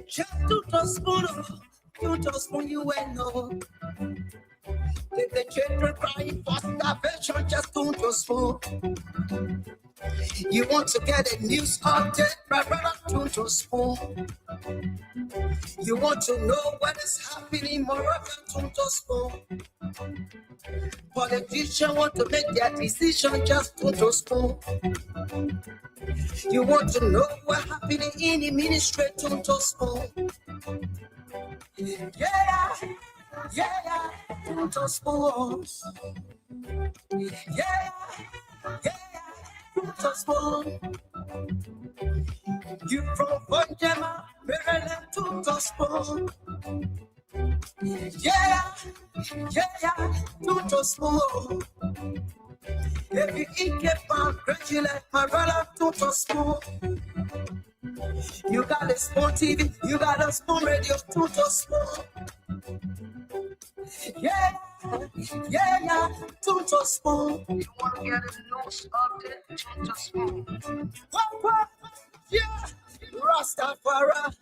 Just to spoon you and no. If the children crying for starvation, just to spoon. You want to get a news update, my brother, to spoon. You want to know what is happening, Moroccan, to spoon. Politicians want to make their decision, just to spoon. You want to know what happening in the ministry, to spoon. Yeah, to spoon. Yeah, to spoon. You from Bonjama, Maryland, to spoon. Yeah, to spoon. If you eat a pound, congratulate my brother, to spoon. You got a spoon TV, you got a spoon radio, to spoon. Yeah, to spoon. You want to get a news update, to spoon. What? Yeah, Rastafari.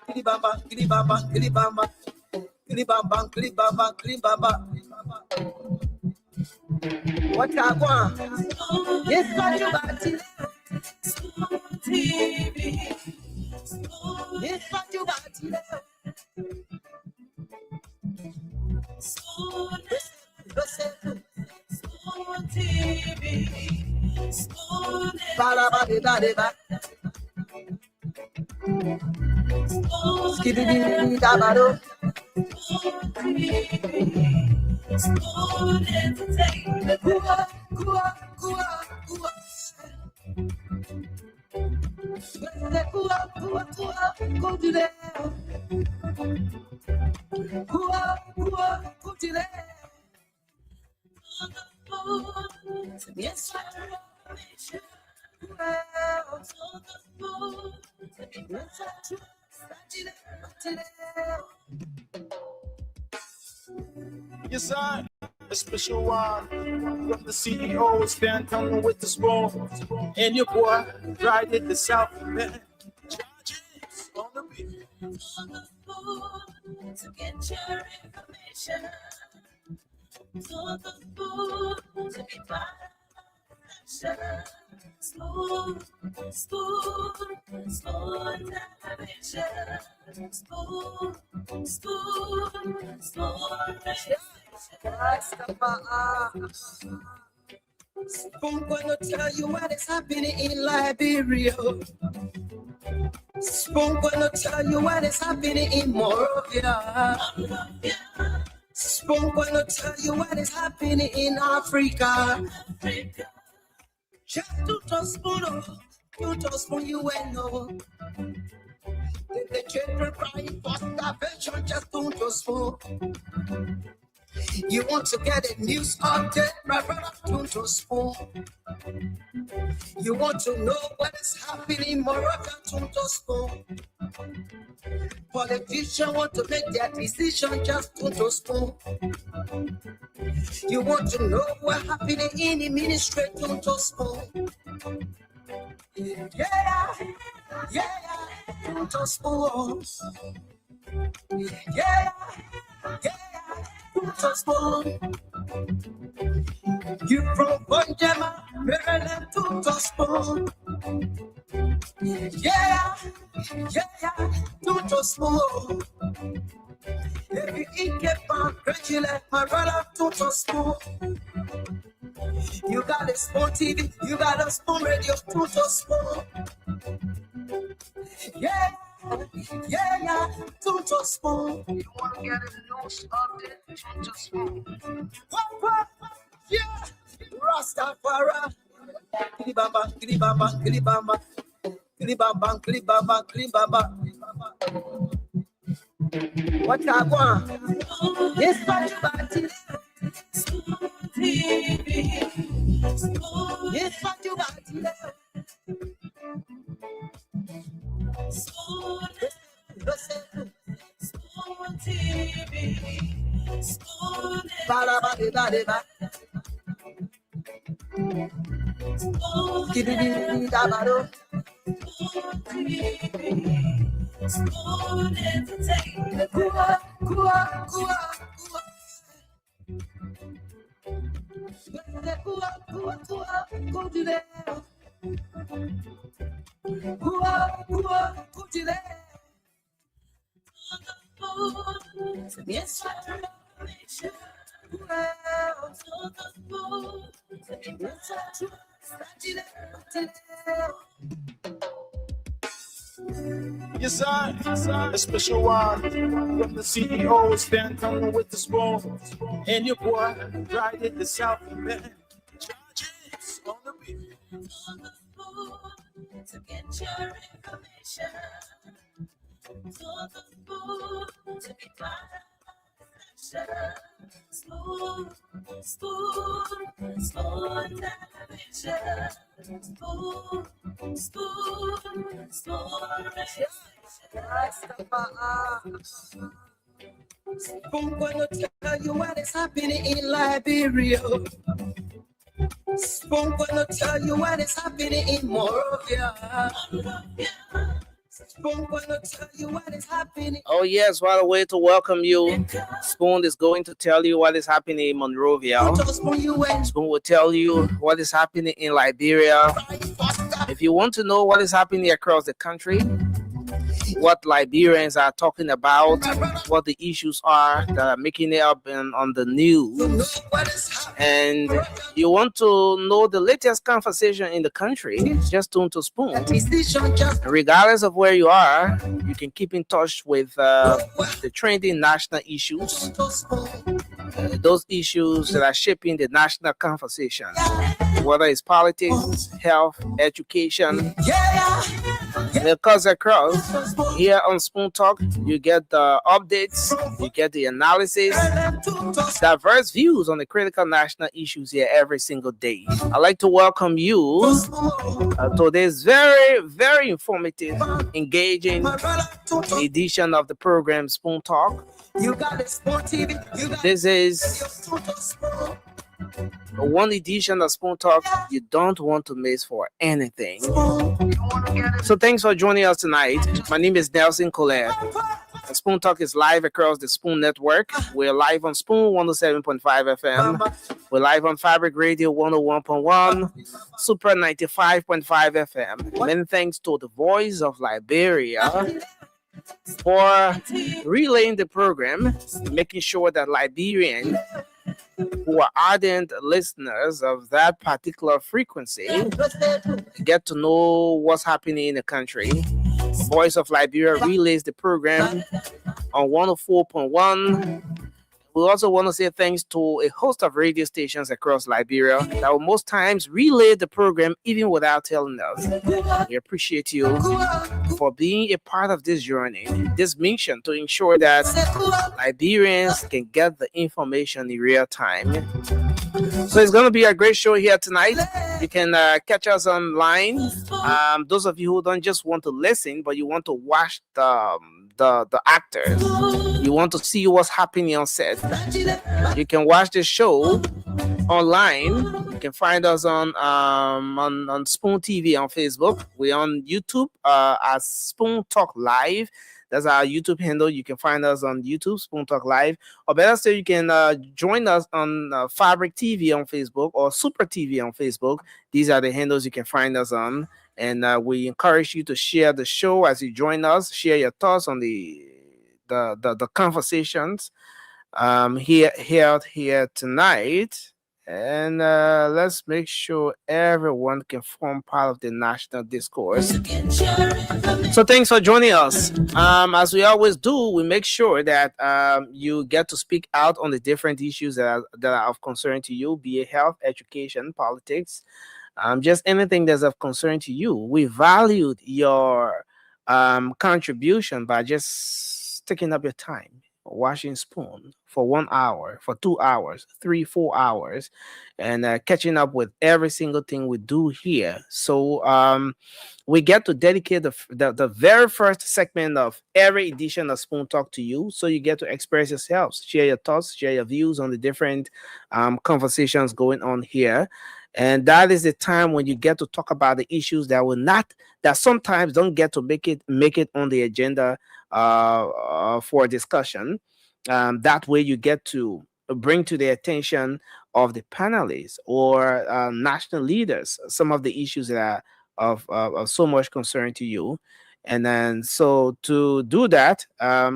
Kilibamba, kilibamba, kilibamba. Kilibamba, kilibamba, kilibamba. What I want? Yes, what you got today? TV. Yes, what you got today? Yes, sir. A special one from the CEO, Stan coming with the spoon. And your boy, right at the South, man. Charges on the beat. On the spoon to get your information. On the spoon to be part of the spoon, television. Spoon gonna tell you what is happening in Liberia. Spoon gonna tell you what is happening in Morovia. Spoon gonna tell you what is happening in Africa. Just to spoon you and no. If the children crying for starvation, just to spoon. You want to get a news update, my brother, to spoon. You want to know what is happening, Moroccan, to spoon. Politicians want to make their decision, just to spoon. You want to know what happening in the ministry, to spoon. Yeah, to spoon. Yeah, to spoon. You from Bonjama, Maryland, to spoon. Yeah, to spoon. If you eat a pound, congratulate my brother, to spoon. You got a spoon TV, you got a spoon radio, to spoon. Yeah, to spoon. You want to get a news update, to spoon. What? Yeah, Rastafari. Kilibamba, kilibamba, kilibamba. Kilibamba, kilibamba, kilibamba. What I want? Yes, what you got today? Yes, what you got today? Spoon entertainment. Yes, Yes, sir. A special one from the CEO, stand with the spoon. And your boy, right in the South, man. Charges on the beat. to get your information. To be part of spoon television. Spoon gonna tell you what is happening in Liberia. Spoon gonna tell you what is happening in Morovia. Spoon gonna tell you what is happening. Oh yes, what a way to welcome you. Spoon is going to tell you what is happening in Monrovia. Spoon will tell you what is happening in Liberia. If you want to know what is happening across the country, what Liberians are talking about, what the issues are that are making it up on the news, and you want to know the latest conversation in the country, just tune to Spoon. Regardless of where you are, you can keep in touch with the trending national issues, those issues that are shaping the national conversation, whether it's politics, health, education. And it cuts across. Here on Spoon Talk, you get the updates, you get the analysis, diverse views on the critical national issues here every single day. I'd like to welcome you to this very, very informative, engaging edition of the program Spoon Talk. This is one edition of Spoon Talk you don't want to miss for anything. So thanks for joining us tonight. My name is Nelson Colette. Spoon Talk is live across the Spoon Network. We're live on Spoon 107.5 FM. We're live on Fabric Radio 101.1, Super 95.5 FM. Many thanks to the Voice of Liberia for relaying the program, making sure that Liberians who are ardent listeners of that particular frequency get to know what's happening in the country. Voice of Liberia relays the program on 104.1. We also want to say thanks to a host of radio stations across Liberia that will most times relay the program even without telling us. We appreciate you for being a part of this journey, this mission to ensure that Liberians can get the information in real time. So it's going to be a great show here tonight. You can catch us online. Those of you who don't just want to listen, but you want to watch the actors, you want to see what's happening on set, you can watch the show online. You can find us on Spoon TV on Facebook. We're on YouTube as Spoon Talk Live. That's our YouTube handle. You can find us on YouTube, Spoon Talk Live. Or better still, you can join us on Fabric TV on Facebook or Super TV on Facebook. These are the handles you can find us on. And we encourage you to share the show as you join us. Share your thoughts on the conversations here tonight. And let's make sure everyone can form part of the national discourse. So thanks for joining us. As we always do, we make sure that you get to speak out on the different issues that are of concern to you, be it health, education, politics, just anything that's of concern to you. We valued your contribution by just taking up your time watching Spoon for 1 hour, for 2 hours, 3-4 hours, and catching up with every single thing we do here. So we get to dedicate the very first segment of every edition of Spoon Talk to you, so you get to express yourselves, share your thoughts, share your views on the different conversations going on here. And that is the time when you get to talk about the issues that will not, that sometimes don't get to make it on the agenda for discussion. That way you get to bring to the attention of the panelists or national leaders some of the issues that are of so much concern to you. And then, so to do that,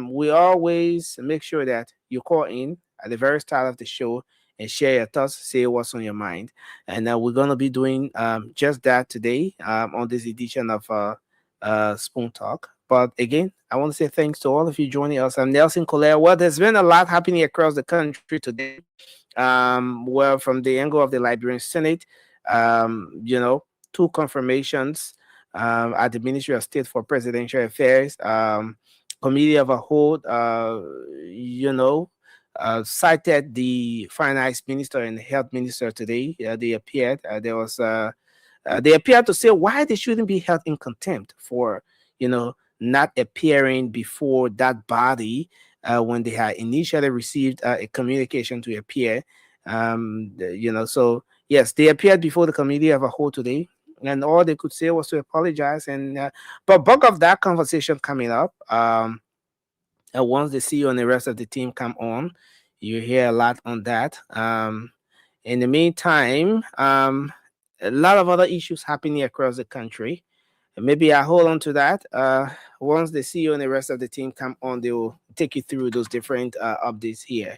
we always make sure that you call in at the very start of the show and share your thoughts, say what's on your mind. And we're going to be doing just that today on this edition of Spoon Talk. But again, I want to say thanks to all of you joining us. I'm Nelson Colère. Well, there's been a lot happening across the country today. Well, from the angle of the Liberian Senate, you know, two confirmations at the Ministry of State for Presidential Affairs, Committee of a Whole, you know, cited the finance minister and health minister today. They appeared. They appeared to say why they shouldn't be held in contempt for, not appearing before that body when they had initially received a communication to appear. So yes, they appeared before the committee of a whole today, and all they could say was to apologize. And but bulk of that conversation coming up. Once the CEO and the rest of the team come on, you hear a lot on that. In the meantime, a lot of other issues happening across the country. Maybe I hold on to that. Once the CEO and the rest of the team come on, they will take you through those different updates here.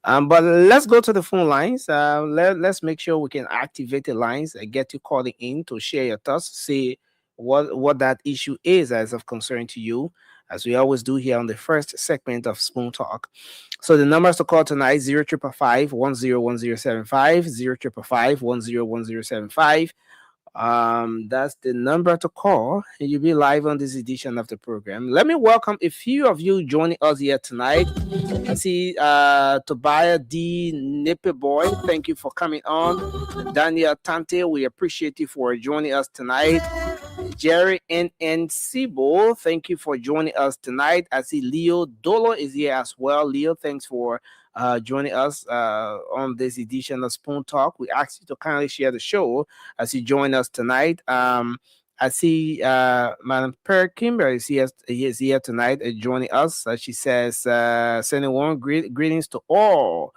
But let's go to the phone lines. Let's make sure we can activate the lines and get you calling in to share your thoughts, see what that issue is as of concern to you, as we always do here on the first segment of Spoon Talk. So the numbers to call tonight: 0555 101075. That's the number to call, and you'll be live on this edition of the program. Let me welcome a few of you joining us here tonight. I see Tobiah D. Nippy Boy, thank you for coming on. Daniel Tante, we appreciate you for joining us tonight. Jerry N. Sibo, thank you for joining us tonight. I see Leo Dolo is here as well. Leo, thanks for joining us on this edition of Spoon Talk. We ask you to kindly share the show as you join us tonight. I see Madam Per Kimber is here tonight joining us. She says, sending warm greetings to all.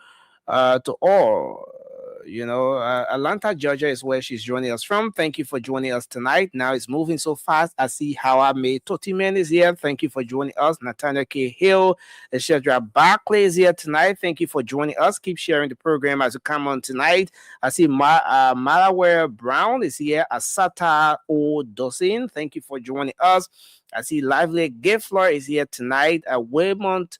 Atlanta, Georgia is where she's joining us from. Thank you for joining us tonight. Now it's moving so fast. I see how I made Totiman is here. Thank you for joining us. Nathaniel K. Hill, Shedra Barclay is here tonight. Thank you for joining us. Keep sharing the program as you come on tonight. I see Malaware Brown is here. Asata O. Dosin, thank you for joining us. I see Lively Gifler is here tonight. Waymont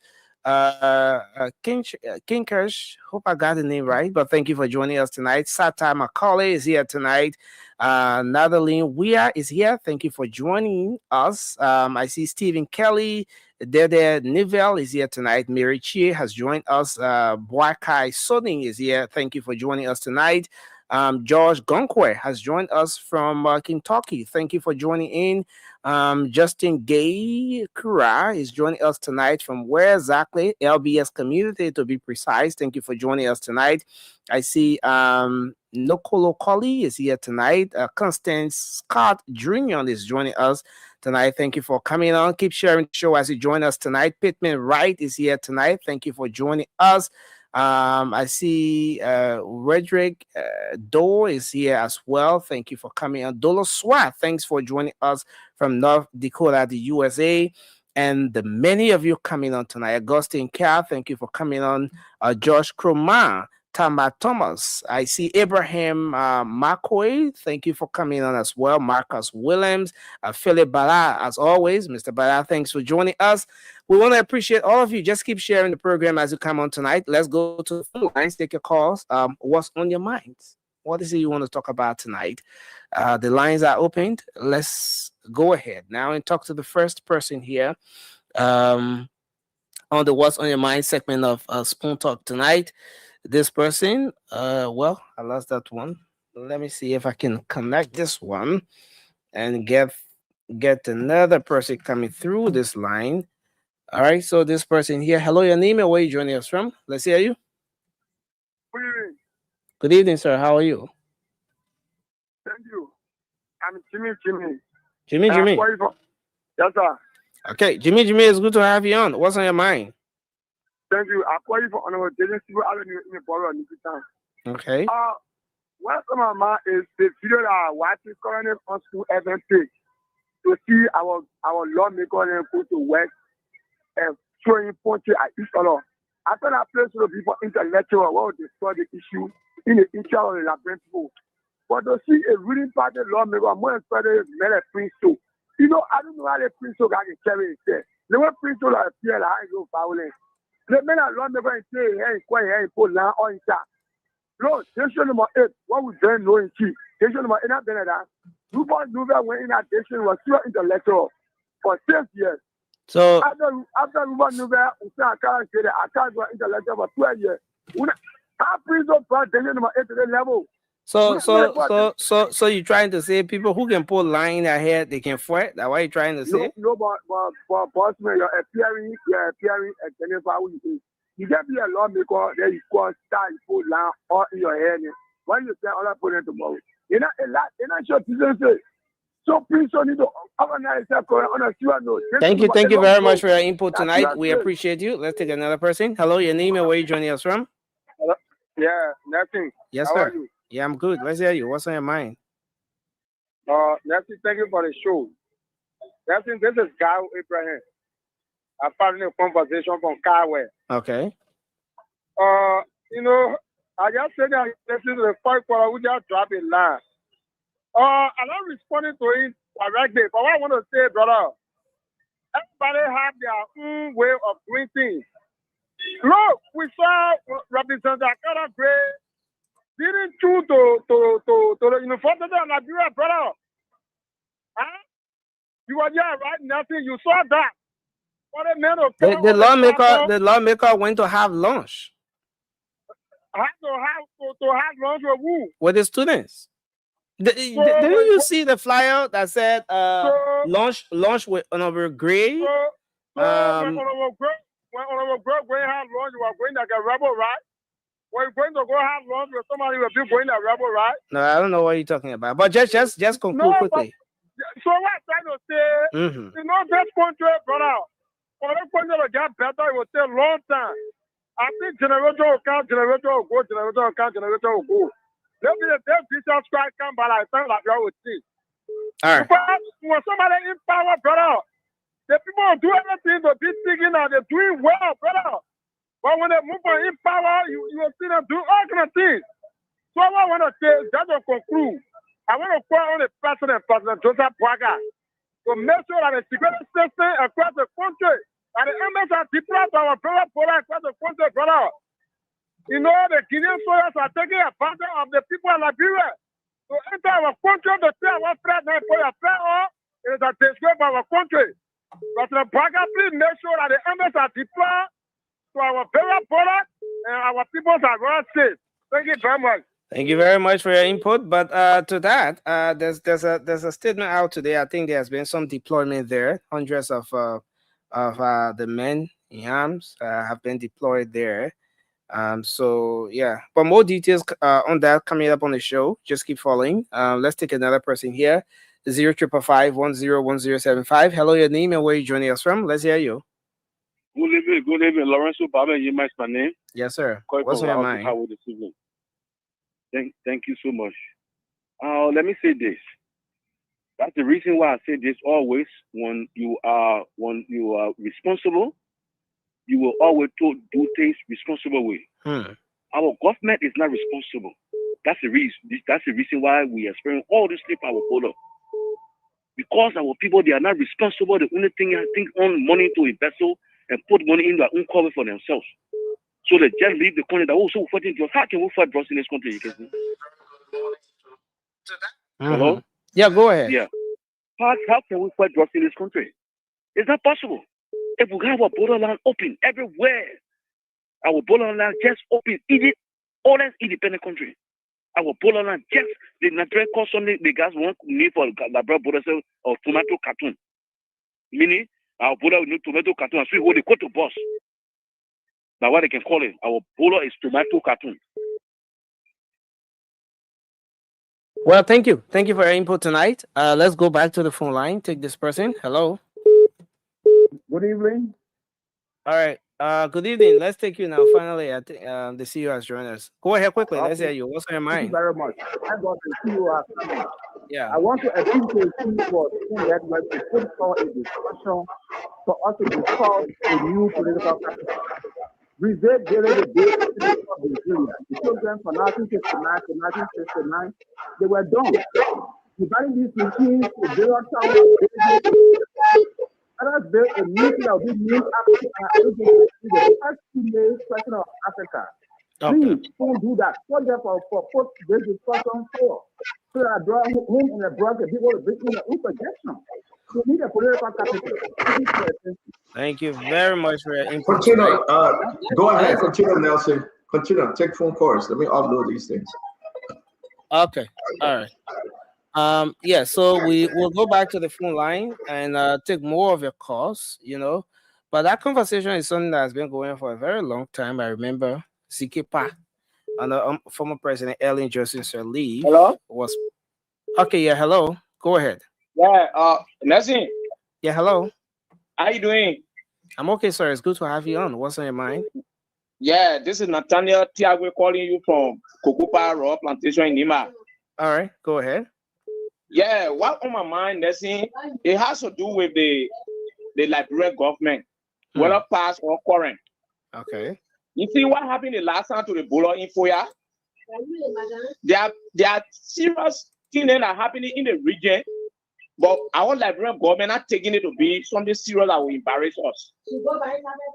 Kinkers, hope I got the name right, but thank you for joining us tonight. Sata Macaulay is here tonight. Nadaline Weir is here. Thank you for joining us. I see Stephen Kelly. Dede Nivelle is here tonight. Mary Chie has joined us. Boakai Soning is here. Thank you for joining us tonight. George Gonkwe has joined us from Kentucky. Thank you for joining in. Justin Gay Kura is joining us tonight from where exactly? LBS community to be precise. Thank you for joining us tonight. I see Nokolo Colley is here tonight. Constance Scott Jr. is joining us tonight. Thank you for coming on. Keep sharing the show as you join us tonight. Pittman Wright is here tonight. Thank you for joining us. I see Redrick Doe is here as well. Thank you for coming on. Dolo Swat, thanks for joining us from North Dakota, the USA. And the many of you coming on tonight. Augustine Carr, thank you for coming on. Josh Kroma, Tama Thomas. I see Abraham McCoy. Thank you for coming on as well. Marcus Williams, Philip Bala, as always. Mr. Bala, thanks for joining us. We want to appreciate all of you. Just keep sharing the program as you come on tonight. Let's go to the phone lines, take your calls. What's on your minds? What is it you want to talk about tonight? The lines are opened. Let's go ahead now and talk to the first person here on the What's on Your Mind segment of Spoon Talk tonight. This person, I lost that one. Let me see if I can connect this one and get another person coming through this line. All right, so this person here. Hello, your name and where you joining us from? Let's hear you. Good evening. Good evening, sir. How are you? Thank you. I'm Jimmy. Jimmy. Yes, sir. Okay, Jimmy, it's good to have you on. What's on your mind? Thank you. I call you for honorable Jason Civil Avenue in the borough of Nikitan. Okay. What's on my mind is the video that I watched currently on school event page to see our lawmakers and go to work and showing punches at each other. After that place to the people intellectual what would destroy the issue in the interest of the Liberian people. But to see a ruling party lawmaker, more especially made a Prince too. You know, I don't know how the Prince too got carry it there. The way Prince too like appear like I go violence. The men are lawmaker and say, hey, quiet, hey, put land on that. No, decision number 8, what we then know in key. Decision number 8, not that. Rupert Nuver went in that decision was still intellectual for 6 years. So after Rupert Nuver, we can't say that I can't go intellectual for 12 years. How Prince too brought decision number 8 to the level? So you're trying to say people who can put line in their head, they can fight? That's what you're trying to say? No, but boss man, you're appearing at Jennifer. You can be a lawmaker, then you go start, you put line all in your head. When you say all that put it tomorrow, you're not sure to say. So please don't need to organize yourself on a serious note. Thank you very much for your input tonight. We appreciate you. Let's take another person. Hello, your name and where you joining us from? Hello? Yeah, nothing. Yes, How sir. are you? Yeah, I'm good. Let's hear you. What's on your mind? Nothing. Thank you for the show. Nothing. This is Guy Abraham. I found a conversation from Carway. Okay. You know, I just said that this is the first quarter we just dropped a line. I'm not responding to it directly, but what I want to say, brother, everybody have their own way of doing things. Look, we saw Representative Akara Gray didn't choose to the University of Nigeria, brother. Huh? You were there, right? Nothing. You saw that. What a man of the lawmaker went to have lunch. Have have lunch with who? With the students. Didn't you see the flyer that said lunch with Honorable Gray? When Honorable Gray had lunch, you were going like a rebel, right? We're going to go have lunch with somebody who will be going a rebel, right? No, I don't know what you're talking about. But just conclude quickly. So what I'm trying to say, you know, this country, brother, for this country to get better, it will take a long time. I think generation will come, generation will go, generation will come, generation will go. Let me tell Jesus Christ come by like time that you will see. All right. Because when somebody in power, brother, the people will do everything to be thinking that they're doing well, brother. But when they move on in power, you will see them do all kind of things. So what I want to say, just to conclude, I want to call on the President Joseph Tweah, to make sure that the security system across the country, that the embassies are deployed to our brother across the country, brother. You know, the Guinean soldiers are taking advantage of the people of Liberia to enter our country to tell our friends and for your friend, it is a disgrace for our country. President Tweah, please make sure that the embassies are deployed to our very border and our people are well safe. Thank you very much. Thank you very much for your input. But to that, there's a statement out today. I think there has been some deployment there. Hundreds of the men in arms have been deployed there. So yeah, but more details on that coming up on the show. Just keep following. Let's take another person here. 0555-101075. Hello, your name and where you joining us from. Let's hear you. Good evening, Lorenzo Baba. You might my name. Yes, sir. What's on your mind? Thank you so much. Let me say this. That's the reason why I say this always. When you are responsible, you will always do things responsible way. Our government is not responsible. That's the reason. That's the reason why we experience all this sleep our border. Because our people, they are not responsible. The only thing I think on money to a vessel and put money in their own cover for themselves. So they just leave the country. So fighting drugs. How can we fight drugs in this country? You can see. Hello? Yeah, go ahead. Yeah. How can we fight drugs in this country? It's not possible. If we have our borderland open everywhere, our borderland just open, Egypt, all that independent country. Our borderland just the Nigerian call something the guys want need for the border of tomato cartoon. Meaning our border will need tomato cartoon and see what they go to boss. Now what they can call it. Our border is tomato cartoon. Well, thank you. Thank you for your input tonight. Let's go back to the phone line. Take this person. Hello. Good evening. All right. Good evening. Let's take you now. Finally, I think the CEO has joined us. Go ahead quickly. Let's hear you. What's on your Thank you mind? very much. Thank God the CEO has come. Yeah. I want to appreciate you for saying that we to put forward a discussion for us to discuss a new political capital. Brazil during the day of Brazilian. The children from 1959 to 1969, they were done. Dividing these machines to build towers, let us build a new thing that will be named after the first female president of Africa. Please don't do that. Put them for put this discussion for. So that I draw home in a broad the people will bring in their own suggestion. We need a political capital. Thank you very much for your input. Continue. Go ahead. Continue, Nelson. Continue. Take phone calls. Let me upload these things. Okay. All right. Yeah, so we'll go back to the phone line and take more of your calls, you know. But that conversation is something that has been going for a very long time. I remember Sikipa and the former president Ellen Johnson Sirleaf was okay. Yeah, hello. Go ahead. Yeah, Nelson. Yeah, hello. How you doing? I'm okay, sir. It's good to have you on. What's on your mind? Yeah, this is Nathaniel Tweah calling you from Kokupa Raw Plantation in Nima. All right, go ahead. Yeah, what on my mind, Nelson? It has to do with the Liberian government, whether past or current. Okay. You see what happened the last time to the Bolo in Tweah? There are serious things that are happening in the region, but our Liberian government are taking it to be something serious that will embarrass us.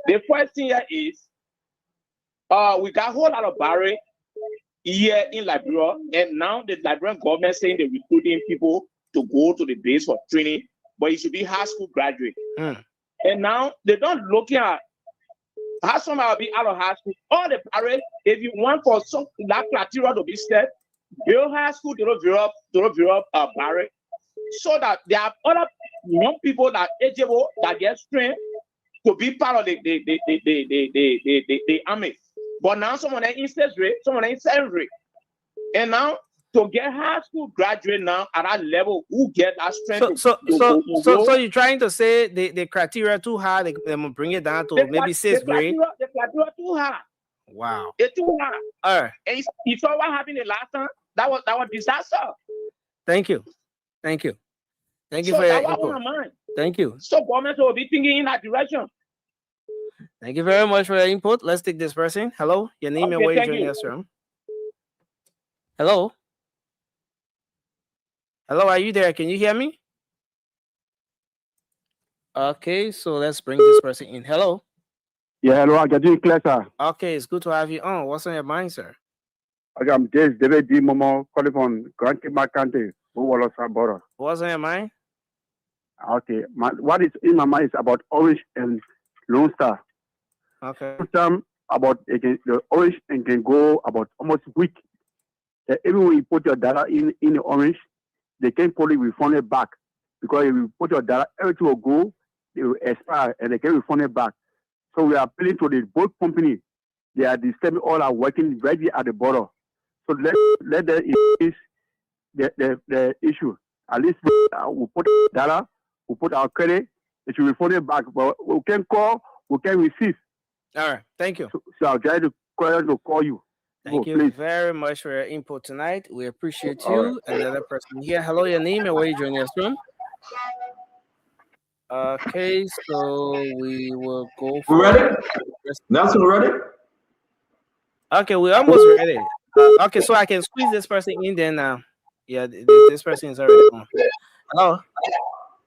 The first thing here is we got a whole lot of barrier here in Liberia, and now the Liberian government saying they're recruiting people to go to the base for training, but it should be high school graduate. And now they don't look at how somebody will be out of high school. All the parents, if you want for some that criteria to be set, build high school, they don't build up a barrier, so that there are other young people that are eligible that get trained to be part of the army. But now someone in stage rate, someone in secondary, and now to get high school graduate now at that level, who get that strength? So you're trying to say the criteria too high? They will bring it down to maybe sixth grade. The criteria too high. Wow, it's too high. All right. And you saw what happened the last time. That was disaster. Thank you for your input. Thank you. So government will be thinking in that direction. Thank you very much for your input. Let's take this person. Hello, your name and where you're joining us from. Hello. Hello, are you there? Can you hear me? Okay, so let's bring this person in. Hello. Yeah, hello. I get you clear, sir. Okay, it's good to have you on. What's on your mind, sir? Okay, I'm David D. Momo, calling from Grand Cape County, border. What's on your mind? Okay, what is in my mind is about Orange and Lone Star. Okay. About the Orange and can go about almost a week. Even when you put your data in the Orange, they can probably refund it back, because if you put your data, everything will go, it will expire, and they can refund it back. So we are appealing to the both company. They are disturbing all our working right here at the border. So let them increase the issue. At least we put data, we put our credit, it should refund it back. But we can call, we can receive. All right, thank you. So I'll try to call you. Thank you very much for your input tonight. We appreciate you. Right. Another person here. Hello, your name and where you joining us from? Okay, so we will go for... We ready? Nelson, ready? Okay, we're almost ready. Okay, so I can squeeze this person in there now. Yeah, this person is already on. Hello.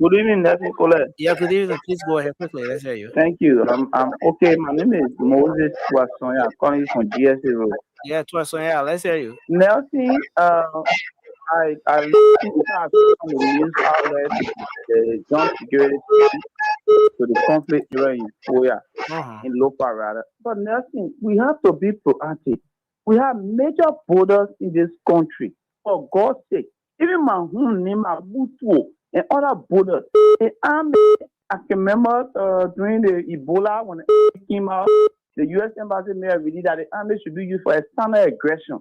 Good evening, Nelson Colette. Yeah, good evening. Please go ahead quickly. Let's hear you. Thank you. I'm okay. My name is Moses Tweah. I'm calling from GSA Road. Yeah, Tweah. Let's hear you. Nelson, I listened to the news outlet, the joint security to the conflict here in Tweah, in Lopa rather. But Nelson, we have to be proactive. We have major borders in this country. For God's sake, even my home name Abutu and other borders. The army, I can remember during the Ebola when it came out, the U.S. Embassy made a release that the army should be used for external aggression.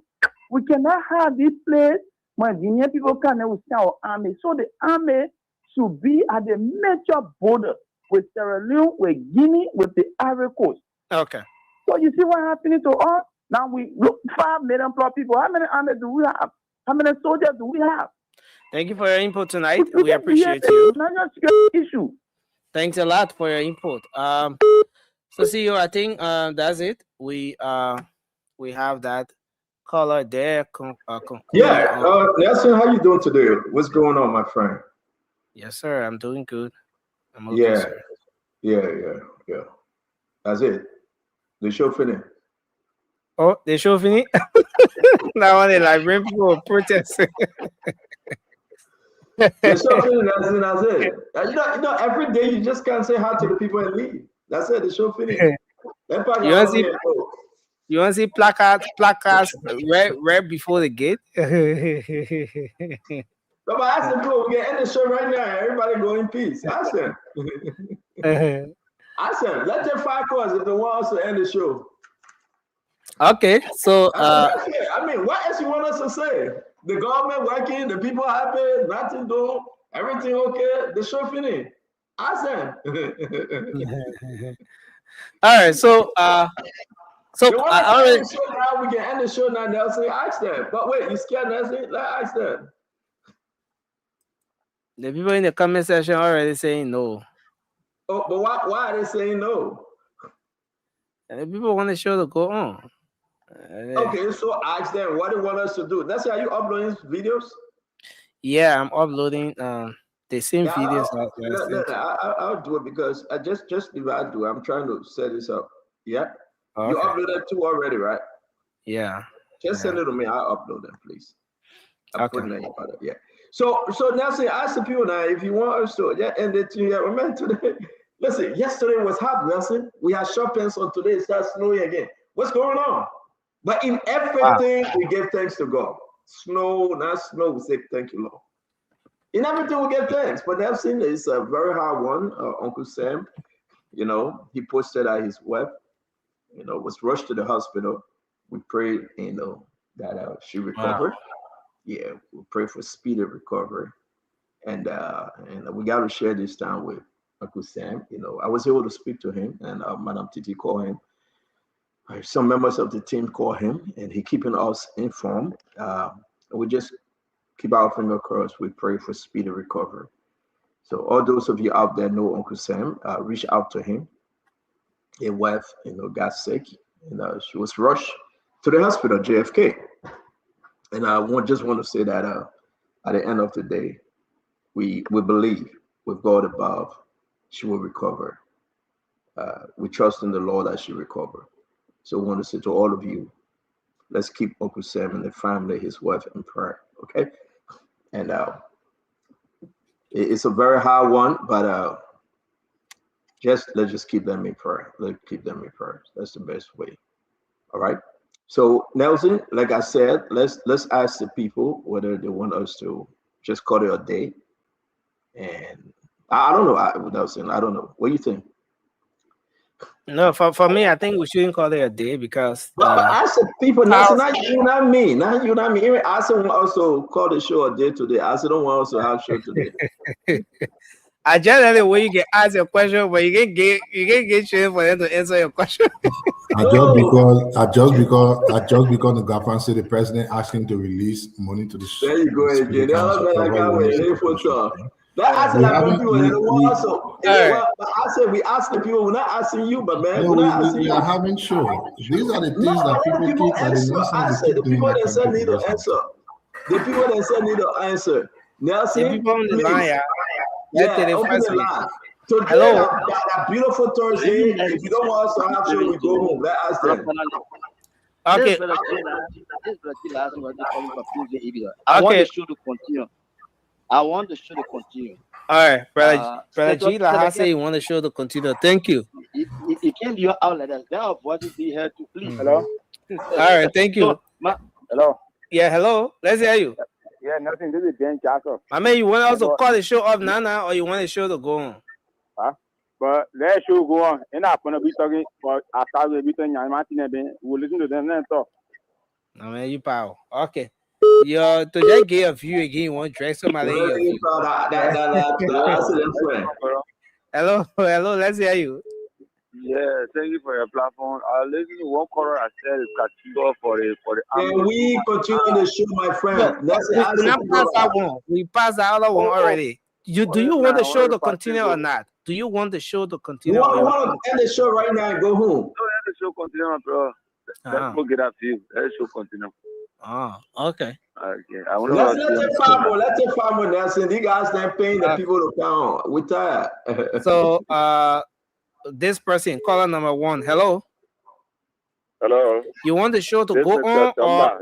We cannot have this place When Guinean people come, they will see our army. So the army should be at the major border with Sierra Leone, with Guinea, with the Ivory Coast. Okay. So you see what's happening to us? Now we look 5 million plus people. How many army do we have? How many soldiers do we have? Thank you for your input tonight. We appreciate you. National security issue. Thanks a lot for your input. So CEO, I think that's it. We have that caller there. Yeah, Nelson, how you doing today? What's going on, my friend? Yes, sir. I'm doing good. I'm okay, sir. Yeah. That's it. The show finished. Oh, the show finished? Now one is like bring people protesting. The show finished. That's it. You know, every day you just can't say hi to the people and leave. That's it. The show finished. You want to see placards right before the gate? But I ask them, people, we can end the show right now. Everybody go in peace. Ask them. Ask them. Let them 5 calls if they want us to end the show. Okay, so I mean, what else you want us to say? The government working, the people happy, nothing doing, everything okay. The show finished. Ask them. All right, so I already we can end the show now. Nelson, ask them. But wait, you scared, Nelson? Let's ask them. The people in the comment section already saying no. Oh, but why are they saying no? And the people want the show to go on. Okay, so ask them what they want us to do. That's how you uploading videos? Yeah, I'm uploading the same videos. I'll do it because I just leave I do. I'm trying to set this up. Yeah. Okay. You uploaded 2 already, right? Yeah. Just send it to me. I'll upload them, please. I'll put it in. Yeah. So Nelson, ask the people now if you want us to end it to remember today. Listen, yesterday was hot, Nelson. We had sharp pencil. Today it starts snowing again. What's going on? But in everything, we give thanks to God. Snow, not snow, we say thank you, Lord. In everything, we give thanks. But Nelson is a very hard one. Uncle Sam, he posted that his wife, was rushed to the hospital. We prayed, that she recovered. Wow. Yeah, we pray for speedy recovery. And we got to share this time with Uncle Sam. I was able to speak to him, and Madam Titi called him. Some members of the team call him, and he keeping us informed. We just keep our finger crossed. We pray for speedy recovery. So all those of you out there know Uncle Sam, reach out to him. His wife, got sick, and she was rushed to the hospital, JFK. And I just want to say that at the end of the day, we believe with God above, she will recover. We trust in the Lord that she recover. So I want to say to all of you, let's keep Uncle Sam and the family, his wife, in prayer, okay? And it's a very hard one, but let's just keep them in prayer. Let's keep them in prayer. That's the best way. All right. So Nelson, like I said, let's ask the people whether they want us to just call it a day. And I don't know, Nelson. I don't know. What do you think? No, for me, I think we shouldn't call it a day because. But I said people, Nelson, not you, not me. Even I said also call the show a day today. I said don't want us to have show today. I generally when you get asked a question, but you can get shit for them to answer your question. Just because the government said the president asked him to release money to the. There you go again. That answer like people they don't want also. But I said we ask the people. We're not asking you, but man, we are having show. These are the things that people answer. I said the people that said need to answer. The people that said need to answer. Nelson, the people on the line, open the line. Today, hello. That beautiful Thursday. If you don't want us to have show, we go home. Let us then. Okay. I want the show to continue. All right, brother G, I say you want the show to continue. Thank you. It can't be out like that. Now, what is he here to please? Hello. All right, thank you. Hello. Yeah, hello. Let's hear you. Yeah, nothing. This is Ben Jacob. I mean, you want us to call the show off now, or you want the show to go on? But let show go on. And I'm gonna be talking. But after we be talking, we'll listen to them and talk. I mean, you power. Okay. Yo, to just get a view again, you want to drag somebody in your view. Hello, hello, let's hear you. Yeah, thank you for your platform. I listen to one caller I said is Katigo for the Can we continue the show, my friend? We passed the other one already. Do you want the show to continue or not? Do you want the show to continue? You want to end the show right now and go home? No, let the show continue, bro. Let's go get that view. Let the show continue. Oh, okay. Okay. Let's take 5 more, Nelson. You guys not paying the people to count. We're tired. So, this person, caller number 1. Hello. Hello. You want the show to go on, or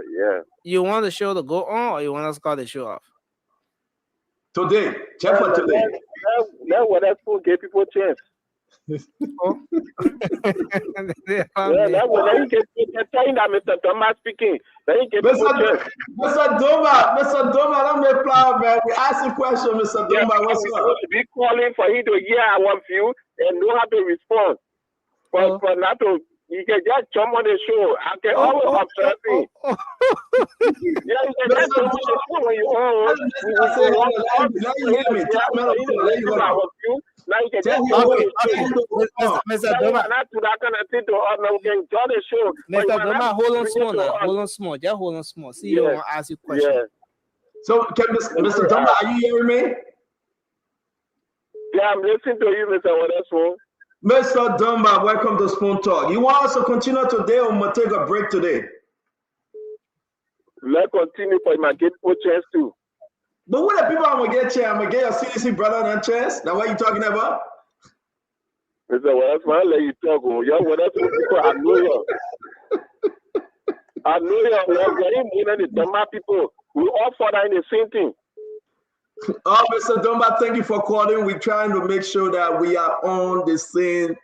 you want the show to go on, or you want us to call the show off? Today, check for today. That's what that's for. Give people a chance. That's what you get. Telling that Mr. Thomas speaking. Mr. Doma, don't make flower, man. We ask a question, Mr. Doma. What's up? We calling for him to hear our view and know how to respond. But for not to, you can just jump on the show. I can always observe it. Yeah, you can just jump on the show when you on. Now you can just Mr. Doma. Not to that kind of thing to we can join the show. Mr. Doma, hold on small now. Hold on small. Just hold on small. See, you want to ask you a question. Yeah. So, Mr. Doma, are you hearing me? Yeah, I'm listening to you, Mr. Wadeso. Mr. Dumba, welcome to Spoon Talk. You want us to continue today or we'll take a break today? Let's continue for my get for chance too. But what the people I'm gonna get chair? I'm gonna get your CDC brother and chance. Now what are you talking about? Mr. Wadeso, I'll let you talk. Yo, Wadeso, I know you. I know you. We're the Dumba people. We all fall in the same thing. Oh, Mr. Dumba, thank you for calling. We're trying to make sure that we are on the same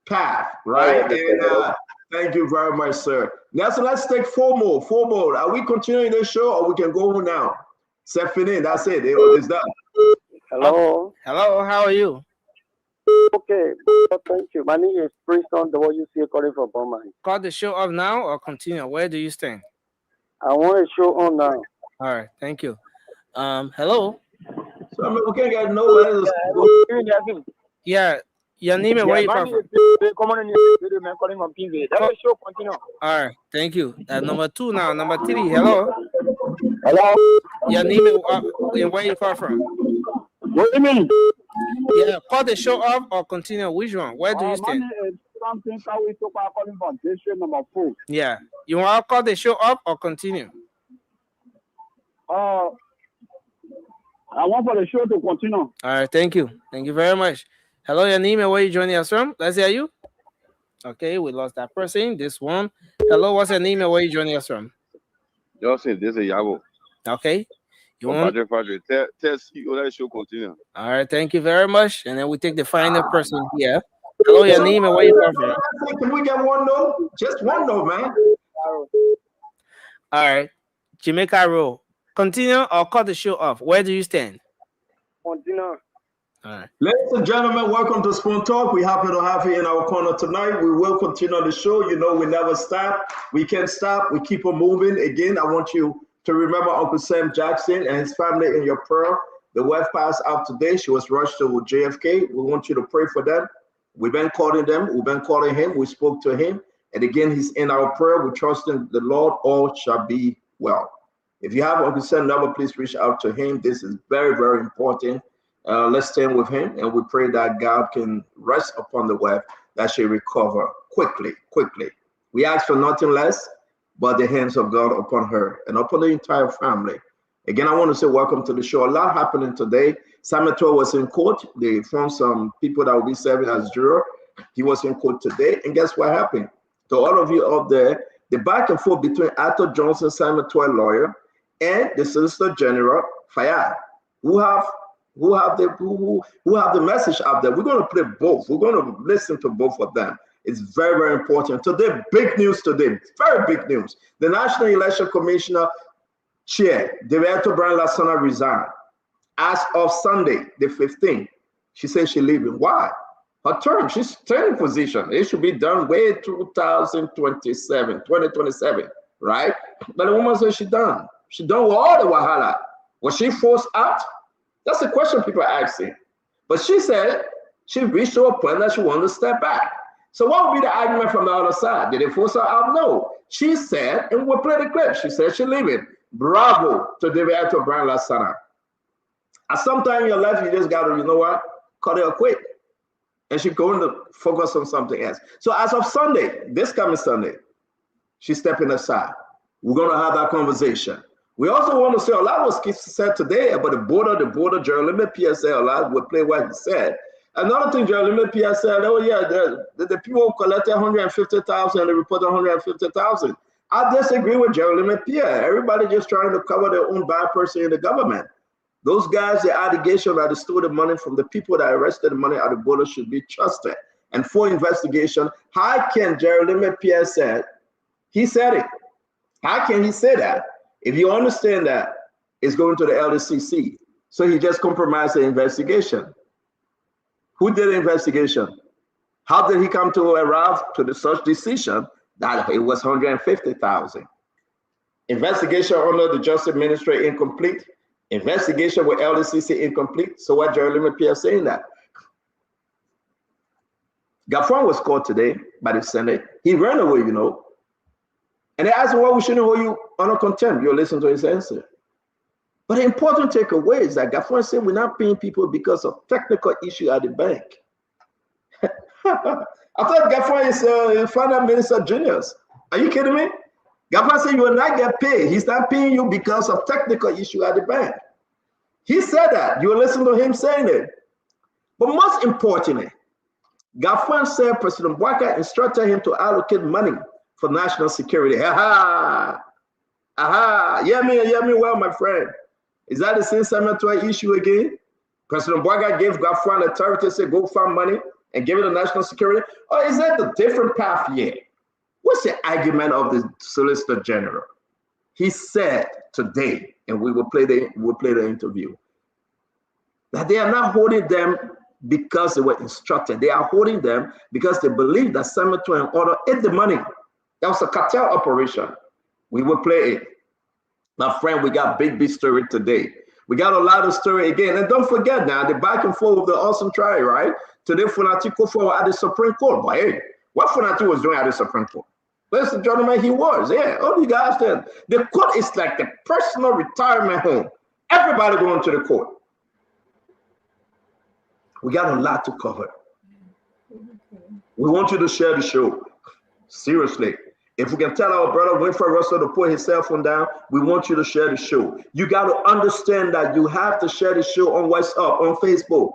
path, right? And thank you very much, sir. Now, so let's take 4 more. Are we continuing the show or we can go home now? Stephanie, that's it. It's done. Hello. Hello, how are you? Okay, thank you. My name is Princeton, the one you see calling from Burma. Call the show off now or continue? Where do you stand? I want a show on now. All right, thank you. Hello. So I mean, we can't get nobody. Yeah, your name and where you from? All right, thank you. Number 2 now. Number 3. Hello. Hello. Your name and where you from? What do you mean? Yeah, call the show off or continue. Which one? Where do you stand? Something we talk about calling from district number 4. Yeah, you want to call the show off or continue? I want for the show to continue. All right, thank you. Thank you very much. Hello, your name and where you joining us from? Let's hear you. Okay, we lost that person. This one. Hello, what's your name and where you joining us from? Joseph, this is Yabo. Okay. You want? Tell CEO that show continue. All right, thank you very much. And then we take the final person here. Hello, your name and where you from? Can we get 1 no? Just 1 no, man. All right, Jamaica Row. Continue or cut the show off. Where do you stand? Continue. All right. Ladies and gentlemen, welcome to Spoon Talk. We're happy to have you in our corner tonight. We will continue the show. You know, we never stop. We can't stop. We keep on moving. Again, I want you to remember Uncle Sam Jackson and his family in your prayer. The wife passed out today. She was rushed to JFK. We want you to pray for them. We've been calling them. We've been calling him. We spoke to him. And again, he's in our prayer. We trust in the Lord. All shall be well. If you have Uncle Sam number, please reach out to him. This is very, very important. Let's stand with him, and we pray that God can rest upon the wife, that she recover quickly. We ask for nothing less but the hands of God upon her and upon the entire family. Again, I want to say welcome to the show. A lot happening today. Samuel Tweah was in court. They found some people that will be serving as juror. He was in court today, and guess what happened? To all of you out there, the back and forth between Arthur Johnson, Samuel Tweah lawyer, and the Solicitor General Fayad, who have the message out there. We're going to play both. We're going to listen to both of them. It's very, very important. Today, big news today. Very big news. The National Election Commissioner Chair, Director Brian Lassana, resigned. As of Sunday, the 15th, she said she's leaving. Why? Her term, she's turning position. It should be done way 2027, right? But the woman said she's done. She done with all the wahala. Was she forced out? That's the question people are asking. But she said she reached to a point that she wanted to step back. So what would be the argument from the other side? Did they force her out? No. She said, and we'll play the clip, she said she's leaving. Bravo to David Ato Brian Lasana. At some time in your life, you just got to, you know what, cut it quick. And she's going to focus on something else. So as of Sunday, this coming Sunday, she's stepping aside. We're going to have that conversation. We also want to say a lot was said today about the border, Jeremy Pierre said a lot, will play what he said. Another thing Jeremy Pierre said, oh yeah, the people collected 150,000 and they reported 150,000. I disagree with Jeremy Pierre. Everybody just trying to cover their own bad person in the government. Those guys, the allegation that they stole the money from the people that arrested the money at the border should be trusted. And for investigation, how can Jeremy Pierre said, he said it. How can he say that? If you understand that it's going to the LDCC, so he just compromised the investigation. Who did the investigation? How did he come to arrive to the such decision that it was 150,000? Investigation under the Justice Ministry incomplete. Investigation with LDCC incomplete. So what Jeremy Pierre saying that? Gaffron was caught today by the Senate. He ran away, you know. And they asked him why we shouldn't hold you under contempt. You'll listen to his answer. But the important takeaway is that Gaffron said we're not paying people because of technical issue at the bank. I thought Gaffron is finance minister genius. Are you kidding me? Gaffron said you will not get paid. He's not paying you because of technical issue at the bank. He said that. You will listen to him saying it. But most importantly, Gaffron said President Bouaka instructed him to allocate money for national security. Aha! Aha! Hear me well, my friend. Is that the same cemetery issue again? President Bouaka gave Gaffron authority to say go find money and give it to national security? Or is that the different path here? What's the argument of the Solicitor General? He said today, and we will play the interview, that they are not holding them because they were instructed. They are holding them because they believe that cemetery and order ate the money. That was a cartel operation. We will play it. My friend, we got big story today. We got a lot of story again. And don't forget now, the back and forth of the awesome trial, right? Today, Funati go forward at the Supreme Court. But hey, what Funati was doing at the Supreme Court? Ladies and gentlemen, he was, yeah. All you guys said. The court is like the personal retirement home. Everybody going to the court. We got a lot to cover. We want you to share the show. Seriously. If we can tell our brother Winfred Russell to put his cell phone down, we want you to share the show. You got to understand that you have to share the show on WhatsApp, on Facebook,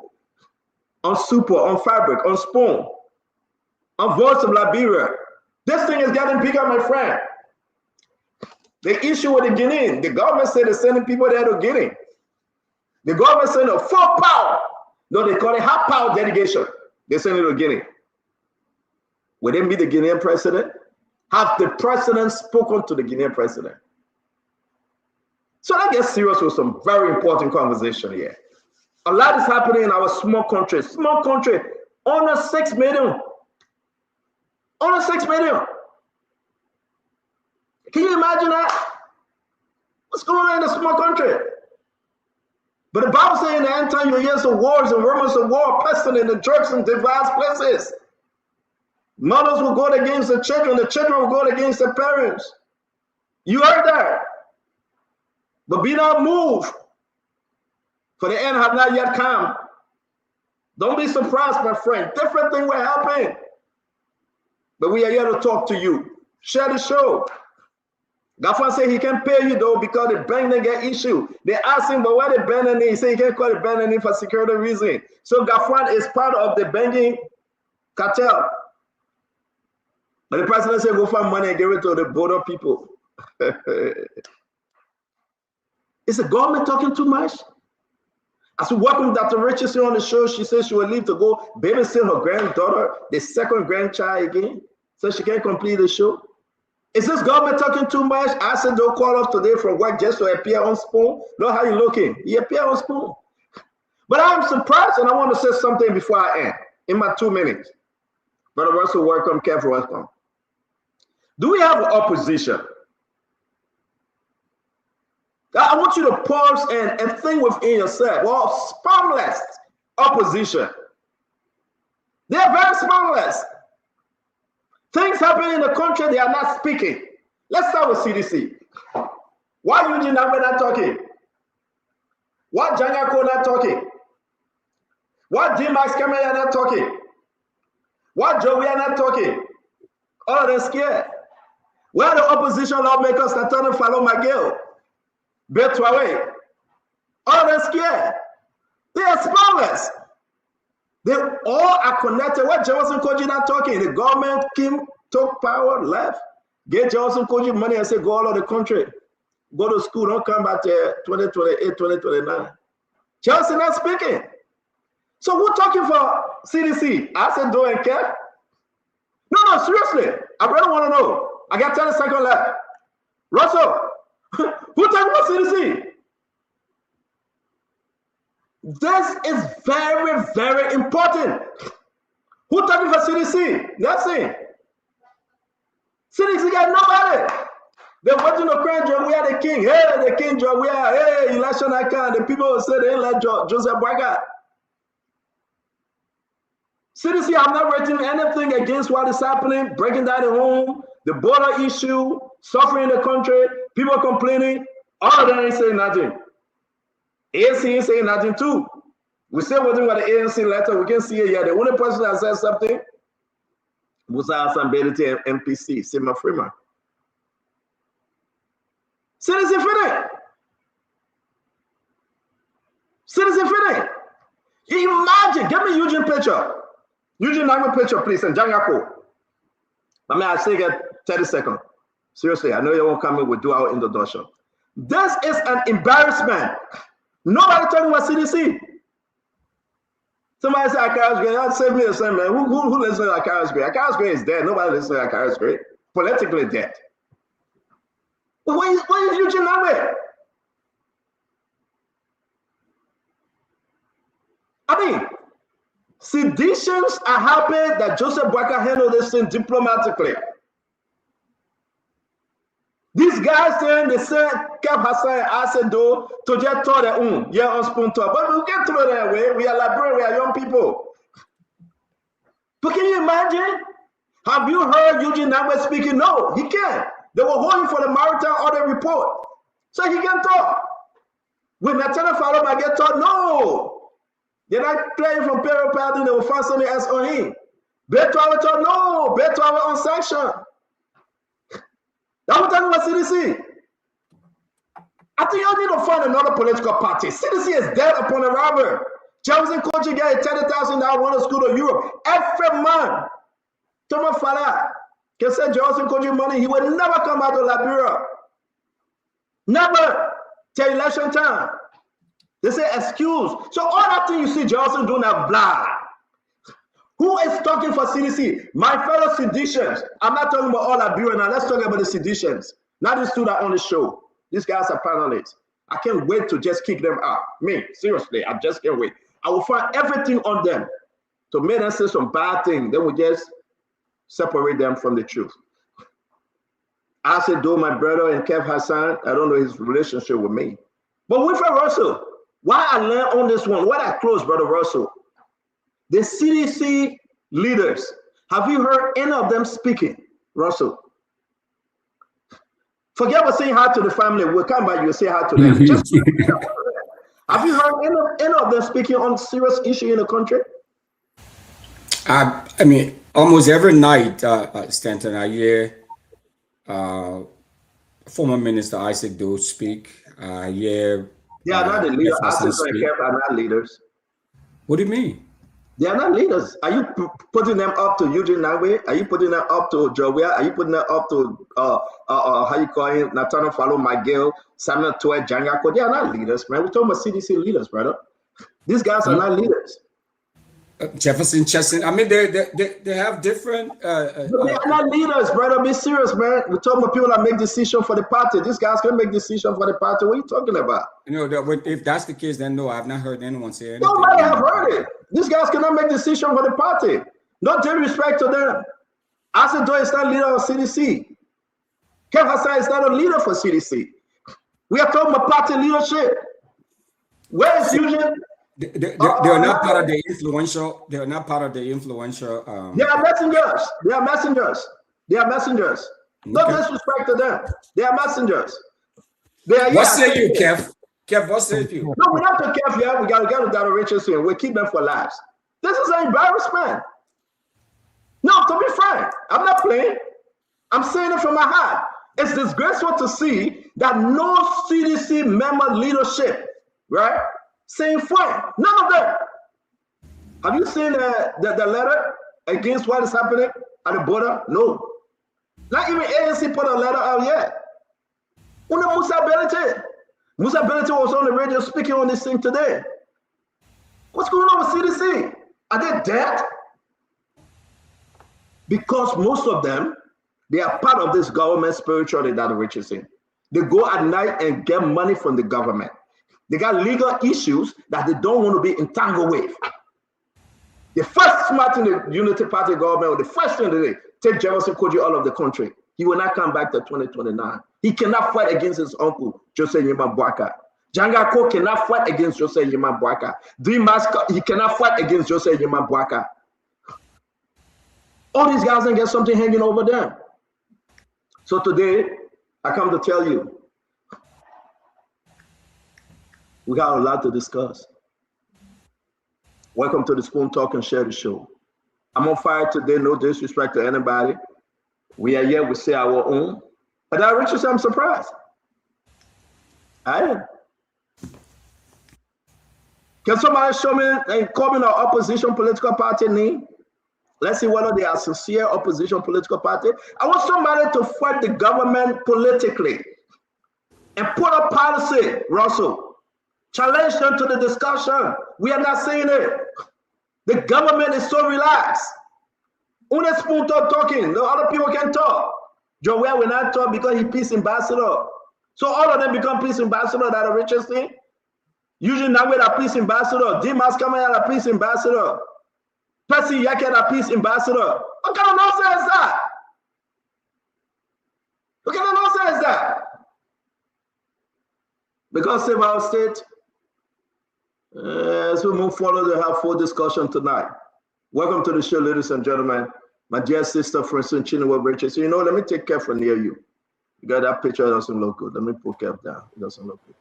on Super, on Fabric, on Spoon, on Voice of Liberia. This thing is getting bigger, my friend. The issue with the Guinean, the government said they're sending people there to Guinea. The government said no, full power. No, they call it half power delegation. They send it to Guinea. Will they meet the Guinean president? Have the president spoken to the Guinean president? So that gets serious with some very important conversation here. A lot is happening in our small country. Small country, under 6 million. Under 6 million. Can you imagine that? What's going on in a small country? But the Bible says in the end time, you'll hear some wars and rumors of war, pestilence, and the drugs in diverse places. Mothers will go against the children will go against the parents. You heard that. But be not moved, for the end have not yet come. Don't be surprised, my friend. Different thing will happen. But we are here to talk to you. Share the show. Gaffron said he can't pay you though because the bank didn't get issued. They asked him, but why the bank? He said he can't call the bank for security reason. So Gaffron is part of the banking cartel. But the president said, go find money and give it to the border people. Is the government talking too much? As we welcome Dr. Richardson on the show, she said she will leave to go babysit her granddaughter, the second grandchild again, so she can't complete the show. Is this government talking too much? I said don't call off today from work just to appear on Spoon. Look how you looking. You appear on Spoon. But I'm surprised, and I want to say something before I end, in my 2 minutes. Brother Russell, welcome, Kev, welcome. Do we have an opposition I want you to pause and think within yourself. Well, spineless opposition. They're very spineless. Things happen in the country, they are not speaking. Let's start with CDC. Why Eugene Nangwe not talking? Why Jangako not talking? Why Jim Max Kamaya not talking? Why Joey are not talking? All of them scared. Where the opposition lawmakers that turn to follow my girl? Tweah. All of them scared. They are spineless. They all are connected. What Jefferson Koji not talking? The government Kim took power, left, get Jefferson Koji money and say go all over the country. Go to school, don't come back to 2028, 2029. Jefferson not speaking. So who talking for CDC? I said do and care. No, seriously. I really want to know. I got 10 seconds left. Russell, who talking for CDC? This is very, very important. Who talking for CDC? Nothing. CDC got nobody. They're watching the crown job. We are the king. Hey, the king job. We are, hey, election icon. The people will say they ain't let Joseph Boyga. CDC, I'm not writing anything against what is happening, breaking down the home, the border issue, suffering in the country, people complaining. All of them ain't saying nothing. ANC ain't saying nothing too. We still waiting for the ANC letter. We can see it here. The only person that said something was Hassan Bediti and MPC, Sima Freeman. Citizen Fidel. Citizen Fidel. Imagine, give me Eugene picture. Eugene Nangwe picture, please, and Jangako. I mean, I say get 30 seconds. Seriously, I know you won't come in with do our introduction. This is an embarrassment. Nobody talking about CDC. Somebody said Akaras Gray. That saved me the same, man. Who listens to Akaras Gray? Akaras Gray is dead. Nobody listens to Akaras Gray. Politically dead. But where is Eugene Nangwe? I mean, seditions are happy that Joseph Boyga handled this thing diplomatically. These guys saying they said Kev Hassan Asedo to just tell their own, yeah, on spoon talk. But we get through that way. We are Liberian, we are young people. But can you imagine? Have you heard Eugene Nangwe speaking? No, he can't. They were holding for the maritime audit report. So he can talk. When Lieutenant Falo might get taught, no. They're not clearing from payroll padding, they will find something else on him. Tweah taught, no. Tweah on sanction. That's what I'm talking about CDC. I think you need to find another political party. CDC is dead upon arrival. Jefferson Koji get $30,000 want to school to Europe every month. Thomas Fala can send Jefferson Koji money. He will never come out of Liberia. Never till election time. They say excuse. So all that thing you see Jefferson doing that blah. Who is talking for CDC? My fellow seditionists. I'm not talking about all Liberia now. Let's talk about the seditionists. Not these two that on the show. These guys are panelists. I can't wait to just kick them out. Me, seriously, I just can't wait. I will find everything on them to make them say some bad thing. Then we just separate them from the truth. I said, do my brother and Kev Hassan, I don't know his relationship with me. But Wilfred Russell, why I learned on this one, what I close, Brother Russell, the CDC leaders, have you heard any of them speaking, Russell? Forget about saying hi to the family. We'll come back, you'll say hi to them. Just have you heard any of them speaking on serious issue in the country? I mean, almost every night, Stanton, I hear former Minister Isaac Doe speak. I hear they are not the leaders. Isaac and Kev are not leaders. What do you mean? They are not leaders. Are you putting them up to Eugene Nangwe? Are you putting them up to Tweah? Are you putting them up to how you call him, Natano Follow Miguel, Samuel Tweah, Jangako? They are not leaders, man. We're talking about CDC leaders, brother. These guys are not leaders. Jefferson, Chesson. I mean, they have different. They are not leaders, brother. Be serious, man. We're talking about people that make decisions for the party. These guys can make decisions for the party. What are you talking about? You know, if that's the case, then no, I've not heard anyone say anything. Nobody have heard it. These guys cannot make decisions for the party. Not take respect to them. Asadoy is not leader of CDC. Kev Hassan is not a leader for CDC. We are talking about party leadership. Where is Eugene? They are not part of the influential. They are not part of the influential. They are messengers. They are messengers. They are messengers. No disrespect to them. They are messengers. They are. What say you, Kev? Kev, what say you? No, we're not to Kev yet. We got to get to Dr. Richardson. We keep them for lives. This is an embarrassment. No, to be frank, I'm not playing. I'm saying it from my heart. It's disgraceful to see that no CDC member leadership, right, saying fine. None of them. Have you seen the letter against what is happening at the border? No. Not even ANC put a letter out yet. Una Musa Belete. Musa Belete was on the radio speaking on this thing today. What's going on with CDC? Are they dead? Because most of them, they are part of this government spirituality that Richardson. They go at night and get money from the government. They got legal issues that they don't want to be entangled with. The first smart in the Unity Party government, or the first thing they did, take Jefferson Koji out of the country. He will not come back to 2029. He cannot fight against his uncle, Jose Yima Bwaka. Janga Ko cannot fight against Jose Yima Bwaka. Dimas, he cannot fight against Jose Yima Bwaka. All these guys can get something hanging over them. So today, I come to tell you, we got a lot to discuss. Welcome to the Spoon Talk and Share the Show. I'm on fire today, no disrespect to anybody. We are here, we say our own. But I Richard, I'm surprised. I am. Can somebody show me and call me an opposition political party name? Let's see whether they are sincere opposition political party. I want somebody to fight the government politically and put a policy, Russell. Challenge them to the discussion. We are not saying it. The government is so relaxed. Una Spoon talking. The other people can talk. Joel will not talk because he's peace ambassador. So all of them become peace ambassador that are richest thing. Usually now we're a peace ambassador. Dimas coming out a peace ambassador. Percy Yaket a peace ambassador. What kind of nonsense is that? What kind of nonsense is that? Because save our state. As we move forward, to have full discussion tonight. Welcome to the show, ladies and gentlemen. My dear sister, for instance, Chinua Richards. So, you know, let me take Kev from near you. You got that picture, it doesn't look good. Let me put Kev down. It doesn't look good.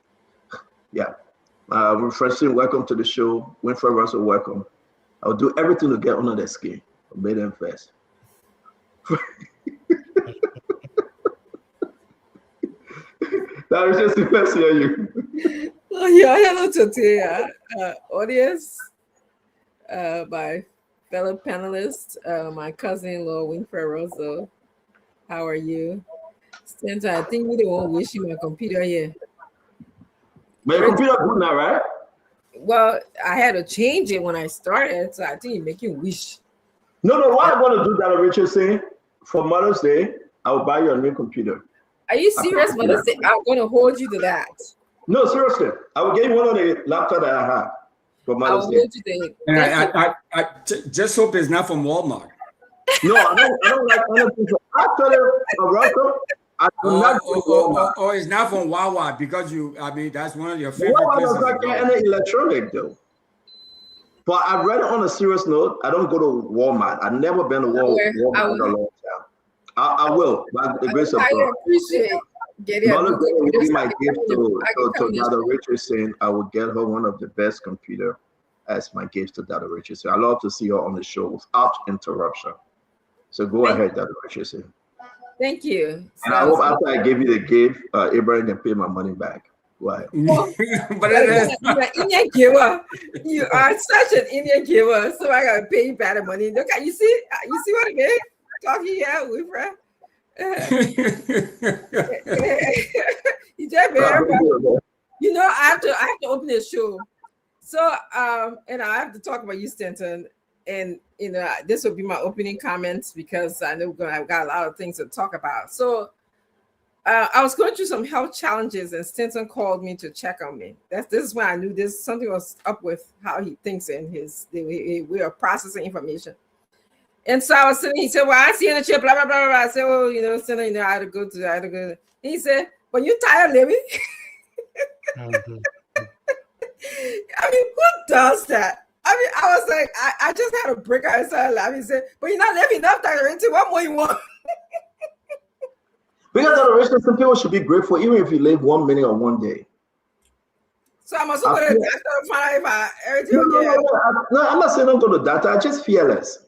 Yeah. Refreshing, welcome to the show. Winfrey Russell, welcome. I'll do everything to get under their skin. Obey them first. That was just the best to hear you. Oh, yeah, hello to the audience, my fellow panelists, my cousin-in-law, Winfrey Russell. How are you? Stanton, I think we don't want to wish you my computer here. My computer good now, right? Well, I had to change it when I started, so I think you make you wish. No, what I'm going to do, that Richard saying, for Mother's Day, I'll buy you a new computer. Are you serious, Mother's Day? I'm going to hold you to that. No, seriously. I will give you one of the laptop that I have for Mother's Day. I just hope it's not from Walmart. No, I don't like anything. Actually, Russell, I do not. Oh, it's not from Wawa because that's one of your favorite places. Wawa does not get any electronic though. But I read it on a serious note. I don't go to Walmart. I've never been to Walmart in a long time. I will, by the grace of God. I appreciate getting will be my gift to Dr. Richardson. I will get her one of the best computer as my gift to Dr. Richardson. I love to see her on the show without interruption. So go ahead, Dr. Richardson. Thank you. And I hope after I give you the gift, Abraham can pay my money back. Why? But you're an Indian giver. You are such an Indian giver. So I gotta pay you back the money. Look at you see what I mean? Talking here with her. You know, I have to open this show. So and I have to talk about you, Stanton. And you know, this will be my opening comments because I know I've got a lot of things to talk about. So I was going through some health challenges, and Stanton called me to check on me. This is when I knew something was up with how he thinks and we are processing information. And so I was sitting. He said, "Well, I see in the chip, blah blah blah blah." I said, "Oh, you know, Stanton, I had to go." He said, "But you tired, Libby?" I mean, who does that? I mean, I was like, I just had a break. I started laughing. Said, but you're not living enough time into what more you want. Because of the some people should be grateful, even if you live 1 minute or 1 day. So I'm also going to find out if everything no, I'm not saying don't go to doctor. I just fearless.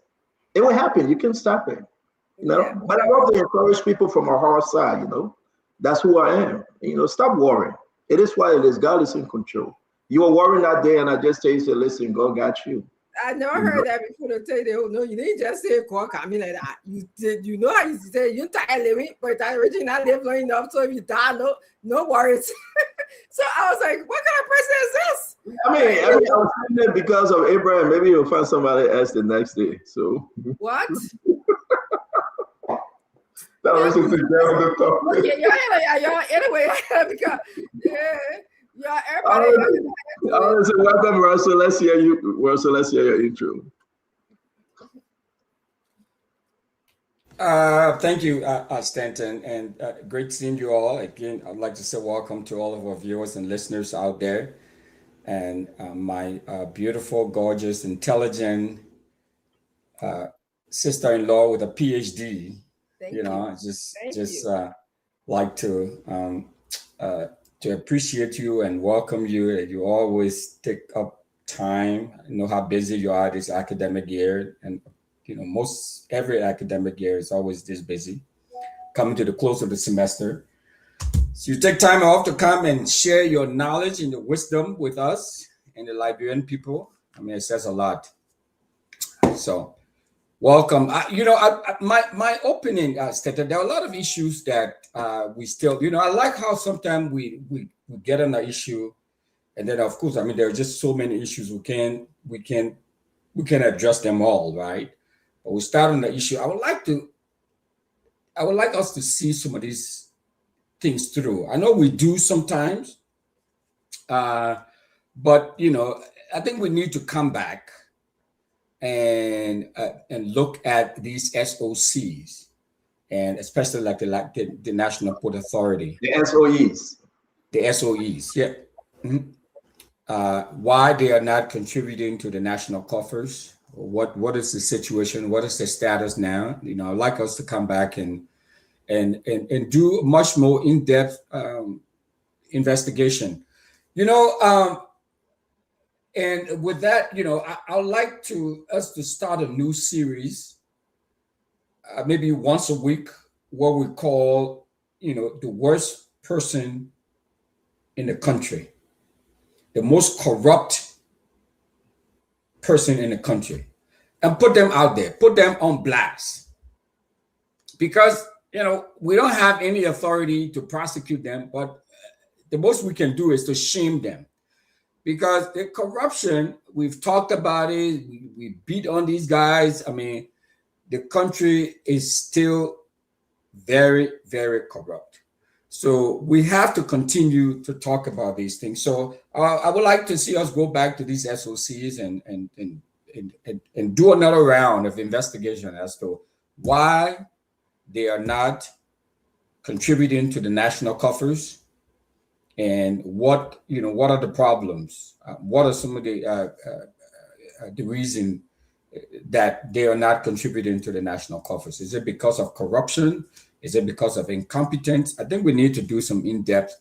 It will happen. You can stop it. You know, Yeah. but I love to encourage people from a hard side. You know, that's who I am. You know, stop worrying. It is what it is. God is in control. You were worrying that day, and I just tell you, say, listen, God got you. I never heard that before. They tell you, no, you didn't just say call coming like that. You did, you know how you say you tired living, but I originally not live long enough. So if you die, no worries. So I was like, what kind of person is this? I mean, I was saying that because of Abraham. Maybe you'll find somebody else the next day. So what? That was just a general talk. Yeah, anyway, because yeah, everybody. So welcome, Russell. Let's hear you. Russell, let's hear your intro. Thank you, Stanton, and great seeing you all. Again, I'd like to say welcome to all of our viewers and listeners out there. And my beautiful, gorgeous, intelligent sister-in-law with a PhD. Thank you know, you. just like to appreciate you and welcome you. You always take up time. I know how busy you are this academic year, and you know, most every academic year is always this busy, coming to the close of the semester. So you take time off to come and share your knowledge and your wisdom with us and the Liberian people. I mean, it says a lot. So welcome. My opening stated there are a lot of issues that we still, you know, I like how sometimes we get on an issue, and then of course, I mean, there are just so many issues we can address them all, right? But we start on the issue. I would like us to see some of these things through. I know we do sometimes, but you know, I think we need to come back and look at these SOCs, and especially like the National Port Authority. The SOEs. The SOEs, yeah. Mm-hmm. Why they are not contributing to the national coffers. What is the situation? What is the status now? You know, I'd like us to come back and do much more in-depth investigation. You know, and with that, you know, I'd like us to start a new series, maybe once a week, what we call, you know, the worst person in the country, the most corrupt person in the country, and put them out there, put them on blast. Because, you know, we don't have any authority to prosecute them, but the most we can do is to shame them. Because the corruption, we've talked about it, we beat on these guys. I mean, the country is still very, very corrupt. So we have to continue to talk about these things. So I would like to see us go back to these SOCs and do another round of investigation as to why they are not contributing to the national coffers, and what are the problems? What are some of the reason that they are not contributing to the national coffers? Is it because of corruption? Is it because of incompetence? I think we need to do some in-depth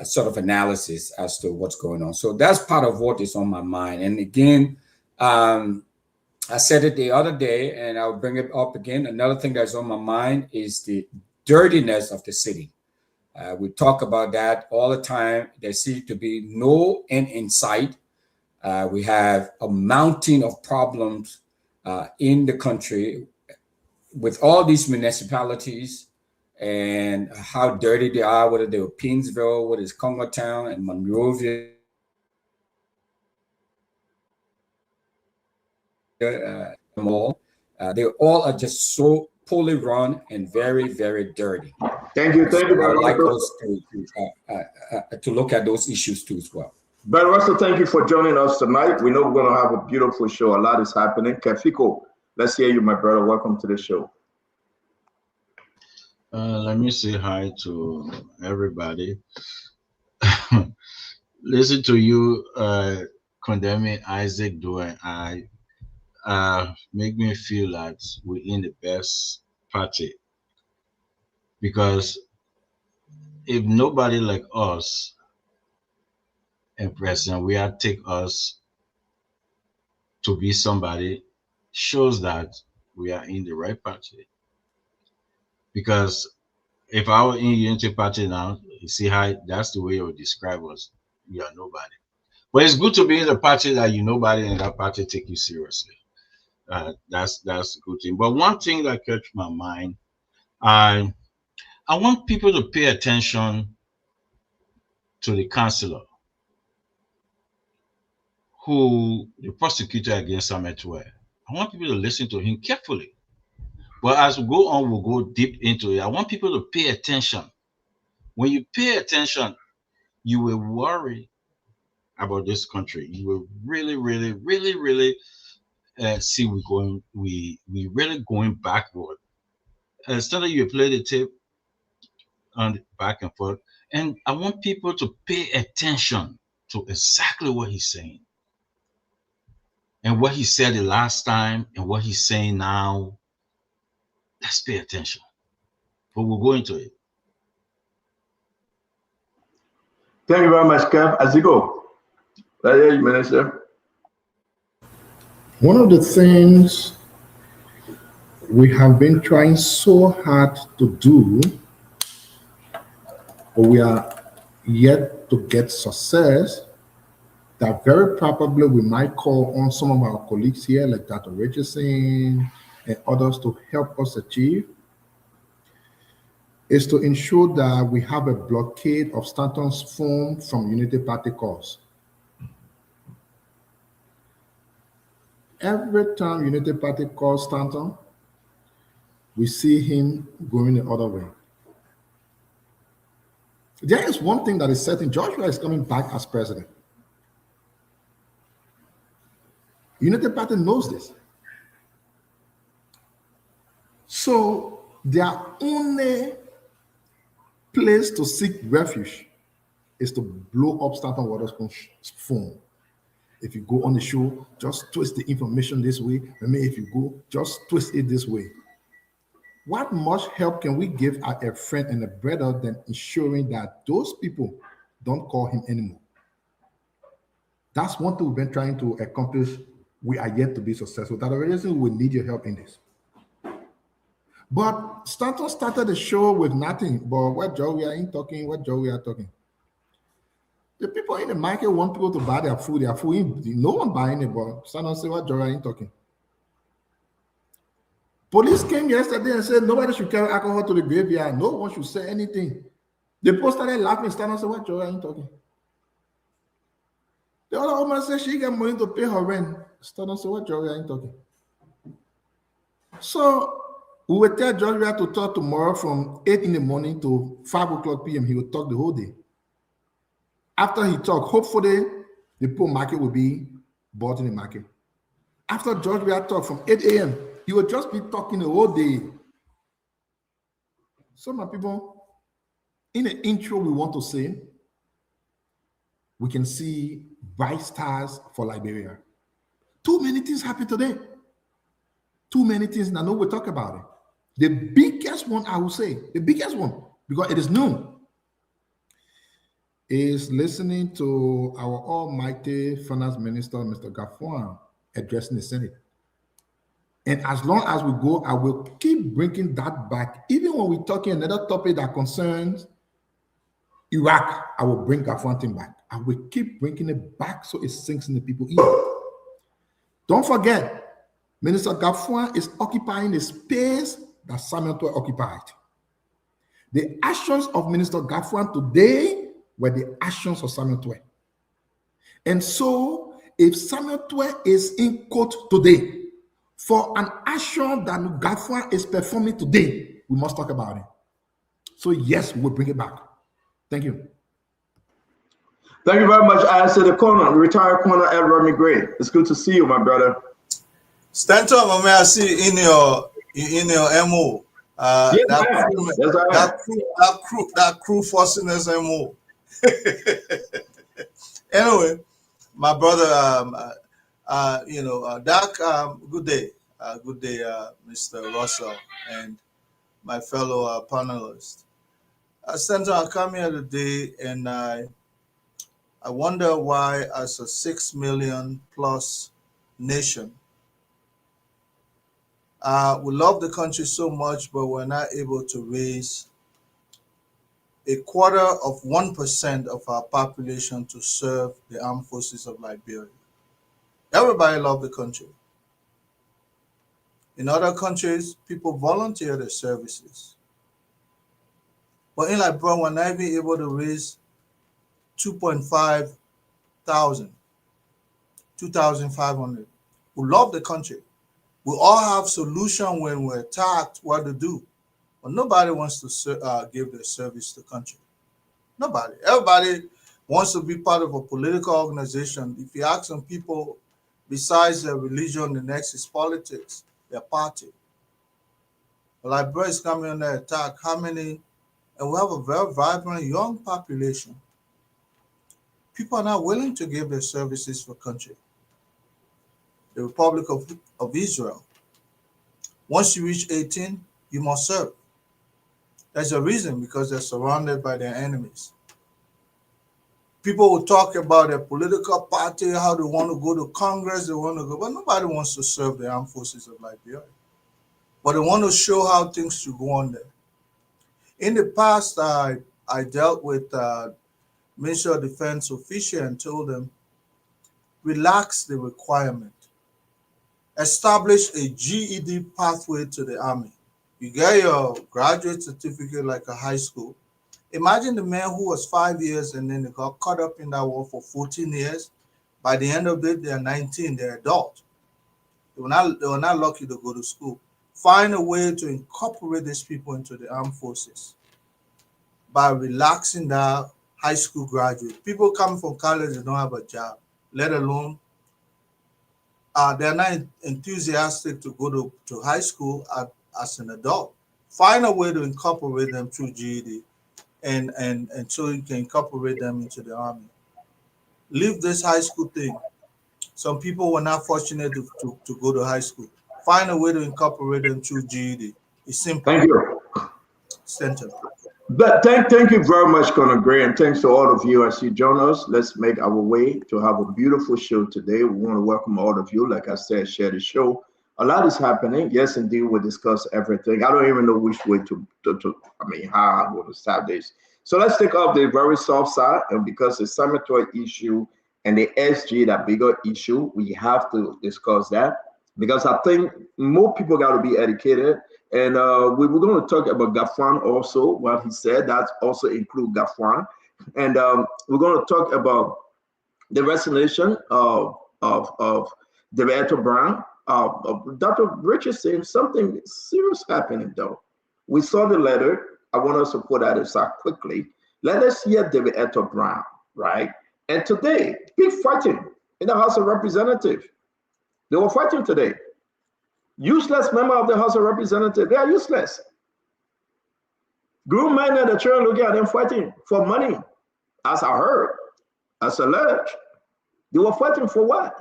sort of analysis as to what's going on. So that's part of what is on my mind. And again, I said it the other day, and I'll bring it up again. Another thing that's on my mind is the dirtiness of the city. We talk about that all the time. There seems to be no end in sight. We have a mountain of problems in the country with all these municipalities and how dirty they are, whether they're Pinsville, whether it's Congo Town and Monrovia. They all are just so poorly run and very, very dirty. Thank you. I would like us to look at those issues too as well. But Russell, thank you for joining us tonight. We know we're going to have a beautiful show. A lot is happening. Kefiko, let's hear you, my brother. Welcome to the show. Let me say hi to everybody. listen to you condemning Isaac doing, I make me feel that we're in the best party, because if nobody like us and President we are take us to be somebody, shows that we are in the right party. Because if I were in Unity Party now, you see how that's the way you would describe us. You are nobody. But it's good to be in the party that you nobody and that party take you seriously. That's a good thing. But one thing that catch my mind, I want people to pay attention to the counselor who the prosecutor against Samuel Tweah. I want people to listen to him carefully. But as we go on, we'll go deep into it. I want people to pay attention. When you pay attention, you will worry about this country. You will really, really, really, really see we really going backward. Instead of you play the tape on back and forth, and I want people to pay attention to exactly what he's saying, and what he said the last time, and what he's saying now. Let's pay attention. But we'll go into it. Thank you very much, Kev. As you go, right here, Minister. One of the things we have been trying so hard to do, but we are yet to get success, that very probably we might call on some of our colleagues here, like Dr. Richardson and others, to help us achieve, is to ensure that we have a blockade of Stanton's phone from Unity Party calls. Every time Unity Party calls Stanton, we see him going the other way. There is one thing that is certain: Joshua is coming back as president. Unity Party knows this. So their only place to seek refuge is to blow up Stanton Waterspoon's phone. If you go on the show, just twist the information this way. I mean, if you go, just twist it this way. What much help can we give a friend and a brother than ensuring that those people don't call him anymore? That's one thing we've been trying to accomplish. We are yet to be successful. That reason we need your help in this. But Stanton started the show with nothing but what Joey are talking, what Joey are talking. The people in the market want people to buy their food. No one buying it, but Stanton say what Joey are talking. Police came yesterday and said nobody should carry alcohol to the graveyard. No one should say anything. The people started laughing. Stanton said what Joey are talking. The other woman said she got money to pay her rent. Stanton said what Joey are talking. So we will tell Georgia to talk tomorrow from 8 in the morning to 5 o'clock p.m. He will talk the whole day. After he talk, hopefully the poor market will be bought in the market. After Georgia talk from 8 a.m., he will just be talking the whole day. So my people, in the intro we want to say, we can see bright stars for Liberia. Too many things happen today. Too many things, and I know we'll talk about it. The biggest one, I will say, the biggest one, because it is noon, is listening to our almighty finance minister, Mr. Gaffwan, addressing the Senate. And as long as we go, I will keep bringing that back. Even when we're talking another topic that concerns Iraq, I will bring Gaffwan thing back. I will keep bringing it back so it sinks in the people's ear. Don't forget, Minister Gaffwan is occupying the space that Samuel Tweah occupied. The actions of Minister Gaffwan today were the actions of Samuel Tweah. And so, if Samuel Tweah is in court today for an action that Gaffwan is performing today, we must talk about it. So yes, we'll bring it back. Thank you. Thank you very much. I said the retired corner, Edward McGray. It's good to see you, my brother. Stanton, I see in your MO. Yes, that crew forcing us MO. Anyway, my brother, Doc, good day. Good day, Mr. Russell, and my fellow panelists. Senator, I come here today and I wonder why, as a 6 million plus nation, we love the country so much, but we're not able to raise 1/4% of our population to serve the armed forces of Liberia. Everybody loves the country. In other countries, people volunteer their services. But in Liberia, we're not even able to raise 2,500. 2,500 who love the country. We all have solution when we're attacked, what to do. But nobody wants to give their service to the country. Nobody. Everybody wants to be part of a political organization. If you ask some people, besides their religion, the next is politics, their party. Liberia is coming under attack. How many? And we have a very vibrant young population. People are not willing to give their services for country. The Republic of Israel. Once you reach 18, you must serve. There's a reason, because they're surrounded by their enemies. People will talk about their political party, how they want to go to Congress, but nobody wants to serve the armed forces of Liberia. But they want to show how things should go on there. In the past, I dealt with Ministry of Defense official and told them, relax the requirement. Establish a GED pathway to the Army. You get your graduate certificate like a high school. Imagine the man who was 5 years and then they got caught up in that war for 14 years. By the end of it, they're 19, they're adult. They were not lucky to go to school. Find a way to incorporate these people into the armed forces by relaxing that high school graduate. People coming from college, they don't have a job, let alone they're not enthusiastic to go to high school as an adult. Find a way to incorporate them through GED, and so you can incorporate them into the Army. Leave this high school thing. Some people were not fortunate to go to high school. Find a way to incorporate them through GED. It's simple. Thank you. Center. But thank you very much, Colonel Gray, and thanks to all of you as you join us. Let's make our way to have a beautiful show today. We want to welcome all of you. Like I said, share the show. A lot is happening. Yes, indeed, we'll discuss everything. I don't even know which way how I'm going to start this. So let's take off the very soft side, and because the cemetery issue and the SG, that bigger issue, we have to discuss that, because I think more people got to be educated. And we were going to talk about Gafwan also, what he said. That also include Gafwan. And we're going to talk about the resignation of Director Brown. Dr. Richardson, something serious happening though. We saw the letter. I want us to put that aside quickly. Let us hear Director Brown, right? And today, big fighting in the House of Representatives. They were fighting today. Useless member of the House of Representatives. They are useless. Grown men and the children looking at them fighting for money. As I heard, as alleged, they were fighting for what?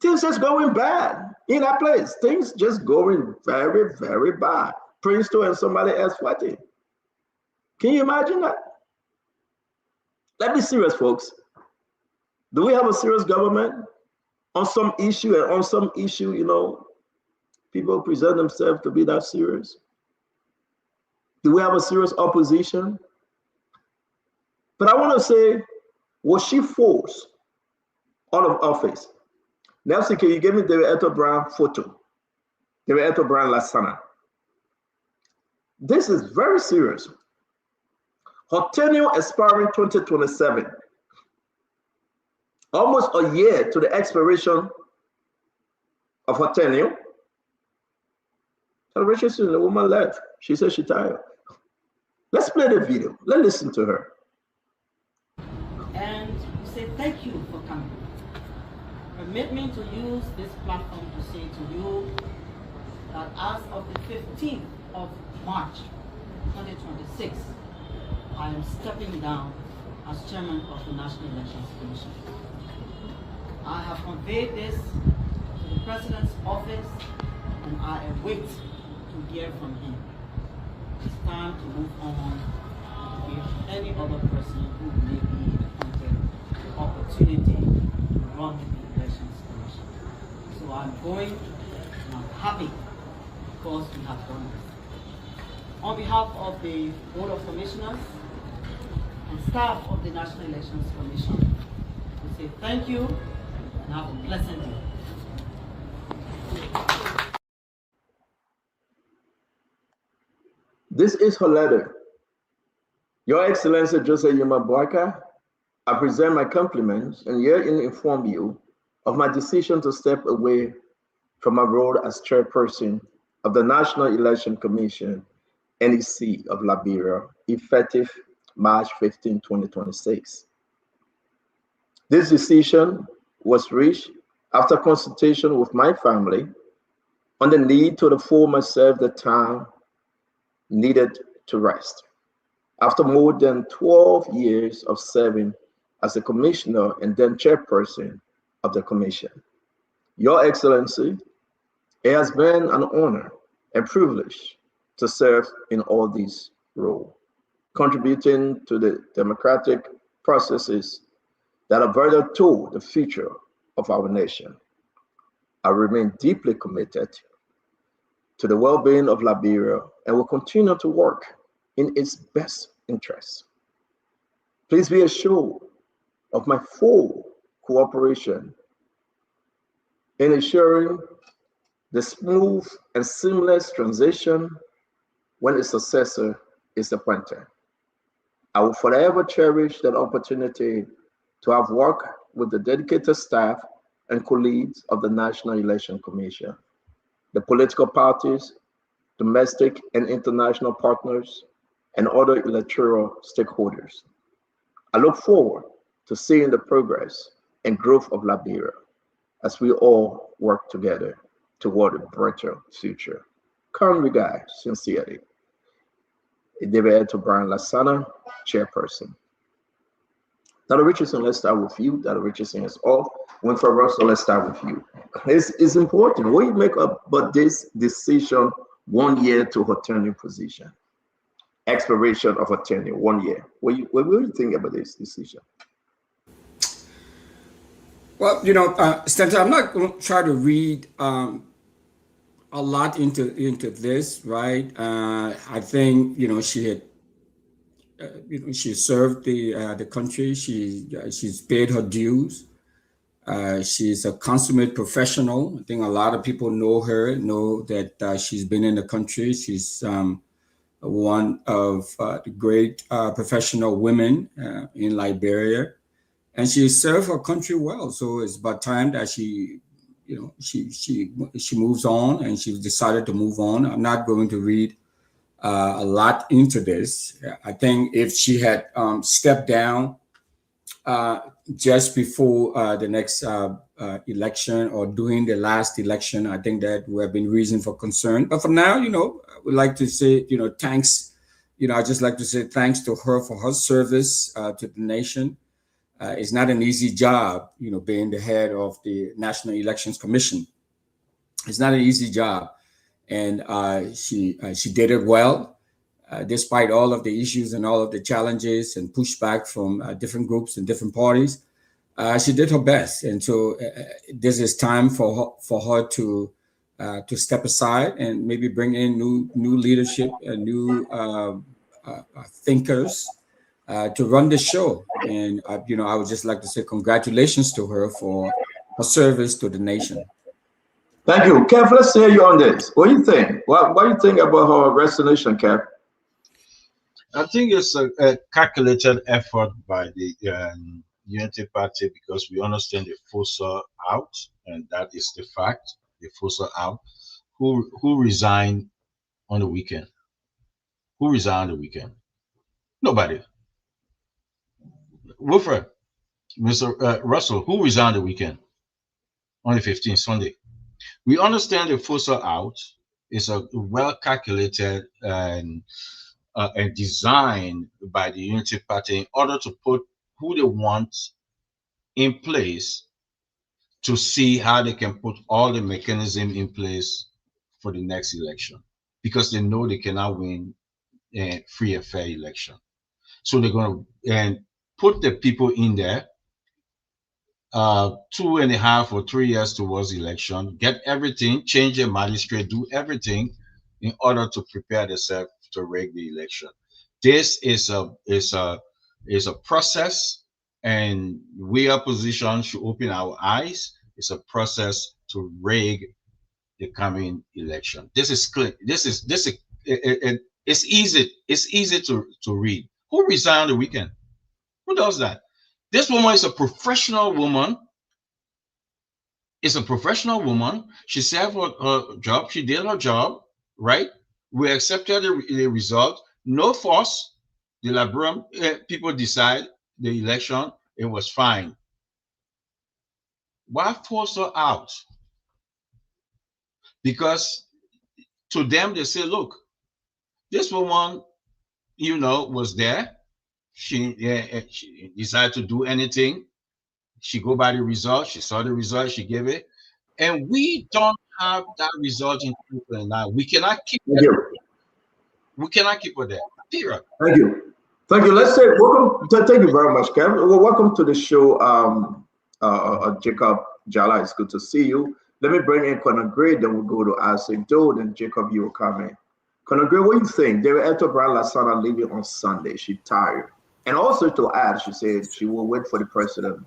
Things just going bad in that place. Things just going very, very bad. Princeton and somebody else fighting. Can you imagine that? Let's be serious, folks. Do we have a serious government? On some issue, and on some issue, you know, people present themselves to be that serious. Do we have a serious opposition? But I want to say, was she forced out of office? Nelson, can you give me David Eto Brown photo? David Eto Brown Lasana. This is very serious. Her tenure expiring 2027. Almost a year to the expiration of her tenure. And Richardson, the woman left. She said she's tired. Let's play the video. Let's listen to her. And we say thank you for coming. Permit me to use this platform to say to you that as of the 15th of March 2026, I am stepping down as chairman of the National Elections Commission. I have conveyed this to the President's office, and I await to hear from him. It's time to move on and give any other person who may be appointed the opportunity to run the Elections Commission. So I'm going, and I'm happy because we have done this. On behalf of the Board of Commissioners and staff of the National Elections Commission, we say thank you and have a pleasant day. This is her letter. Your Excellency Joseph Yuma Boyka, I present my compliments and herein inform you of my decision to step away from my role as chairperson of the National Election Commission, NEC of Liberia, effective March 15, 2026. This decision was reached after consultation with my family on the need to afford myself the time needed to rest. After more than 12 years of serving as a commissioner and then chairperson of the commission. Your Excellency, it has been an honor and privilege to serve in all these roles, contributing to the democratic processes that are vital to the future of our nation. I remain deeply committed to the well-being of Liberia and will continue to work in its best interests. Please be assured of my full cooperation in ensuring the smooth and seamless transition when a successor is appointed. I will forever cherish that opportunity to have worked with the dedicated staff and colleagues of the National Election Commission, the political parties, domestic and international partners, and other electoral stakeholders. I look forward to seeing the progress and growth of Liberia as we all work together toward a brighter future. Kind regards, sincerely, David Brian Lasana, Chairperson. Dr. Richardson, let's start with you. Dr. Richardson is off. Winfred Russell, let's start with you. It's important. What do you make about this decision 1 year to her tenure position? Expiration of her tenure, 1 year. What do you think about this decision? Well, Stanton, I'm not going to try to read a lot into this, right? I think she had, she served the country. She's paid her dues. She's a consummate professional. I think a lot of people know her, know that she's been in the country. She's one of the great professional women in Liberia, and she served her country well. So it's about time that she moves on, and she decided to move on. I'm not going to read a lot into this. I think if she had stepped down just before the next election or during the last election, I think that would have been reason for concern. But for now, I would like to say, thanks. I just like to say thanks to her for her service to the nation. It's not an easy job, being the head of the National Elections Commission. It's not an easy job, and she did it well, despite all of the issues and all of the challenges and pushback from different groups and different parties. She did her best, and so this is time for her to step aside and maybe bring in new leadership and new thinkers to run the show. And I would just like to say congratulations to her for her service to the nation. Thank you, Kev. Let's hear you on this. What do you think? What do you think about her resignation, Kev? I think it's a calculated effort by the Unity Party, because we understand they force her out, and that is the fact. They force her out. Who resigned on the weekend? Who resigned on the weekend? Nobody. Wilfred, Mr. Russell, who resigned the weekend? On the 15th, Sunday. We understand they force her out. It's a well calculated and designed by the Unity Party in order to put who they want in place to see how they can put all the mechanism in place for the next election, because they know they cannot win a free and fair election. So they're going to put the people in there 2.5 or 3 years towards election, get everything, change the magistrate, do everything in order to prepare themselves to rig the election. This is a process, and we opposition should open our eyes. It's a process to rig the coming election. This is clear. It's easy. It's easy to read. Who resigned on the weekend? Who does that? This woman is a professional woman. Is a professional woman. She served her job. She did her job, right? We accepted the result. No force. The Liberian people decide the election. It was fine. Why force her out? Because to them, they say, look, this woman, was there. She decided to do anything. She go by the result. She saw the result. She gave it. And we don't have that result in 2029. We cannot keep her. We cannot keep her there. Period. Thank you. Thank you. Let's say welcome. Thank you very much, Kev. Well, welcome to the show, Jacob Jala. It's good to see you. Let me bring in Conor Gray, then we'll go to Isaac Doe, then Jacob, you will come in. Conor Gray, what do you think? David Eto-Brown Lasana leaving on Sunday. She tired. And also to add, she said she will wait for the president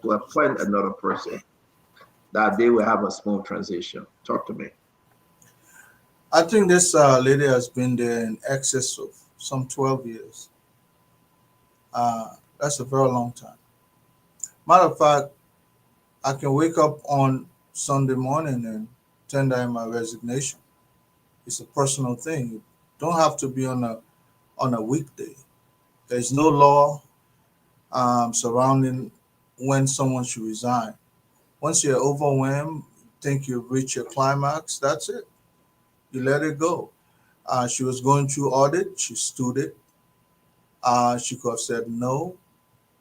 to appoint another person, that they will have a smooth transition. Talk to me. I think this lady has been there in excess of some 12 years. That's a very long time. Matter of fact, I can wake up on Sunday morning and tender in my resignation. It's a personal thing. You don't have to be on a weekday. There's no law surrounding when someone should resign. Once you're overwhelmed, think you've reached your climax, that's it. You let it go. She was going through audit. She stood it. She could have said, no,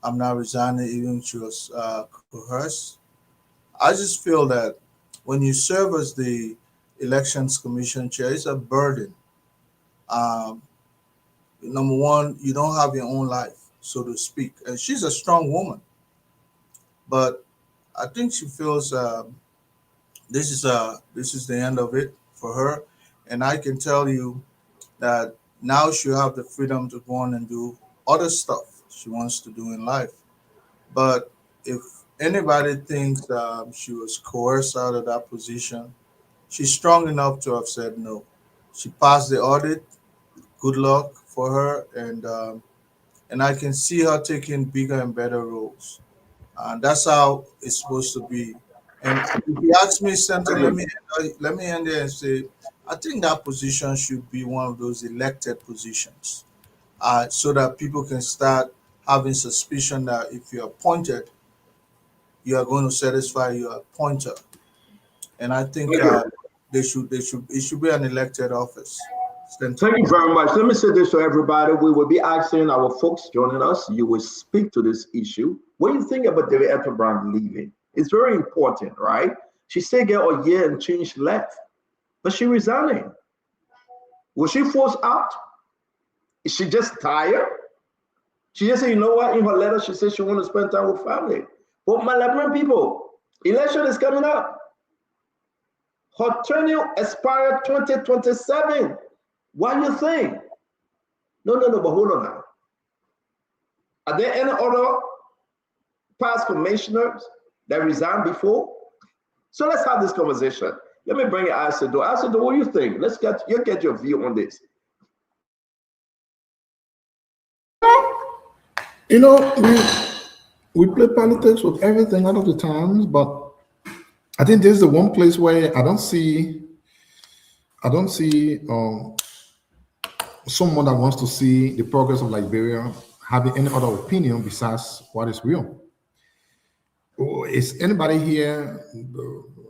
I'm not resigning, even if she was coerced. I just feel that when you serve as the Elections Commission chair, it's a burden. Number one, you don't have your own life, so to speak. And she's a strong woman. But I think she feels this is the end of it for her. And I can tell you that now she'll have the freedom to go on and do other stuff she wants to do in life. But if anybody thinks she was coerced out of that position, she's strong enough to have said no. She passed the audit. Good luck for her, and I can see her taking bigger and better roles. And that's how it's supposed to be. And if you ask me, Senator, let me end there and say, I think that position should be one of those elected positions, so that people can start having suspicion that if you're appointed, you are going to satisfy your appointer. And I think it should be an elected office. Thank you very much. Let me say this to everybody. We will be asking our folks joining us. You will speak to this issue. What do you think about David Eto-Brown leaving? It's very important, right? She still get a year and change left, but she resigning. Was she forced out? Is she just tired? She just said, you know what? In her letter, she said she want to spend time with family. But my Liberian people, election is coming up. Her tenure expired 2027. What do you think? No, but hold on now. Are there any other past commissioners that resigned before? So let's have this conversation. Let me bring it Asido. Asido, what do you think? Let's get your view on this. We play politics with everything out of the times, but I think this is the one place where I don't see someone that wants to see the progress of Liberia having any other opinion besides what is real. Is anybody here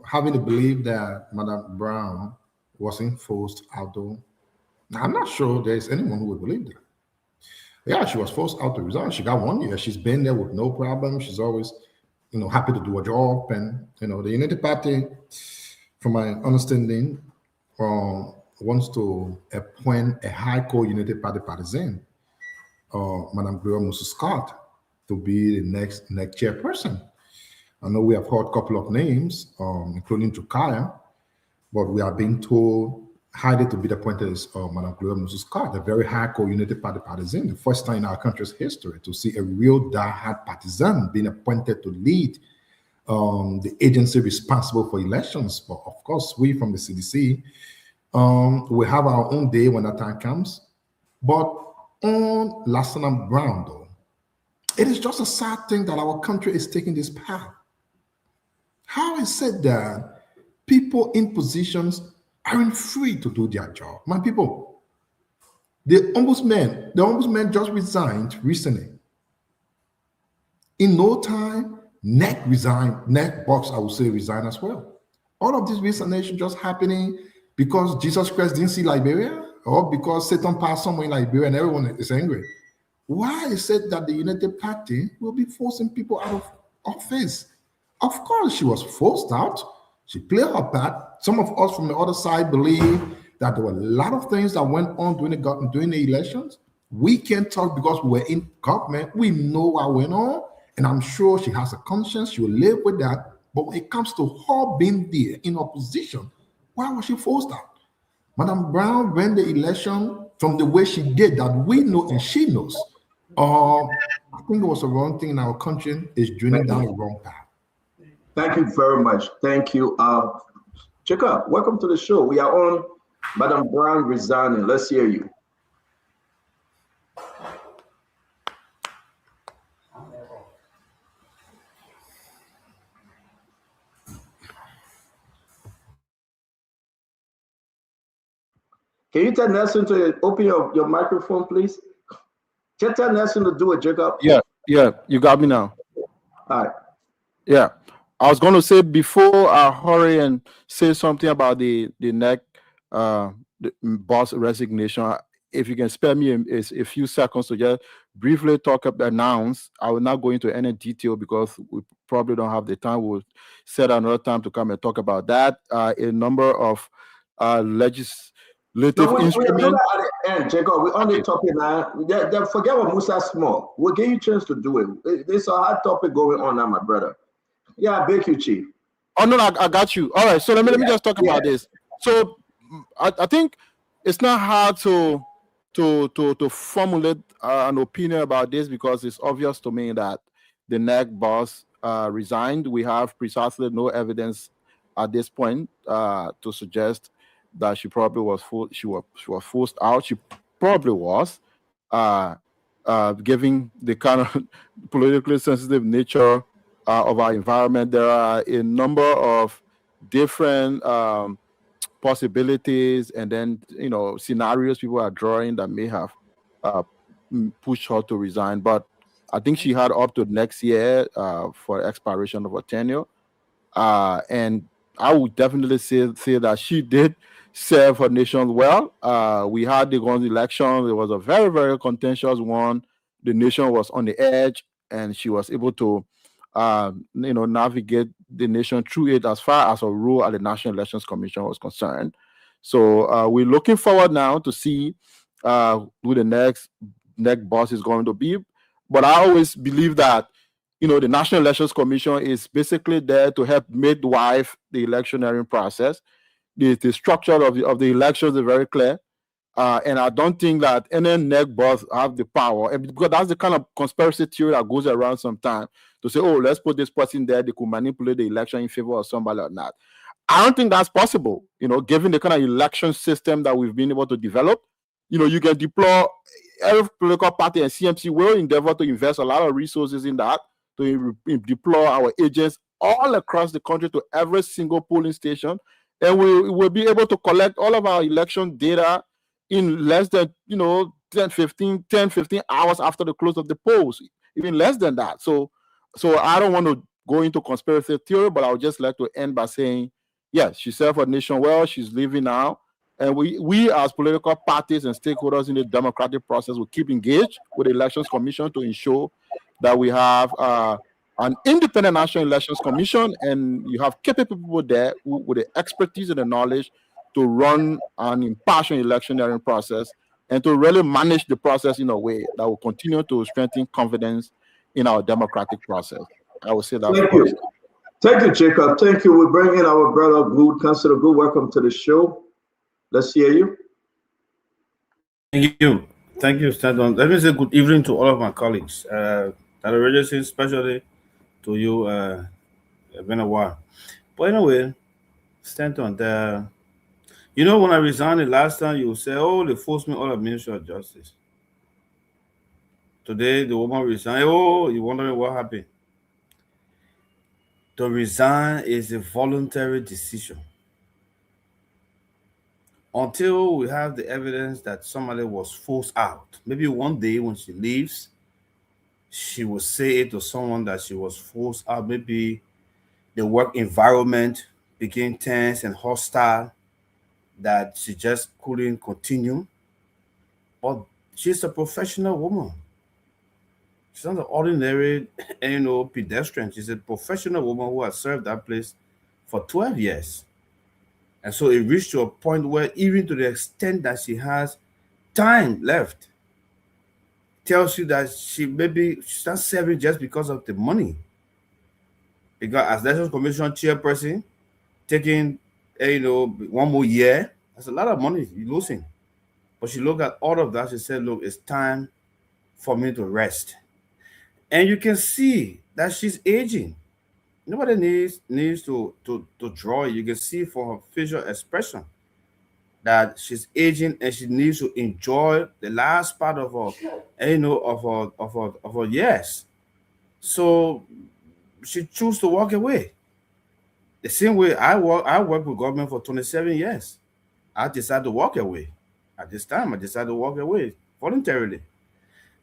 having to believe that Madam Brown wasn't forced out though? I'm not sure there's anyone who would believe that. Yeah, she was forced out to resign. She got 1 year. She's been there with no problem. She's always, happy to do a job. And, the United Party, from my understanding, wants to appoint a high core United Party partisan, Madame Gloria Musu-Scott, to be the next chairperson. I know we have heard a couple of names, including Tweah, but we are being told highly to be appointed as Madame Gloria Musu-Scott, a very hardcore United Party partisan, the first time in our country's history to see a real die-hard partisan being appointed to lead the agency responsible for elections. But of course, we from the CDC, we have our own day when that time comes. But on Lassana Brown, though, it is just a sad thing that our country is taking this path. How is it that people in positions aren't free to do their job? My people, the ombudsman just resigned recently. In no time, NEC box, I would say, resigned as well. All of this resignation just happening because Jesus Christ didn't see Liberia, or because Satan passed somewhere in Liberia and everyone is angry. Why is it that the United Party will be forcing people out of office? Of course, she was forced out. She played her part. Some of us from the other side believe that there were a lot of things that went on during the elections. We can't talk because we were in government. We know what went on, and I'm sure she has a conscience. She will live with that. But when it comes to her being there in opposition, why was she forced out? Madame Brown ran the election from the way she did, that we know and she knows. I think it was the wrong thing in our country, is journeying down the wrong path. Thank you very much. Thank you. Jacob, welcome to the show. We are on Madame Brown resigning. Let's hear you. Can you tell Nelson to open your microphone, please? Just tell Nelson to do it, Jacob. Yeah, you got me now. All right. Yeah, I was going to say before I hurry and say something about the NEC the boss resignation. If you can spare me a few seconds to just briefly announce. I will not go into any detail because we probably don't have the time. We'll set another time to come and talk about that. A number of legislative instruments. We'll do that at the end, Jacob. We're on the topic now. Forget what Musa Small. We'll give you a chance to do it. There's a hot topic going on now, my brother. Yeah, I beg you, Chief. Oh no, I got you. All right, so let me just talk about this. So I think it's not hard to formulate an opinion about this because it's obvious to me that the NEC boss resigned. We have precisely no evidence at this point to suggest that she probably was forced out. She probably was, given the kind of politically sensitive nature of our environment. There are a number of different possibilities and then scenarios people are drawing that may have pushed her to resign. But I think she had up to next year for expiration of her tenure, and I would definitely say that she did serve her nation well. We had the election. It was a very, very contentious one. The nation was on the edge, and she was able to navigate the nation through it as far as her role at the National Elections Commission was concerned. So we're looking forward now to see who the next boss is going to be. But I always believe that the National Elections Commission is basically there to help midwife the electioneering process. The structure of the elections is very clear. And I don't think that any NEC boss have the power, because that's the kind of conspiracy theory that goes around sometimes to say, oh, let's put this person there, they could manipulate the election in favor of somebody or not. I don't think that's possible, given the kind of election system that we've been able to develop. You can deploy, every political party and CMC will endeavor to invest a lot of resources in that, to deploy our agents all across the country to every single polling station. And we will be able to collect all of our election data in less than 10, 15 hours after the close of the polls, even less than that. So I don't want to go into conspiracy theory, but I would just like to end by saying, yes, she served her nation well. She's leaving now, And we as political parties and stakeholders in the democratic process will keep engaged with the Elections Commission to ensure that we have an independent National Elections Commission, and you have capable people there with the expertise and the knowledge to run an impartial electioneering process and to really manage the process in a way that will continue to strengthen confidence in our democratic process. I would say that. Thank you. Thank you, Jacob. Thank you. We bring in our brother Good, Councilor Good. Welcome to the show. Let's hear you. Thank you. Thank you, Stanton. Let me say good evening to all of my colleagues. Dr. Richardson, especially to you. It's been a while. But anyway, Stanton, you know, when I resigned the last time, you say, oh, they forced me out of Ministry of Justice. Today, the woman resigned. Oh, you're wondering what happened. To resign is a voluntary decision. Until we have the evidence that somebody was forced out. Maybe one day when she leaves, she will say it to someone that she was forced out. Maybe the work environment became tense and hostile, that she just couldn't continue. But she's a professional woman. She's not an ordinary, pedestrian. She's a professional woman who has served that place for 12 years. And so it reached to a point where, even to the extent that she has time left, tells you that she's not serving just because of the money. Because as Elections Commission chairperson, taking one more year, that's a lot of money you're losing. But she looked at all of that. She said, look, it's time for me to rest. And you can see that she's aging. Nobody needs to draw it. You can see from her facial expression that she's aging, and she needs to enjoy the last part of her years. So she chose to walk away. The same way I worked with government for 27 years. I decided to walk away. At this time, I decided to walk away voluntarily.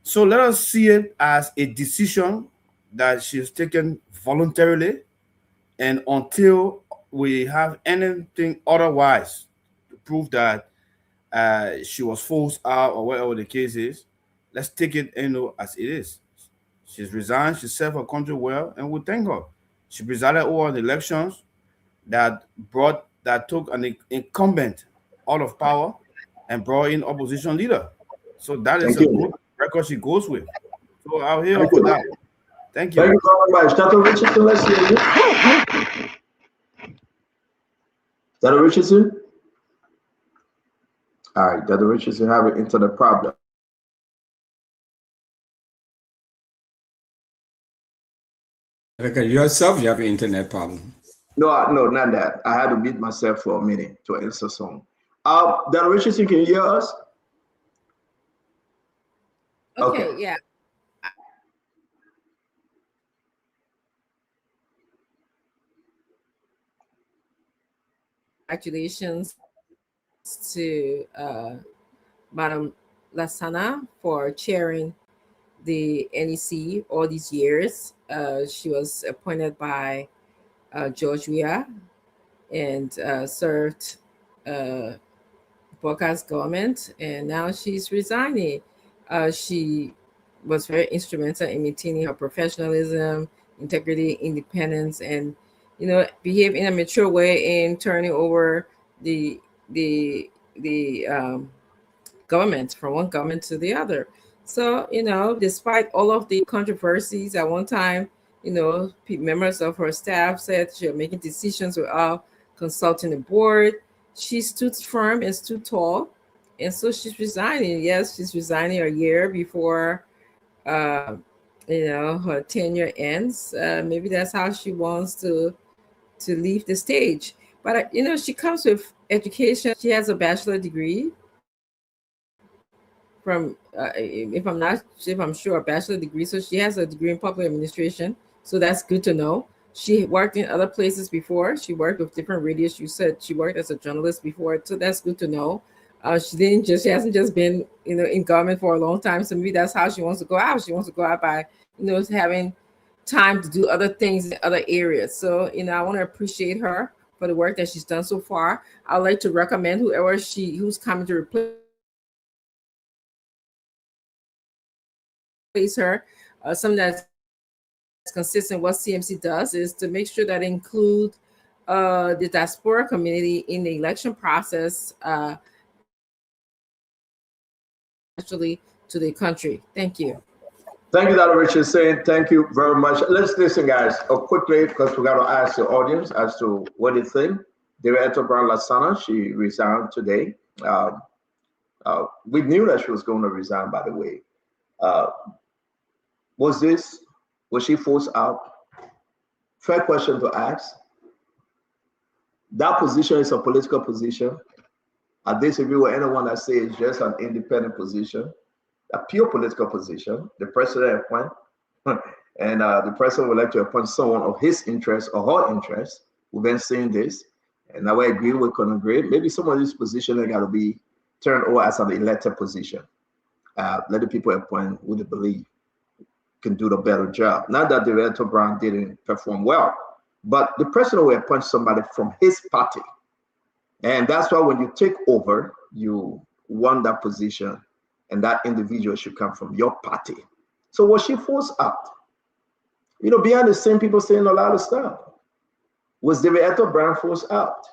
So let us see it as a decision that she's taken voluntarily, and until we have anything otherwise to prove that she was forced out or whatever the case is, let's take it as it is. She's resigned, she served her country well, and we thank her. She presided over the elections that took an incumbent out of power and brought in opposition leader. So that is a good record she goes with. So I'll hear her for that. Thank you. Thank you very much. Dr. Richardson, let's hear you. Dr. Richardson? All right, Dr. Richardson have an internet problem. Yourself, you have an internet problem. No, not that. I had to mute myself for a minute to answer some. Dr. Richardson, can you hear us? Okay, yeah. Congratulations to Madam Lasana for chairing the NEC all these years. She was appointed by Tweah and served Boca's government, and now she's resigning. She was very instrumental in maintaining her professionalism, integrity, independence, and behave in a mature way in turning over the government from one government to the other. So, despite all of the controversies, at one time, members of her staff said she was making decisions without consulting the board. She stood firm and stood tall. And so she's resigning. Yes, she's resigning a year before, her tenure ends. Maybe that's how she wants to leave the stage. But, she comes with education. She has a bachelor's degree from, if I'm sure, a bachelor's degree. So she has a degree in public administration. So that's good to know. She worked in other places before. She worked with different radios. You said she worked as a journalist before. So that's good to know. She hasn't just been, in government for a long time. So maybe that's how she wants to go out. She wants to go out by, having time to do other things in other areas. So, I want to appreciate her for the work that she's done so far. I'd like to recommend who's coming to replace her. Something that's consistent what CMC does is to make sure that include the diaspora community in the election process, actually to the country. Thank you. Thank you, Dr. Richardson. Thank you very much. Let's listen, guys, quickly, because we got to ask the audience as to what they think. Director Brown Lasana, she resigned today. We knew that she was going to resign, by the way. Was she forced out? Fair question to ask. That position is a political position. I disagree with anyone that says it's just an independent position, a pure political position. The president appoint, and the president would like to appoint someone of his interest or her interest. We've been saying this, and I would agree with agree. Maybe some of these positions got to be turned over as an elected position. Let the people appoint who they believe can do the better job. Not that Director Brown didn't perform well, but the president will appoint somebody from his party. And that's why when you take over, you want that position, and that individual should come from your party. So was she forced out? You know, behind the same people saying a lot of stuff. Was Director Brown forced out?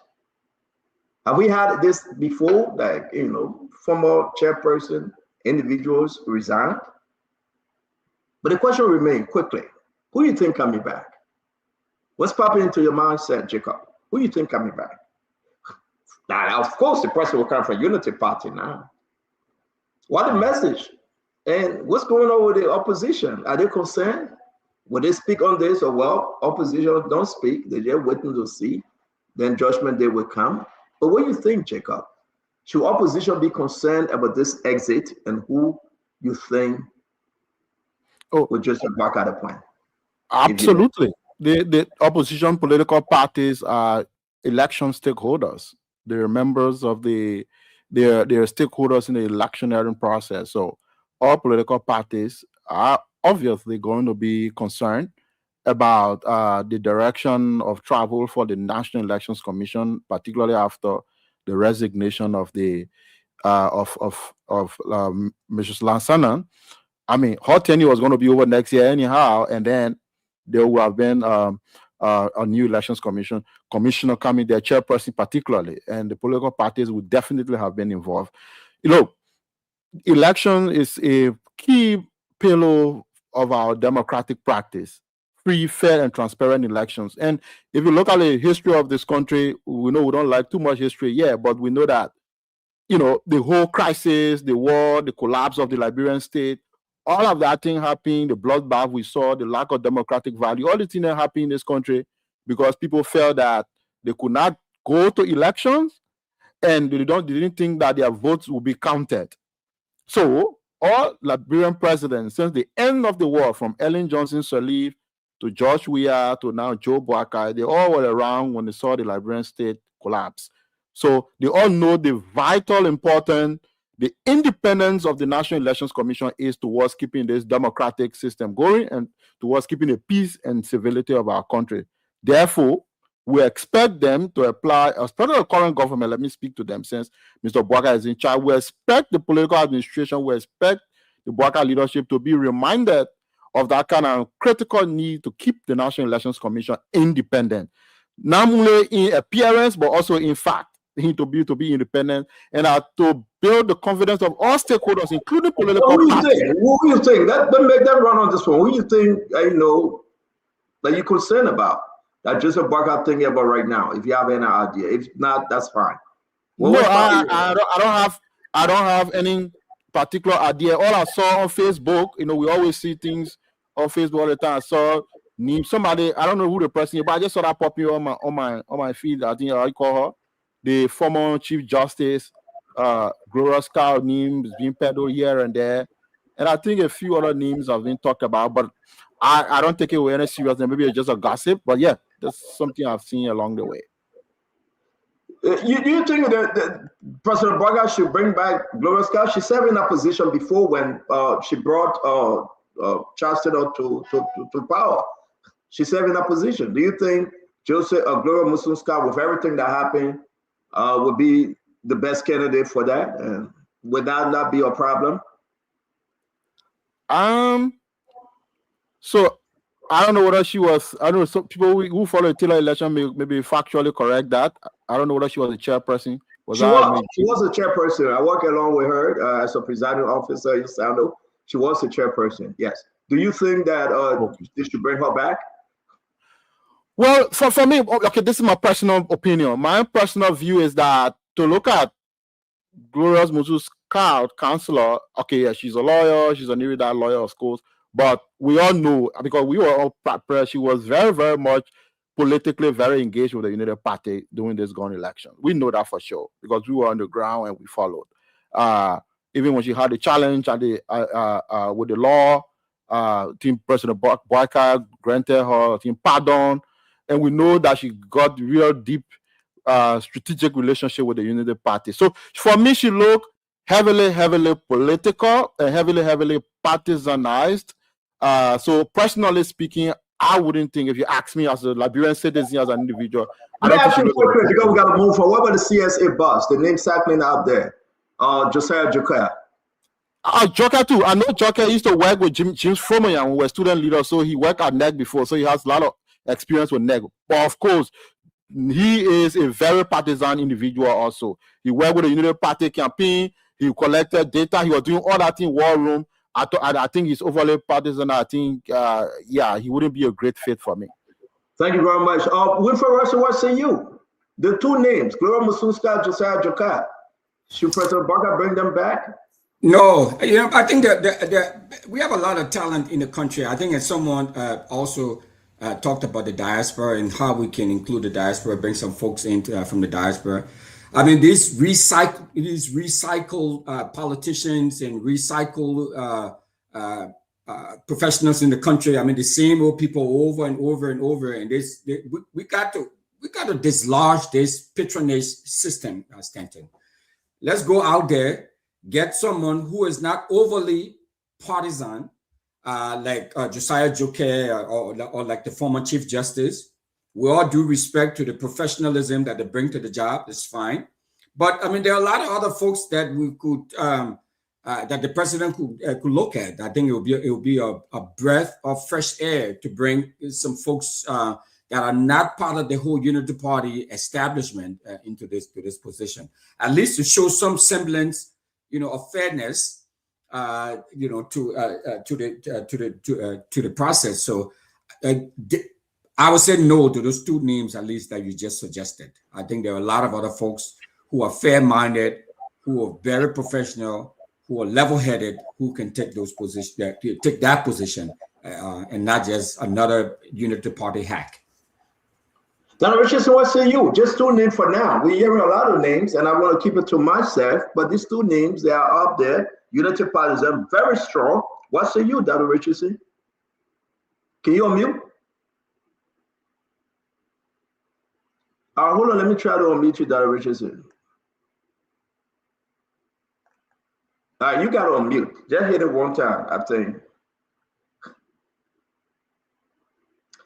Have we had this before? Like, you know, former chairperson, individuals resigned? But the question remains quickly. Who do you think coming back? What's popping into your mindset, Jacob? Who do you think coming back? Now, of course, the person will come from Unity Party now. What a message. And what's going on with the opposition? Are they concerned? Will they speak on this? Or, well, opposition don't speak. They're just waiting to see. Then judgment day will come. But what do you think, Jacob? Should opposition be concerned about this exit, and who you think would just embark at a point? Absolutely. The opposition political parties are election stakeholders. They're members of they're stakeholders in the electioneering process. So all political parties are obviously going to be concerned about the direction of travel for the National Elections Commission, particularly after the resignation of the Mrs. Lansana. I mean, her tenure was going to be over next year anyhow, and then there would have been a new elections commissioner coming, their chairperson particularly, and the political parties would definitely have been involved. You know, election is a key pillar of our democratic practice. Free, fair, and transparent elections. And if you look at the history of this country, we know we don't like too much history, yeah, but we know that, you know, the whole crisis, the war, the collapse of the Liberian state, all of that thing happening, the bloodbath we saw, the lack of democratic value, all the things that happened in this country because people felt that they could not go to elections and they didn't think that their votes would be counted. So all Liberian presidents since the end of the war, from Ellen Johnson Sirleaf to George Weah to now Joe Boakai, they all were around when they saw the Liberian state collapse. So they all know the vital importance the independence of the National Elections Commission is towards keeping this democratic system going and towards keeping the peace and civility of our country. Therefore, we expect them to apply, especially the current government, let me speak to them since Mr. Boakai is in charge. We expect the political administration, we expect the Boakai leadership to be reminded of that kind of critical need to keep the National Elections Commission independent, not only in appearance, but also in fact. To be independent and to build the confidence of all stakeholders, including political parties. Who do you think? Let make that run on this one. Who do you think, you know, that you're concerned about? That Joseph Boakai thinking about right now? If you have any idea, if not, that's fine. Well, no, I don't have any particular idea. All I saw on Facebook, you know, we always see things on Facebook all the time. I saw somebody, I don't know who the person is, but I just saw that popping on my feed. I think I call her. The former Chief Justice, Gloria Scout names being peddled here and there. And I think a few other names have been talked about, but I don't take it with any seriousness. Maybe it's just a gossip, but yeah, that's something I've seen along the way. You think that President Boakai should bring back Gloria Scout? She served in that position before when she brought Charles Taylor to power. She served in that position. Do you think Gloria Musunska, with everything that happened, would be the best candidate for that? And would that not be a problem? So I don't know whether she was. I don't know. Some people who follow the Taylor election may maybe factually correct that. I don't know whether she was a chairperson. She was a chairperson. I work along with her as a presiding officer in Sando. She was a chairperson. Yes. Do you think that they should bring her back? Well, for me, okay, this is my personal opinion. My personal view is that to look at Glorious Musu's counselor, okay, yeah, she's a lawyer, she's a Nirida lawyer, of course, but we all know, because we were all prepared, she was very, very much politically very engaged with the United Party during this gun election. We know that for sure, because we were on the ground and we followed. Even when she had a challenge at the with the law, Team President Boyka granted her team pardon, and we know that she got real deep strategic relationship with the Unity Party. So for me, she looked heavily political and heavily partisanized. So personally speaking, I wouldn't think, if you ask me as a Liberian citizen, as an individual, I don't think she because we got to move forward. What about the CSA boss, the name cycling out there, Josiah Joker? Joker too. I know Joker used to work with James Fromoyan, who was student leader, so he worked at NEG before, so he has a lot of experience with NEG. But of course, he is a very partisan individual also. He worked with the Unity Party campaign, he collected data, he was doing all that in War Room. I think he's overly partisan. I think, yeah, he wouldn't be a great fit for me. Thank you very much. Wilfred Russell, what say you? The two names, Gloria Musunska, Josiah Joker. Should President Barker bring them back? No, I think that we have a lot of talent in the country. I think as someone also talked about the diaspora and how we can include the diaspora, bring some folks in from the diaspora. I mean, these recycle politicians and recycle professionals in the country. I mean, the same old people over and over and over. And we got to dislodge this patronage system, Stanton. Let's go out there, get someone who is not overly partisan, like Josiah Joker or like the former Chief Justice. We all due respect to the professionalism that they bring to the job. It's fine. But I mean, there are a lot of other folks that we could, that the president could look at. I think it will be a breath of fresh air to bring some folks that are not part of the whole Unity Party establishment into this position. At least to show some semblance, of fairness, to the process. So. I would say no to those two names, at least, that you just suggested. I think there are a lot of other folks who are fair-minded, who are very professional, who are level-headed, who can take those positions, take that position, and not just another Unity Party hack. Dr. Richardson, what say you? Just two names for now. We're hearing a lot of names, and I want to keep it to myself, but these two names, they are up there. Unity Party is very strong. What say you, Dr. Richardson? Can you unmute? Hold on, let me try to unmute you, Dr. Richardson. You got to unmute. Just hit it one time, I think.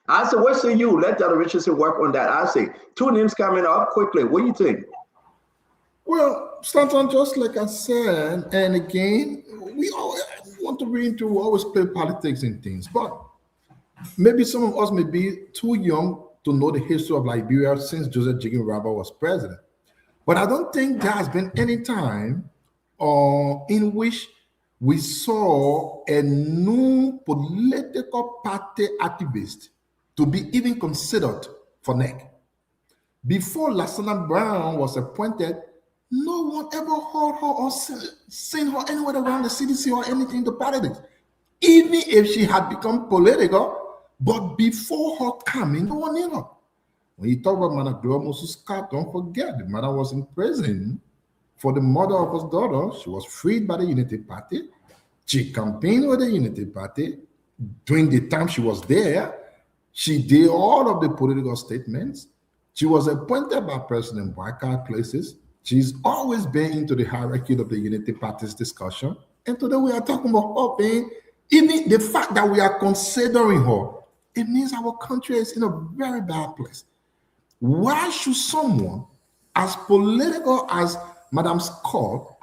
I said, what say you? Let Dr. Richardson work on that. I say, two names coming up quickly. What do you think? Well, Stanton, just like I said, and again, we always want to always play politics and things, but maybe some of us may be too young to know the history of Liberia since Joseph Jiggin Raba was president. But I don't think there has been any time in which we saw a new political party activist to be even considered for NEC. Before Lasana Brown was appointed, no one ever heard her or seen her anywhere around the CDC or anything to politics. Even if she had become political, but before her coming, no one knew her. When you talk about Madam Gloria Mususka, don't forget, the mother was in prison for the murder of his daughter. She was freed by the Unity Party. She campaigned with the Unity Party. During the time she was there, she did all of the political statements. She was appointed by President Boyka places. She's always been into the hierarchy of the Unity Party's discussion. And today we are talking about her being, even the fact that we are considering her, it means our country is in a very bad place. Why should someone as political as Madam Scott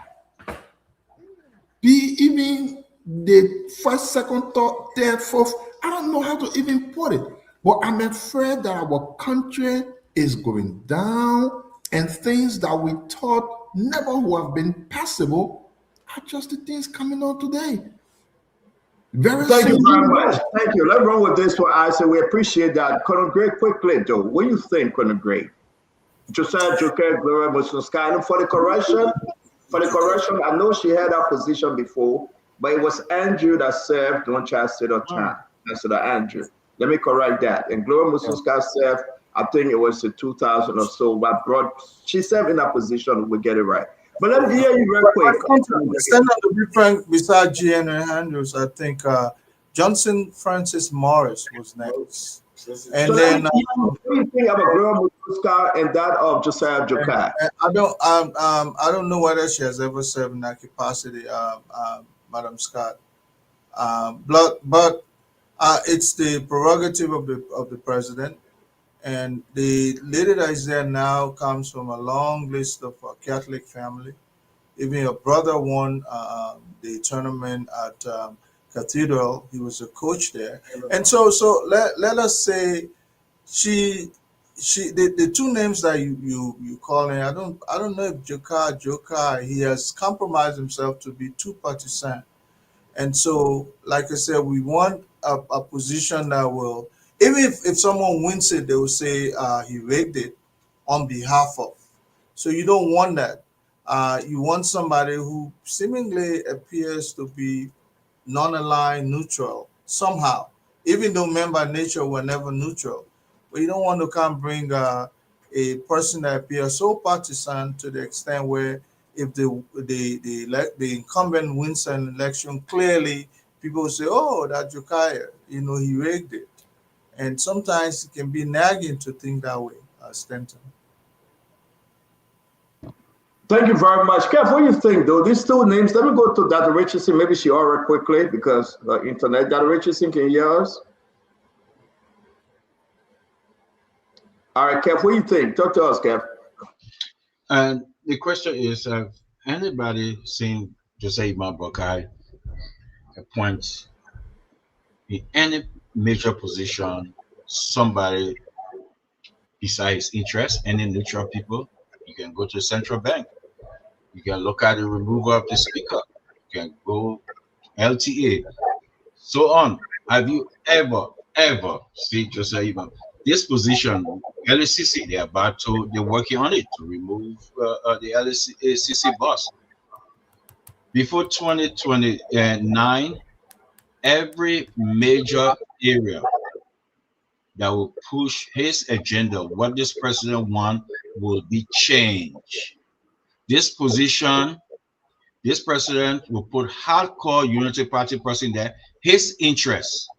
be even the first, second, third, fourth? I don't know how to even put it. But I'm afraid that our country is going down, and things that we thought never would have been possible are just the things coming on today. Thank you very much. Thank you. Let's run with this one, Isaac. We appreciate that. Colonel Gray, quickly, though, what do you think, Colonel Gray? Josiah Joker, Gloria Muslim for the correction, I know she had that position before, but it was Andrew that served during child state of time. That's Andrew. Let me correct that. And Gloria Muslim served, I think it was in 2000 or so, but she served in that position. We get it right. But let me hear you real quick. Stand on the different beside GN and Andrews. I think Johnson Francis Morris was next. And so then what do you think about Gloria Muslim and that of Josiah Jokai? I don't know whether she has ever served in that capacity, Madam Scott. But it's the prerogative of the president, and the lady that is there now comes from a long list of Catholic family. Even your brother won the tournament at Cathedral. He was a coach there, and so let us say the two names that you calling. I don't know if Jokai he has compromised himself to be too partisan. And so, like I said, we want a position that will, even if someone wins it, they will say he rigged it on behalf of. So you don't want that. You want somebody who seemingly appears to be non-aligned, neutral somehow, even though member nature were never neutral. But you don't want to come bring a person that appears so partisan to the extent where if the incumbent wins an election, clearly people will say, oh, that Jokai, he rigged it. And sometimes it can be nagging to think that way, Stanton. Thank you very much. Kev, what do you think, though? These two names, let me go to Dr. Richardson. Maybe she already quickly because internet. Dr. Richardson, can you hear us? All right, Kev, what do you think? Talk to us, Kev. And the question is, anybody seen Jose Jokai appoint in any major position somebody besides interest, any neutral people? You can go to the central bank. You can look at the removal of the speaker. You can go LTA, so on. Have you ever seen Jose this position? LCC, they're working on it to remove the LCC boss. Before 2029, every major area that will push his agenda, what this president wants, will be changed. This position, this president will put hardcore Unity Party person there, his interest.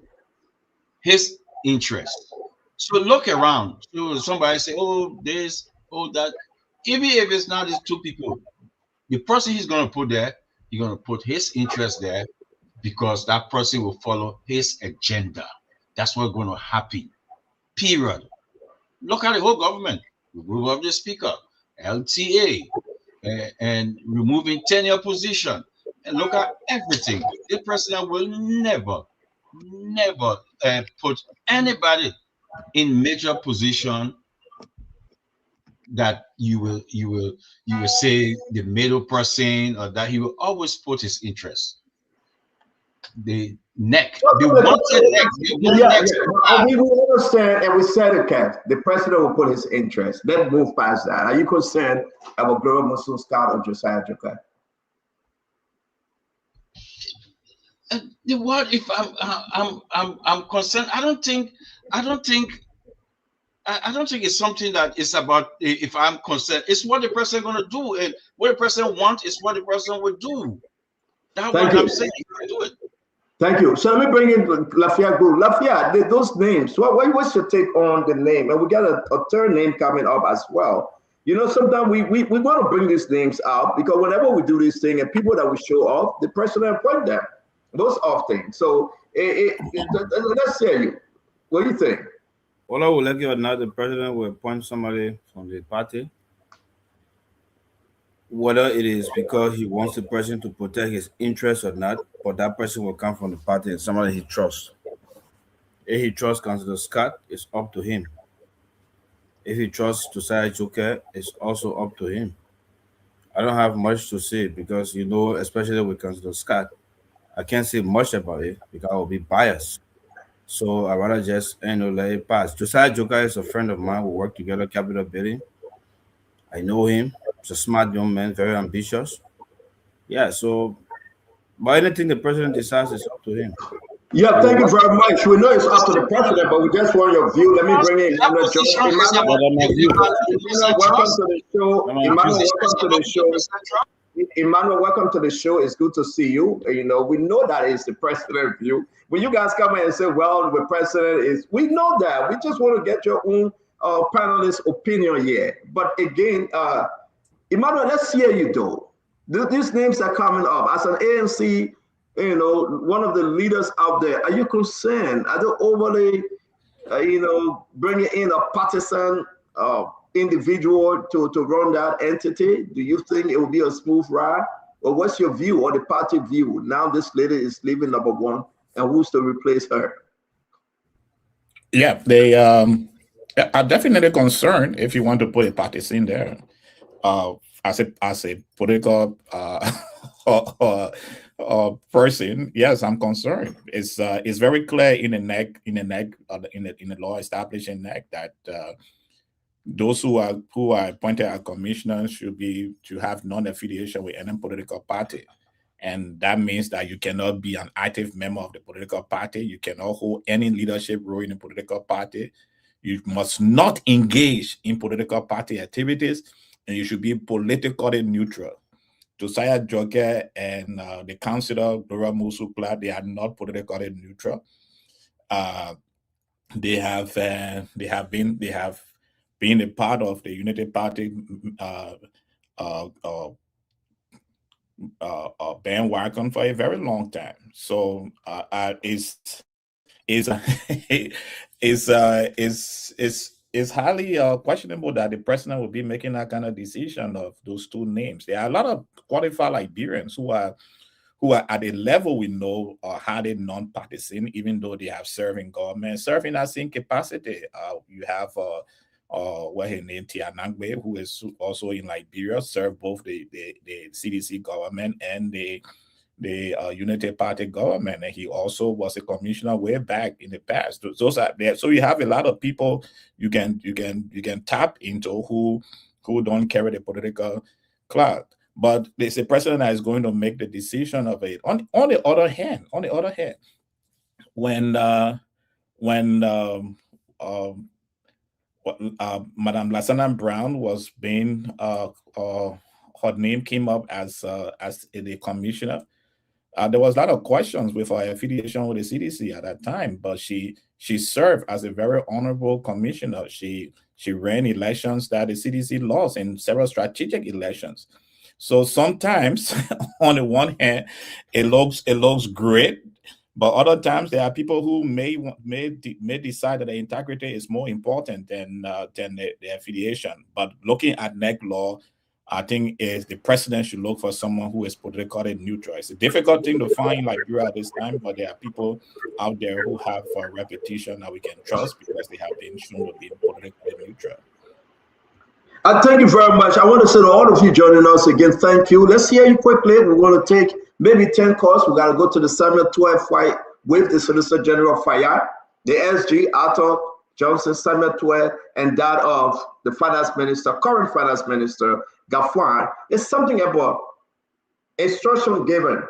So look around. So somebody say, oh, this, oh, that. Even if it's not these two people, the person he's going to put there, he's going to put his interest there because that person will follow his agenda. That's what's going to happen. Period. Look at the whole government. Remove of the speaker, LTA, and removing tenure position. And look at everything. The president will never put anybody in major position that you will say the middle person, or that he will always put his interest. The neck, the wanted neck, We will understand, and we said it, Kev. The president will put his interest. Let's move past that. Are you concerned about Gloria Muslim Scott or Josiah Jokai? What if I'm concerned? I don't think it's something that is about if I'm concerned. It's what the president going to do, and what the president wants is what the president will do. That's what I'm saying. Do it. Thank you. So let me bring in Lafayette. Lafayette, those names. What's your take on the name? And we got a third name coming up as well. Sometimes we want to bring these names out because whenever we do this thing and people that we show off, the president appoint them. Those often. So let's say you. What do you think? All I would like you to know, the president will appoint somebody from the party, whether it is because he wants the person to protect his interests or not, but that person will come from the party and somebody he trusts. If he trusts Councilor Scott, it's up to him. If he trusts Josiah Joker, it's also up to him. I don't have much to say because, especially with Councilor Scott, I can't say much about it because I will be biased. So I rather just let it pass. Josiah Joker is a friend of mine. We work together, Capitol Building. I know him. He's a smart young man, very ambitious. Yeah, so but anything the president decides is up to him. Yeah, thank you very much. We know it's up to the president, but we just want your view. Let me bring in Emmanuel George. Emmanuel, welcome to the show. Emmanuel, welcome to the show. Emmanuel, welcome to the show. It's good to see you. We know that it's the president's view. When you guys come in and say, well, the president is, we know that. We just want to get your own panelist opinion here. But again, Emmanuel, let's hear you though. These names are coming up. As an ANC, one of the leaders out there, are you concerned? Are they overly, bringing in a partisan individual to run that entity? Do you think it will be a smooth ride? Or what's your view or the party view? Now this lady is leaving number one, and who's to replace her? Yeah, they are definitely concerned if you want to put a partisan there. As a political person, yes, I'm concerned. It's very clear in the law establishing NEC that those who are appointed as commissioners should have non-affiliation with any political party. And that means that you cannot be an active member of the political party. You cannot hold any leadership role in the political party. You must not engage in political party activities, and you should be politically neutral. Josiah Joker and the councillor Dora Musukla, they are not politically neutral. They have been a part of the Unity Party bandwagon for a very long time. So it's highly questionable that the president will be making that kind of decision of those two names. There are a lot of qualified Liberians who are at a level we know are highly non-partisan, even though they have served in government, serving as in capacity. You have what her name Tianangbe, who is also in Liberia, served both the CDC government and the Unity Party government, and he also was a commissioner way back in the past. Those are there. So you have a lot of people you can tap into who don't carry the political clout. But there's a president that is going to make the decision of it. On the other hand, when Madame Lasana Brown was being her name came up as the commissioner. There was a lot of questions with her affiliation with the CDC at that time, but she served as a very honorable commissioner. She ran elections that the CDC lost in several strategic elections. So sometimes, on the one hand, it looks great, but other times there are people who may decide that the integrity is more important than the affiliation. But looking at NEC law, I think is the president should look for someone who is politically neutral. It's a difficult thing to find in Liberia at this time, but there are people out there who have a reputation that we can trust because they have been shown to be politically neutral. Thank you very much. I want to say to all of you joining us again, thank you. Let's hear you quickly. We're going to take maybe 10 calls. We got to go to the Samuel Tweah fight with the Solicitor General Fayad, the SG, Arthur Johnson, Samuel Tweah, and that of the Finance Minister, current Finance Minister, Gafuan. It's something about instruction given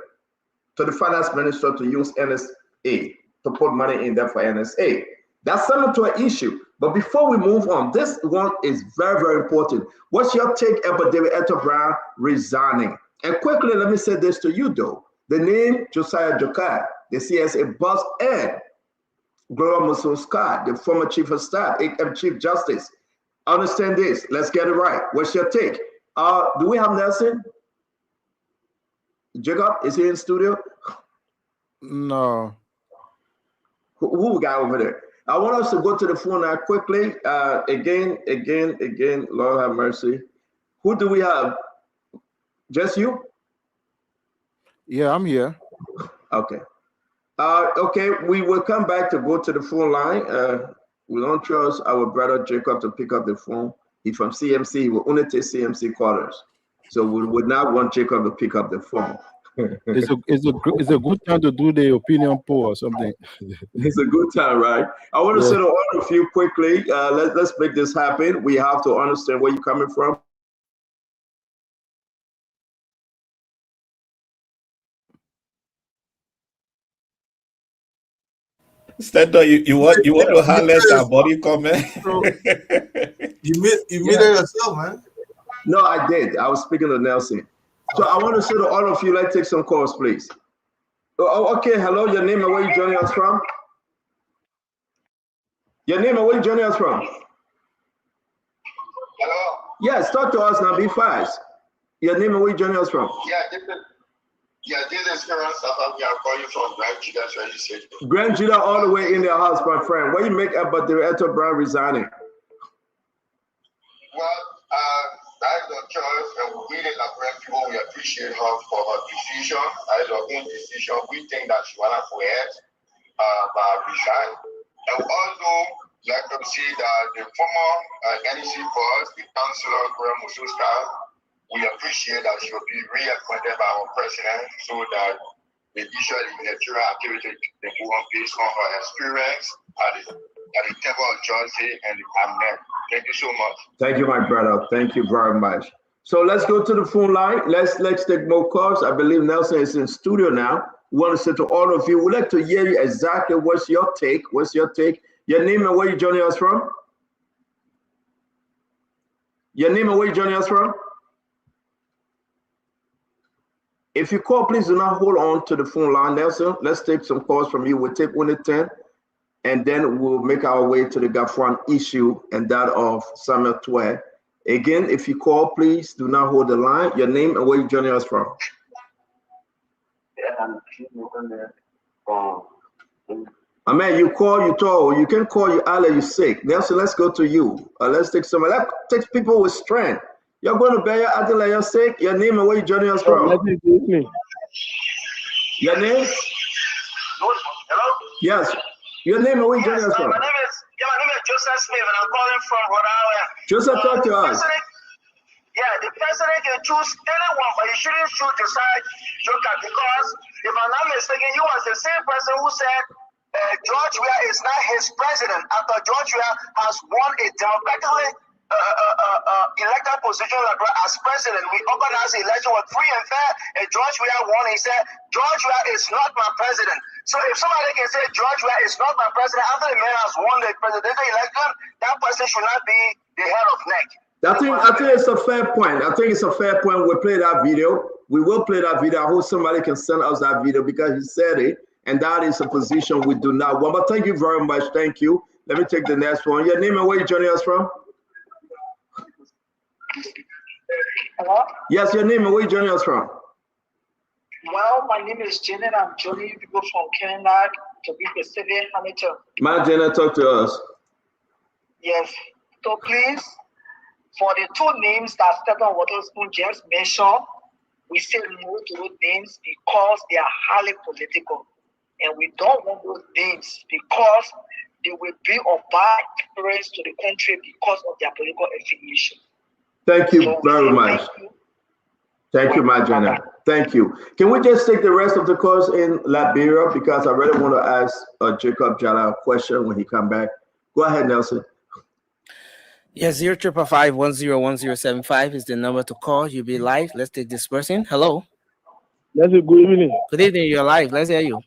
to the Finance Minister to use NSA, to put money in there for NSA. That's similar to an issue. But before we move on, this one is very, very important. What's your take about David Etta Brown resigning? And quickly, let me say this to you, though. The name Josiah Joker, the CSA boss, and Gloria Musso Scott, the former Chief of Staff, Chief Justice. Understand this. Let's get it right. What's your take? Do we have Nelson? Jacob, is he in studio? No. Who we got over there? I want us to go to the phone now quickly. Again, Lord have mercy. Who do we have? Just you? Yeah, I'm here. Okay. Okay, we will come back to go to the phone line. We don't trust our brother Jacob to pick up the phone. He's from CMC. He will only take CMC callers. So we would not want Jacob to pick up the phone. It's a good time to do the opinion poll or something. It's a good time, right? I want to say to all of you quickly, let's make this happen. We have to understand where you're coming from. Stendo, you want to highlight our body comment? You muted yourself, man. No, I did. I was speaking to Nelson. So I want to say to all of you, let's take some calls, please. Oh, okay. Hello, your name and where you joining us from? Your name and where you joining us from? Hello? Yes, talk to us now. Be fast. Your name and where you joining us from? This is Karen Safa. We are calling from Grand Judah Radio Station. Grand Judah all the way in their house, my friend. What you make about Director Brown resigning? Well, as a church, and we really love people, we appreciate her for her decision. As her own decision, we think that she wanna forget resign. And also, like to see that the former NEC boss, the councillor Graham Mususka, we appreciate that she will be reappointed by our president so that the issue of electoral activity can go on based on her experience at the table of justice and the cabinet. Thank you so much. Thank you, my brother. Thank you very much. So let's go to the phone line. Let's take more calls. I believe Nelson is in studio now. We want to say to all of you, we'd like to hear you exactly what's your take. What's your take? Your name and where you joining us from? Your name and where you joining us from? If you call, please do not hold on to the phone line, Nelson. Let's take some calls from you. We'll take 1 to 10, and then we'll make our way to the Gafwan issue and that of Samuel Tweah. Again, if you call, please do not hold the line. Your name and where you joining us from? Man, you call, you talk. You can call, you Allah, you sick. Nelson, let's go to you. Let's take some. Let's take people with strength. You're going to bear your Adela, you're sick. Your name and where you joining us from? Let me do me. Your name? Hello? Yes. Your name and where you joining us from? My name is Joseph Smith, and I'm calling from Rhode Island. Joseph, talk to us. The president can choose anyone, but he shouldn't choose Josiah Joker because, if I'm not mistaken, he was the same person who said George Weah is not his president after George Weah has won a democratically elected position as president. We organized the election was free and fair, and George Weah won. He said, George Weah is not my president. So if somebody can say George Weah is not my president after the man has won the presidential election, that person should not be the head of NEC. I think it's a fair point. I think it's a fair point. We'll play that video. We will play that video. I hope somebody can send us that video because he said it, and that is a position we do not want. But thank you very much. Thank you. Let me take the next one. Your name and where you joining us from? Hello? Yes, your name and where you joining us from? Well, my name is Janet. I'm joining you people from Canada to be Pacific, Hamilton. My Janet, talk to us. Yes. So please, for the two names that Stephen Waterspoon just mentioned, we say no to those names because they are highly political. And we don't want those names because they will be of bad experience to the country because of their political affiliation. Thank you very much. Thank you, my Janet. Thank you. Can we just take the rest of the calls in Liberia because I really want to ask Jacob Jala a question when he come back. Go ahead, Nelson. Yes, 0555-101075 is the number to call. You'll be live. Let's take this person. Hello. Yes, good evening. Good evening. You're live. Let's hear you.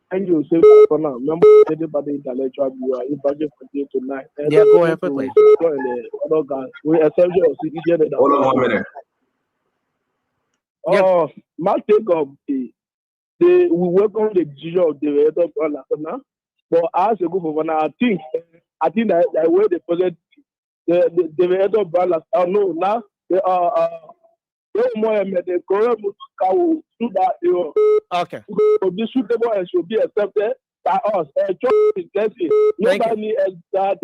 Thank you. So for now, remember about the intellectual view. I budget for you tonight. Yeah, go ahead quickly. We accept your citizen. Hold on 1 minute. My take of we welcome the decision of the head of Allah. But as a group of one, I think that the way the president, the head of Allah, no, now they are more the correct will do that. Okay. Should be suitable and should be accepted. by us. Nobody else that.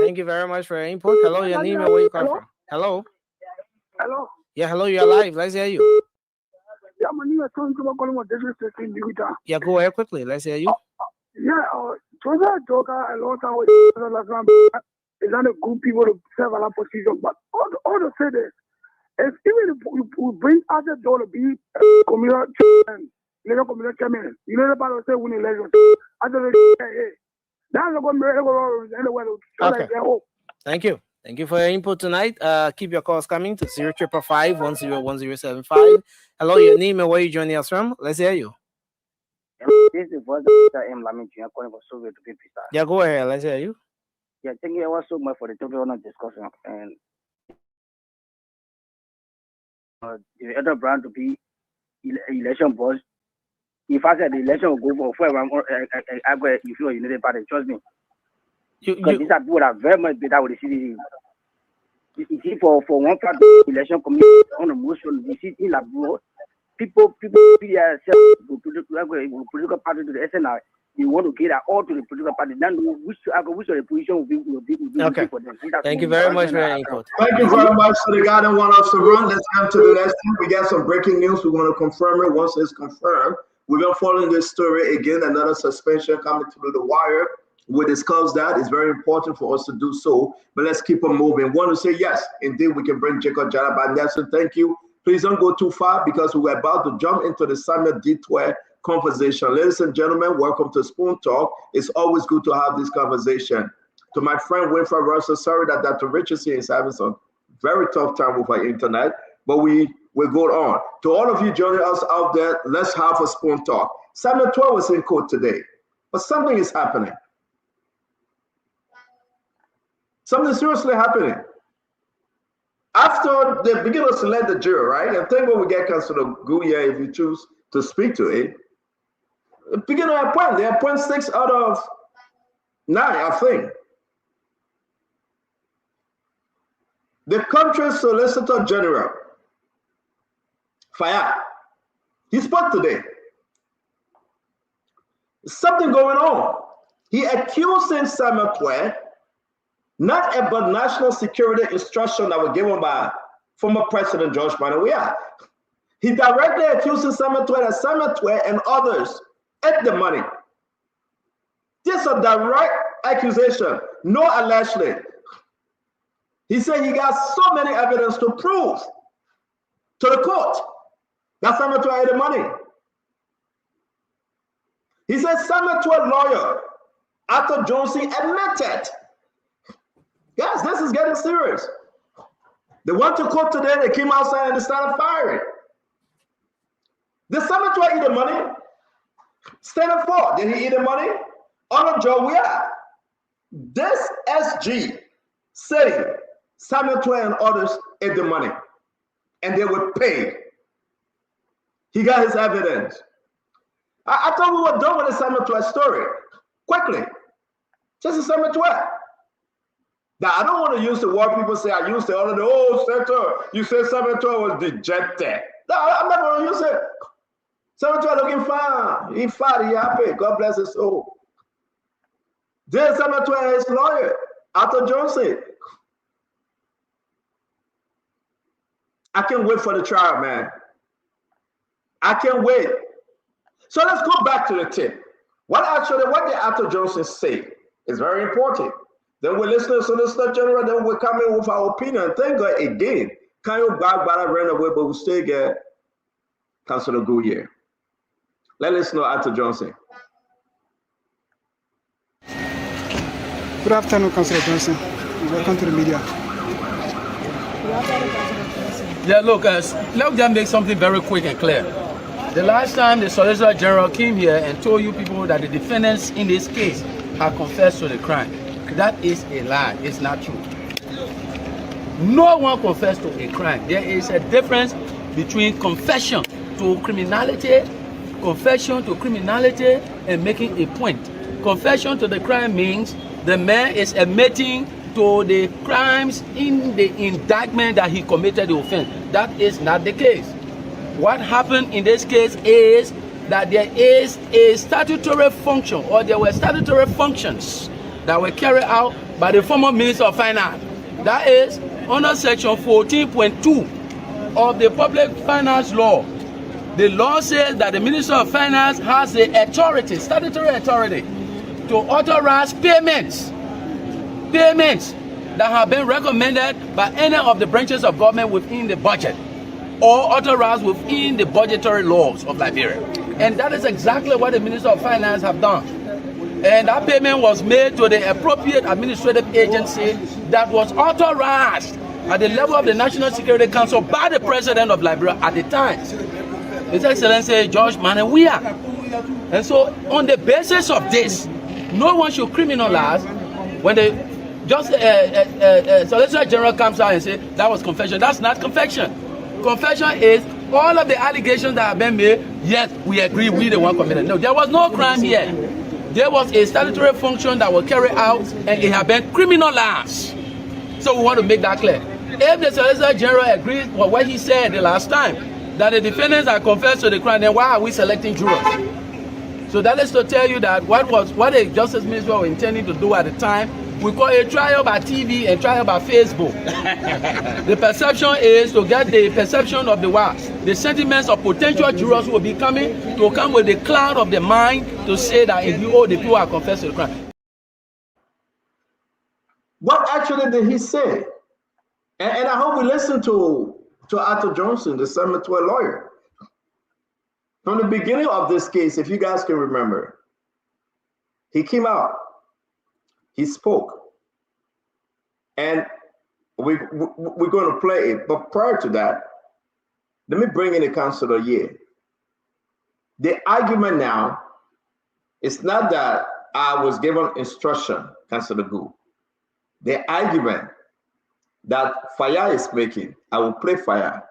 Thank you very much for your input. Hello, your name and where you come from. Hello. Hello. Yeah, hello, you're live. Let's hear you. Yeah, my name is Tony calling from District 16 Utah. Yeah, go ahead quickly. Let's hear you. Yeah, Joseph Joker, a long time with is not a good people to serve a lot of position, but all to say this, if even if we bring out the door to be community chairman, legal community chairman, you know about to say win election. I don't know, hey, that's not going to be anywhere to okay. Thank you. Thank you for your input tonight. Keep your calls coming to 0555-101075. Hello, your name and where you joining us from. Let's hear you. This is the voice of M. Lamin calling for Soviet to be precise. Yeah, go ahead. Let's hear you. Yeah, thank you so much for the topic on discussion. And the other brand to be election boss. If I said the election will go for I go if you are United Party, trust me. Because these are people that are very much better with the city. You see, for one part of the election committee on the motion, you see in La Bro, people political party to the SNR. You want to get all to the political party. Then which of the position will be okay. For them. Thank you very much for your input. Thank you very much. So the guy that want us to run. Let's come to the next thing. We got some breaking news. We want to confirm it. Once it's confirmed, we're going to follow this story again. Another suspension coming through the wire. We discussed that. It's very important for us to do so. But let's keep on moving. Want to say yes, indeed, we can bring Jacob Jara back. Nelson, thank you. Please don't go too far because we're about to jump into the Samuel D. Tweah conversation. Ladies and gentlemen, welcome to Spoon Talk. It's always good to have this conversation. To my friend Winfred Russell, sorry that Dr. Richardson is having some very tough time with our internet, but we will go on. To all of you joining us out there, let's have a Spoon Talk. Samuel Tweah was in court today, but something is happening. Something seriously happening. After they begin to select the jury, right? And think when we get Councilor Guya, if you choose to speak to it, begin to appoint. They appoint 6 out of 9, I think. The country's Solicitor General, Fayad, he spoke today. There's something going on. He accusing Samuel Tweah not about national security instruction that were given by former President George Weah. He directly accusing Samuel Tweah that Samuel Tweah and others ate the money. This is a direct accusation, no allegedly. He said he got so many evidence to prove to the court that Samuel Tweah ate the money. He said Samuel Tweah lawyer, Arthur Johnson, admitted. Yes, this is getting serious. They went to court today, they came outside and they started firing. Did Samuel Tweah eat the money? Stand for, did he eat the money? Honor Joe, we are. This SG saying Samuel Tweah and others ate the money and they were paid. He got his evidence. I thought we were done with the Samuel Tweah story. Quickly. Just a Samuel Tweah. Now, I don't want to use the word people say, I use the other, oh, Senator, you said Samuel Tweah was dejected. No, I'm not going to use it. Samuel Tweah looking fine. He fine, he happy. God bless his soul. Then Samuel Tweah, his lawyer, Arthur Johnson. I can't wait for the trial, man. I can't wait. So let's go back to the tip. What did Arthur Johnson say is very important. Then we listen to Solicitor General, then we come in with our opinion. Thank God again. Can you back by ran away, but we still get Councilor Guya. Let's listen to Arthur Johnson. Good afternoon, Councilor Johnson. Welcome to the media. Yeah, look, let me just make something very quick and clear. The last time the Solicitor General came here and told you people that the defendants in this case have confessed to the crime, that is a lie. It's not true. No one confessed to a crime. There is a difference between confession to criminality, and making a point. Confession to the crime means the man is admitting to the crimes in the indictment that he committed the offense. That is not the case. What happened in this case is that there is a statutory function, or there were statutory functions that were carried out by the former Minister of Finance. That is under section 14.2 of the Public Finance Law. The law says that the Minister of Finance has the authority, statutory authority, to authorize payments that have been recommended by any of the branches of government within the budget or authorized within the budgetary laws of Liberia. And that is exactly what the Minister of Finance have done. And that payment was made to the appropriate administrative agency that was authorized at the level of the National Security Council by the President of Liberia at the time, His Excellency George Weah. And so on the basis of this, no one should criminalize when the Solicitor General comes out and says that was confession. That's not confession. Confession is all of the allegations that have been made. Yes, we agree, we the one committed. No, there was no crime here. There was a statutory function that was carried out, and it had been criminalized. So we want to make that clear. If the Solicitor General agrees with what he said the last time, that the defendants are confessed to the crime, then why are we selecting jurors? So that is to tell you that what the Justice Minister was intending to do at the time, we call a trial by TV and trial by Facebook. The perception is to get the perception of the sentiments of potential jurors who will be coming to come with the cloud of the mind to say that if you owe the people are confessed to the crime. What actually did he say? And I hope we listen to Arthur Johnson, the Tweah lawyer. From the beginning of this case, if you guys can remember, he came out, he spoke, and we're going to play it. But prior to that, let me bring in the Councilor Ye. The argument now is not that I was given instruction, Councilor Gu. The argument that Fire is making, I will play Fire.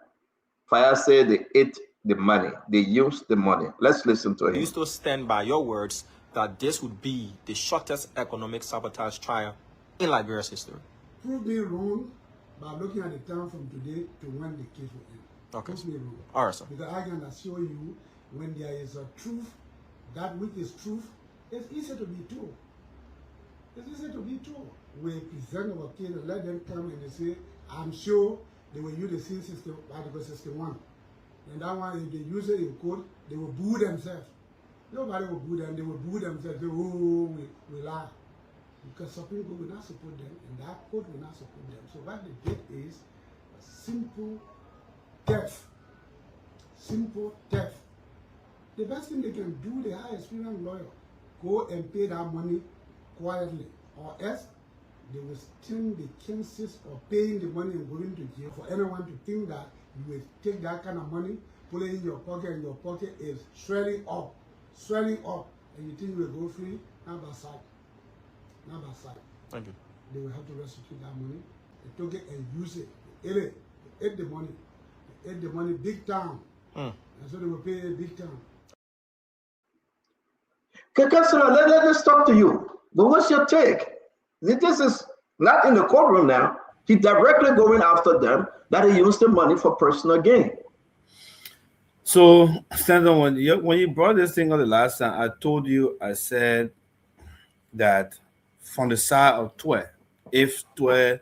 Fire said they ate the money, they used the money. Let's listen to him. You still stand by your words that this would be the shortest economic sabotage trial in Liberia's history? Prove me wrong by looking at the time from today to when the case will end. Okay. Prove me wrong. All right, sir. Because I can assure you, when there is a truth, that which is truth, it's easy to be told. It's easy to be told. We present our case and let them come and they say, I'm sure they will use the same system, Article 61. And that one, if they use it in court, they will boo themselves. Nobody will boo them, they will boo themselves. They will, we lie. Because Supreme Court will not support them, and that court will not support them. So what they did is a simple theft. Simple theft. The best thing they can do, they hire experienced lawyer. Go and pay that money quietly. Or else, they will stand the chances of paying the money and going to jail. For anyone to think that you will take that kind of money, put it in your pocket, and your pocket is swelling up, and you think you will go free, not by sight. Not by sight. Thank you. They will have to restitute that money. They took it and use it. They ate the money. They ate the money big time. And so they will pay it big time. Councilor, let us talk to you. But what's your take? This is not in the courtroom now. He's directly going after them that he used the money for personal gain. So, Senator, when you brought this thing on the last time, I told you, I said that from the side of Tweah, if Tweah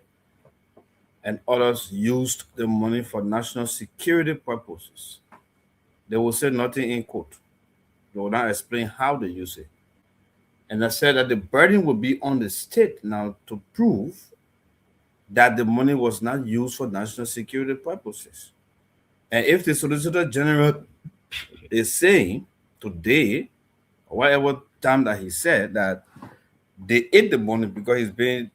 and others used the money for national security purposes, they will say nothing in court. They will not explain how they use it. And I said that the burden will be on the state now to prove that the money was not used for national security purposes. And if the Solicitor General is saying today, or whatever time that he said, that they ate the money because it's been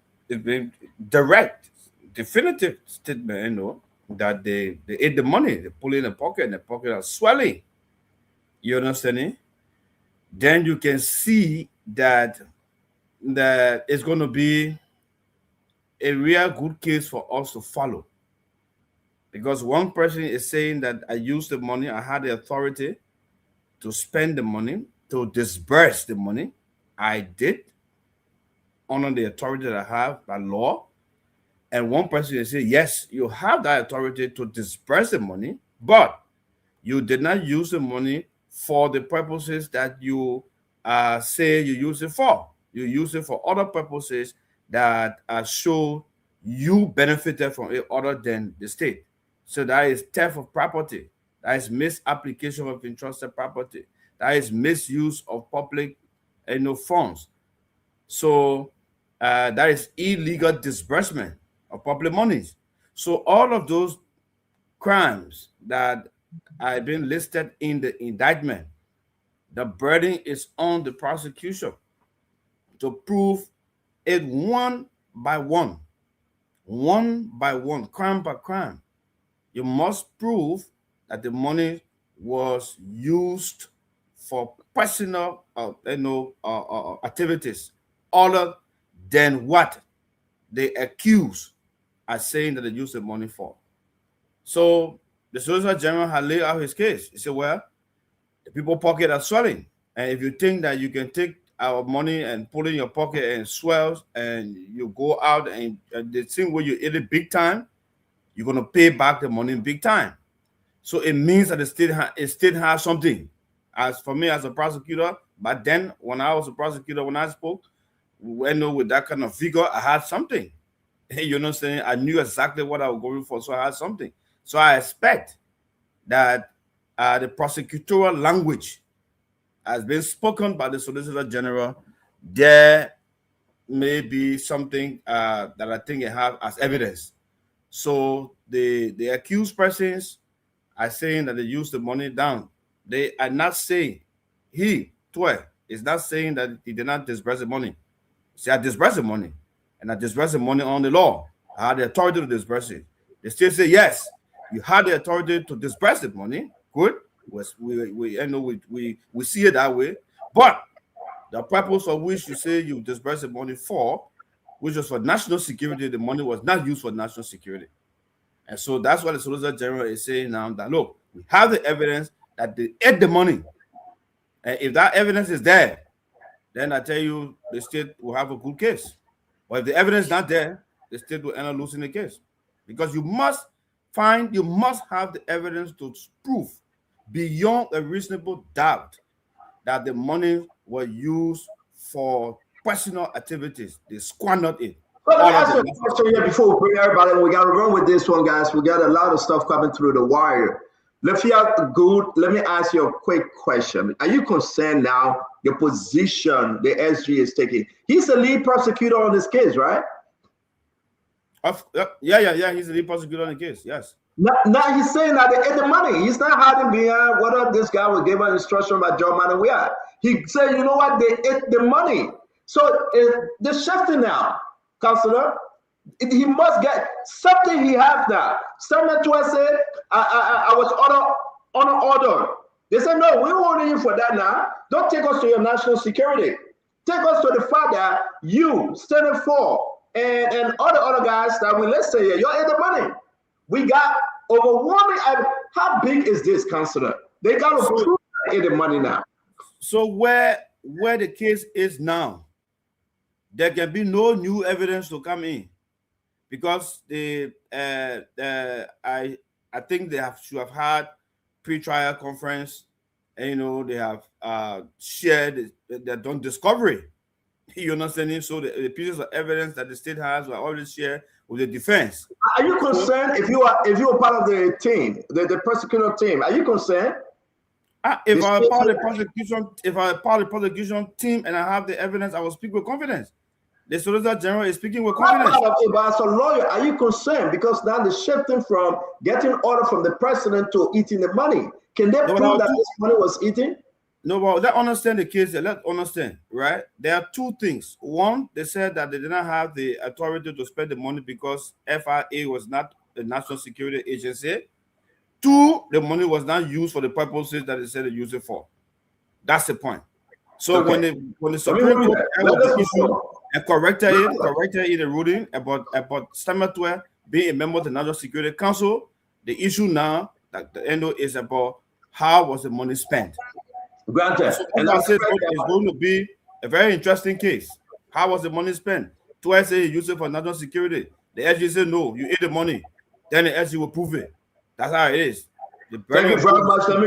direct, definitive statement, that they ate the money, they pull it in the pocket, and the pocket are swelling. You understand it? Then you can see that it's going to be a real good case for us to follow. Because one person is saying that I used the money, I had the authority to spend the money, to disburse the money. I did, under the authority that I have by law. And one person is saying, yes, you have that authority to disburse the money, but you did not use the money for the purposes that you say you use it for. You use it for other purposes that show you benefited from it other than the state. So that is theft of property. That is misapplication of entrusted property. That is misuse of public funds. So that is illegal disbursement of public monies. So all of those crimes that have been listed in the indictment, the burden is on the prosecution to prove it one by one, crime by crime. You must prove that the money was used for personal, activities other than what they accuse are saying that they used the money for. So the Solicitor General had laid out his case. He said, well, the people's pocket are swelling. And if you think that you can take our money and put it in your pocket and swells and you go out and the thing where you eat it big time, you're going to pay back the money in big time. So it means that the state has something. As for me as a prosecutor, but then when I was a prosecutor, when I spoke, with that kind of figure, I had something. You know what I'm saying? I knew exactly what I was going for, so I had something. So I expect that the prosecutorial language has been spoken by the Solicitor General. There may be something that I think I have as evidence. So the accused persons are saying that they used the money down. They are not saying, Tweah, is not saying that he did not disburse the money. See, I disbursed the money, and I disbursed the money on the law. I had the authority to disburse it. They still say, yes, you had the authority to disburse the money. Good. We see it that way. But the purpose for which you say you disbursed the money for, which was for national security, the money was not used for national security. And so that's what the Solicitor General is saying now, that look, we have the evidence that they ate the money. And if that evidence is there, then I tell you, the state will have a good case. But if the evidence is not there, the state will end up losing the case. Because you must have the evidence to prove beyond a reasonable doubt that the money was used for personal activities. They squandered it. Well, let me ask you a question here before we bring everybody. We got to run with this one, guys. We got a lot of stuff coming through the wire. Let me ask you a quick question. Are you concerned now, your position the SG is taking? He's the lead prosecutor on this case, right? Yeah. He's the lead prosecutor on the case, yes. Now he's saying that they ate the money. He's not hiding behind whether this guy was given instruction by John Manawia. He said, you know what, they ate the money. So they're shifting now, Counselor. He must get something he has now. Someone to us said, I was on an order. They said, no, we won't you for that now. Don't take us to your national security. Take us to the fact that you, Senate 4, and all the other guys that we let's say, you're in the money. We got overwhelming. How big is this, Counselor? They got to prove in the money now. So where the case is now, there can be no new evidence to come in, because I think they should have had pre-trial conference, and they have shared, they've done discovery. You understand? So the pieces of evidence that the state has were already shared with the defense. Are you concerned if you are part of the team, the prosecutor team? Are you concerned? If I'm part of the prosecution team and I have the evidence, I will speak with confidence. The Solicitor General is speaking with confidence. But as a lawyer, are you concerned? Because now they're shifting from getting order from the president to eating the money. Can they prove that this money was eaten? No, but let's understand the case. Let's understand, right? There are two things. One, they said that they did not have the authority to spend the money because FIA was not a national security agency. Two, the money was not used for the purposes that they said they used it for. That's the point. So okay. when the Supreme Court and corrected it in the ruling about Tweah being a member of the National Security Council, the issue now that the end is about how was the money spent. Granted. So it's going to be a very interesting case. How was the money spent? Tweah said he used it for national security. The SG said no, you ate the money. Then the SG will prove it. That's how it is. Thank you very much. Let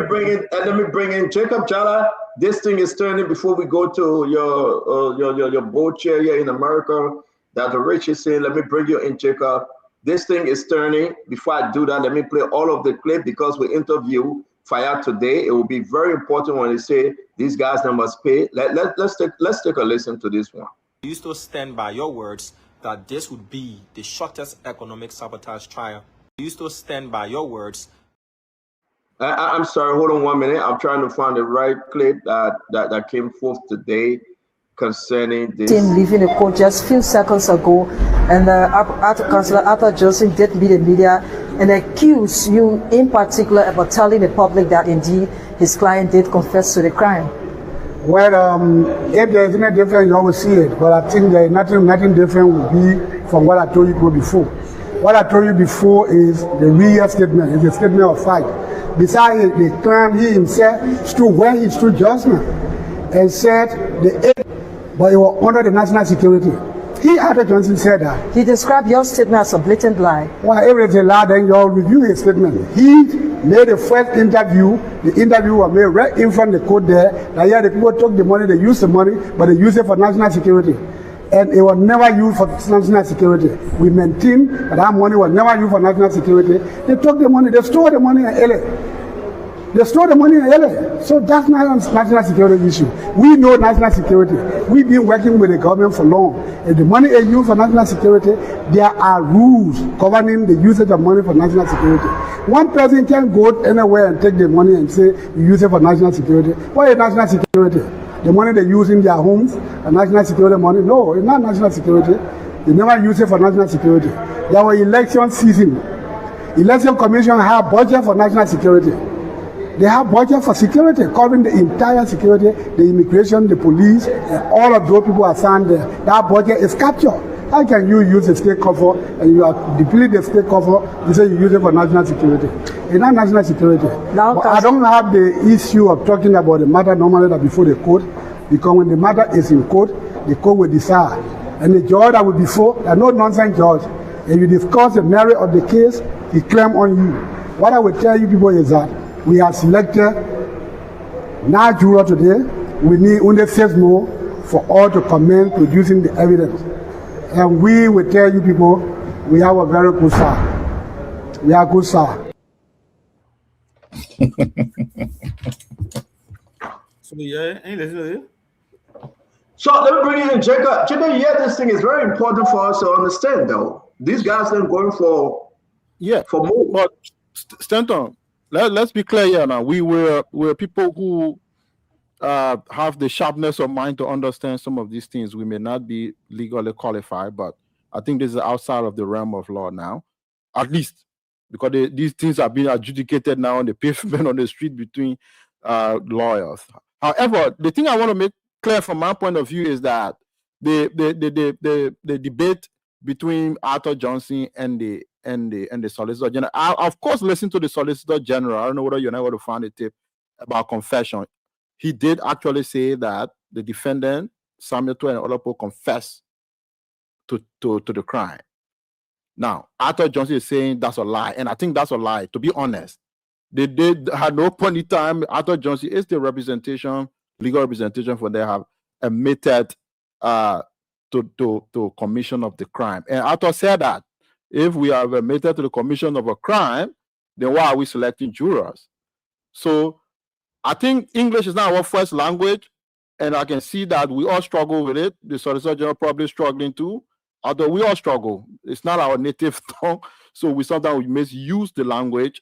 me bring in Jacob Jala. This thing is turning before we go to your board chair here in America. Dr. Rich is saying, let me bring you in, Jacob. This thing is turning. Before I do that, let me play all of the clip because we interview Fire today. It will be very important when they say these guys they must pay. Let's take a listen to this one. You still stand by your words that this would be the shortest economic sabotage trial. You still stand by your words. I'm sorry, hold on 1 minute. I'm trying to find the right clip that came forth today concerning this. Leaving the court just a few seconds ago, and Councillor Arthur Johnson did meet the media and accused you in particular about telling the public that indeed his client did confess to the crime. Well, if there's any difference, you always see it. But I think there nothing different would be from what I told you before. What I told you before is the real statement. It's a statement of fact. Besides the crime, he himself stood where he stood judgment and said but it was under the national security. He, Arthur Johnson, said that. He described your statement as a blatant lie. Well, if it's a lie, then you'll review his statement. He made the first interview. The interview was made right in front of the court there. That yeah, the people took the money, they used the money, but they used it for national security. And it was never used for national security. We maintain that money was never used for national security. They took the money, they stole the money in LA. They stole the money in LA. So that's not a national security issue. We know national security. We've been working with the government for long. If the money is used for national security, there are rules governing the usage of money for national security. One person can't go anywhere and take the money and say, you use it for national security. What is national security? The money they use in their homes, a national security money? No, it's not national security. They never use it for national security. There was election season. Election Commission have budget for national security. They have budget for security, covering the entire security, the immigration, the police, and all of those people assigned there. That budget is captured. How can you use the state cover and you are deplete the state cover, you say you use it for national security? It's not national security. Now, I don't have the issue of talking about the matter normally that before the court, because when the matter is in court, the court will decide. And the judge that will be before, there are no nonsense judge. If you discuss the merit of the case, he claim on you. What I will tell you people is that we have selected 9 jurors today. We need only 6 more for all to commence producing the evidence. And we will tell you people, we have a very good side. We are good side. So yeah, ain't listen. So let me bring you in, Jacob. Jacob, yeah, this thing is very important for us to understand, though. These guys are going for more. But Stanton, let's be clear here now. We're people who have the sharpness of mind to understand some of these things. We may not be legally qualified, but I think this is outside of the realm of law now, at least because these things are being adjudicated now on the pavement on the street between lawyers. However, the thing I want to make clear from my point of view is that the debate between Arthur Johnson and the Solicitor General. I, of course, listen to the Solicitor General. I don't know whether you're never to find a tip about confession. He did actually say that the defendant, Samuel Tweah and Olapo, confessed to the crime. Now, Arthur Johnson is saying that's a lie, and I think that's a lie, to be honest. They had no point in time. Arthur Johnson is the representation, legal representation for they have admitted to commission of the crime. And Arthur said that if we have admitted to the commission of a crime, then why are we selecting jurors? So I think English is not our first language, and I can see that we all struggle with it. The Solicitor General probably struggling too, although we all struggle. It's not our native tongue, so we sometimes misuse the language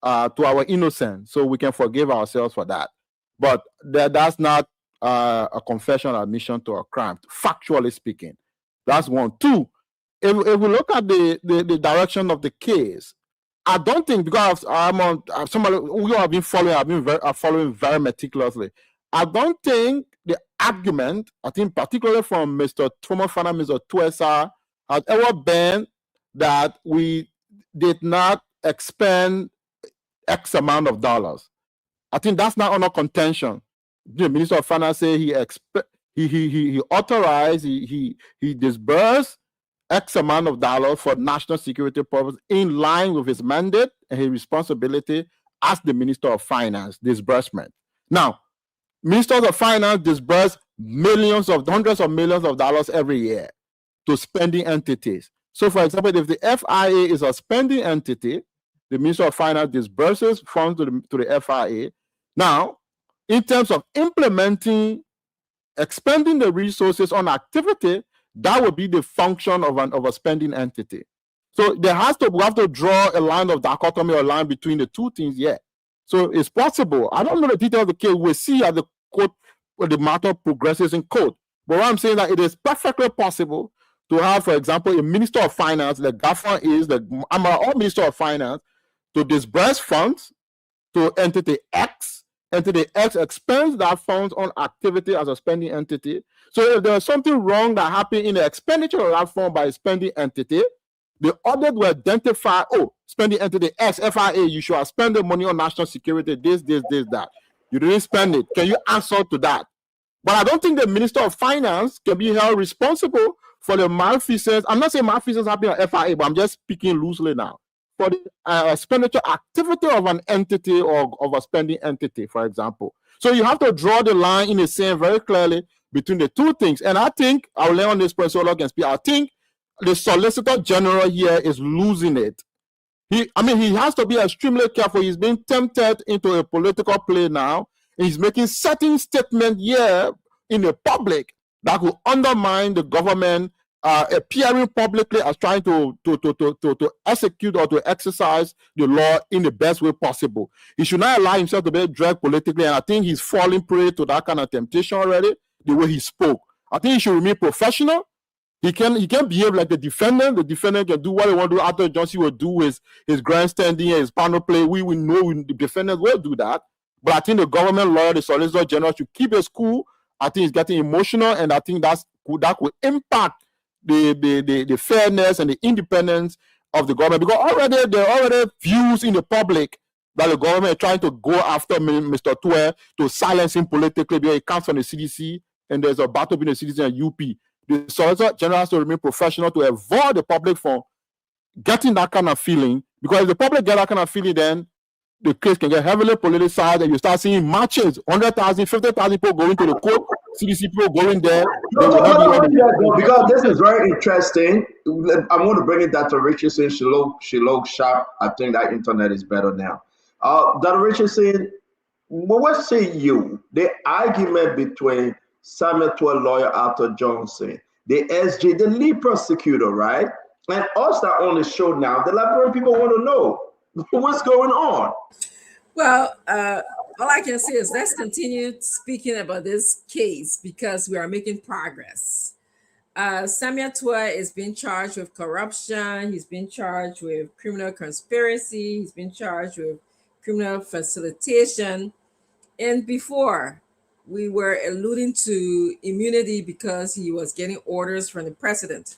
to our innocence, so we can forgive ourselves for that. But that's not a confession or admission to a crime, factually speaking. That's one. Two, if we look at the direction of the case, I don't think, because I'm on somebody who have been following, I've been following very meticulously. I don't think the argument, I think particularly from former Finance Minister Tweah, has ever been that we did not expend X amount of dollars. I think that's not under contention. The Minister of Finance said he authorized, he disbursed X amount of dollars for national security purposes in line with his mandate and his responsibility as the Minister of Finance disbursement. Now, Ministers of Finance disburse hundreds of millions of dollars every year to spending entities. So, for example, if the FIA is a spending entity, the Minister of Finance disburses funds to the FIA. Now, in terms of expending the resources on activity, that would be the function of a spending entity. So we have to draw a line of dichotomy or line between the two things here. So it's possible. I don't know the details of the case. We'll see as the court, when the matter progresses in court. But what I'm saying that it is perfectly possible to have, for example, a Minister of Finance, the Gaffer is or Minister of Finance, to disburse funds to entity X. Entity X expends that funds on activity as a spending entity. So if there's something wrong that happened in the expenditure of that fund by a spending entity, the audit will identify, spending entity X, FIA, you should have spent the money on national security, this, that. You didn't spend it. Can you answer to that? But I don't think the Minister of Finance can be held responsible for the malfeasance. I'm not saying malfeasance happened at FIA, but I'm just speaking loosely now. For the expenditure activity of an entity or of a spending entity, for example. So you have to draw the line in the sand very clearly between the two things. And I think, I'll lay on this person so I can speak, I think the Solicitor General here is losing it. He has to be extremely careful. He's being tempted into a political play now. He's making certain statements here in the public that will undermine the government, appearing publicly as trying to execute or to exercise the law in the best way possible. He should not allow himself to be dragged politically, and I think he's falling prey to that kind of temptation already, the way he spoke. I think he should remain professional. He can behave like the defendant. The defendant can do what he want to do. Arthur Johnson will do his grandstanding, his panel play. We know the defendant will do that. But I think the government lawyer, the Solicitor General, should keep his cool. I think he's getting emotional, and I think that will impact the fairness and the independence of the government, because there are already views in the public that the government is trying to go after Mr. Tweah to silence him politically because he comes from the CDC and there's a battle between the CDC and UP. The Solicitor General has to remain professional to avoid the public from getting that kind of feeling, because if the public get that kind of feeling, then the case can get heavily politicized and you start seeing marches, 100,000, 50,000 people going to the court, CDC people going there. Because this is very interesting. I want to bring it Dr. Richardson, Shilog Sharp. I think that internet is better now. Dr. Richardson, what say you? The argument between Samuel Tweah lawyer Arthur Johnson, the SJ, the lead prosecutor, right? And us that on the show now, the Liberian people want to know what's going on. Well, all I can say is let's continue speaking about this case because we are making progress. Samuel Tweah is being charged with corruption. He's been charged with criminal conspiracy. He's been charged with criminal facilitation. And before, we were alluding to immunity because he was getting orders from the president.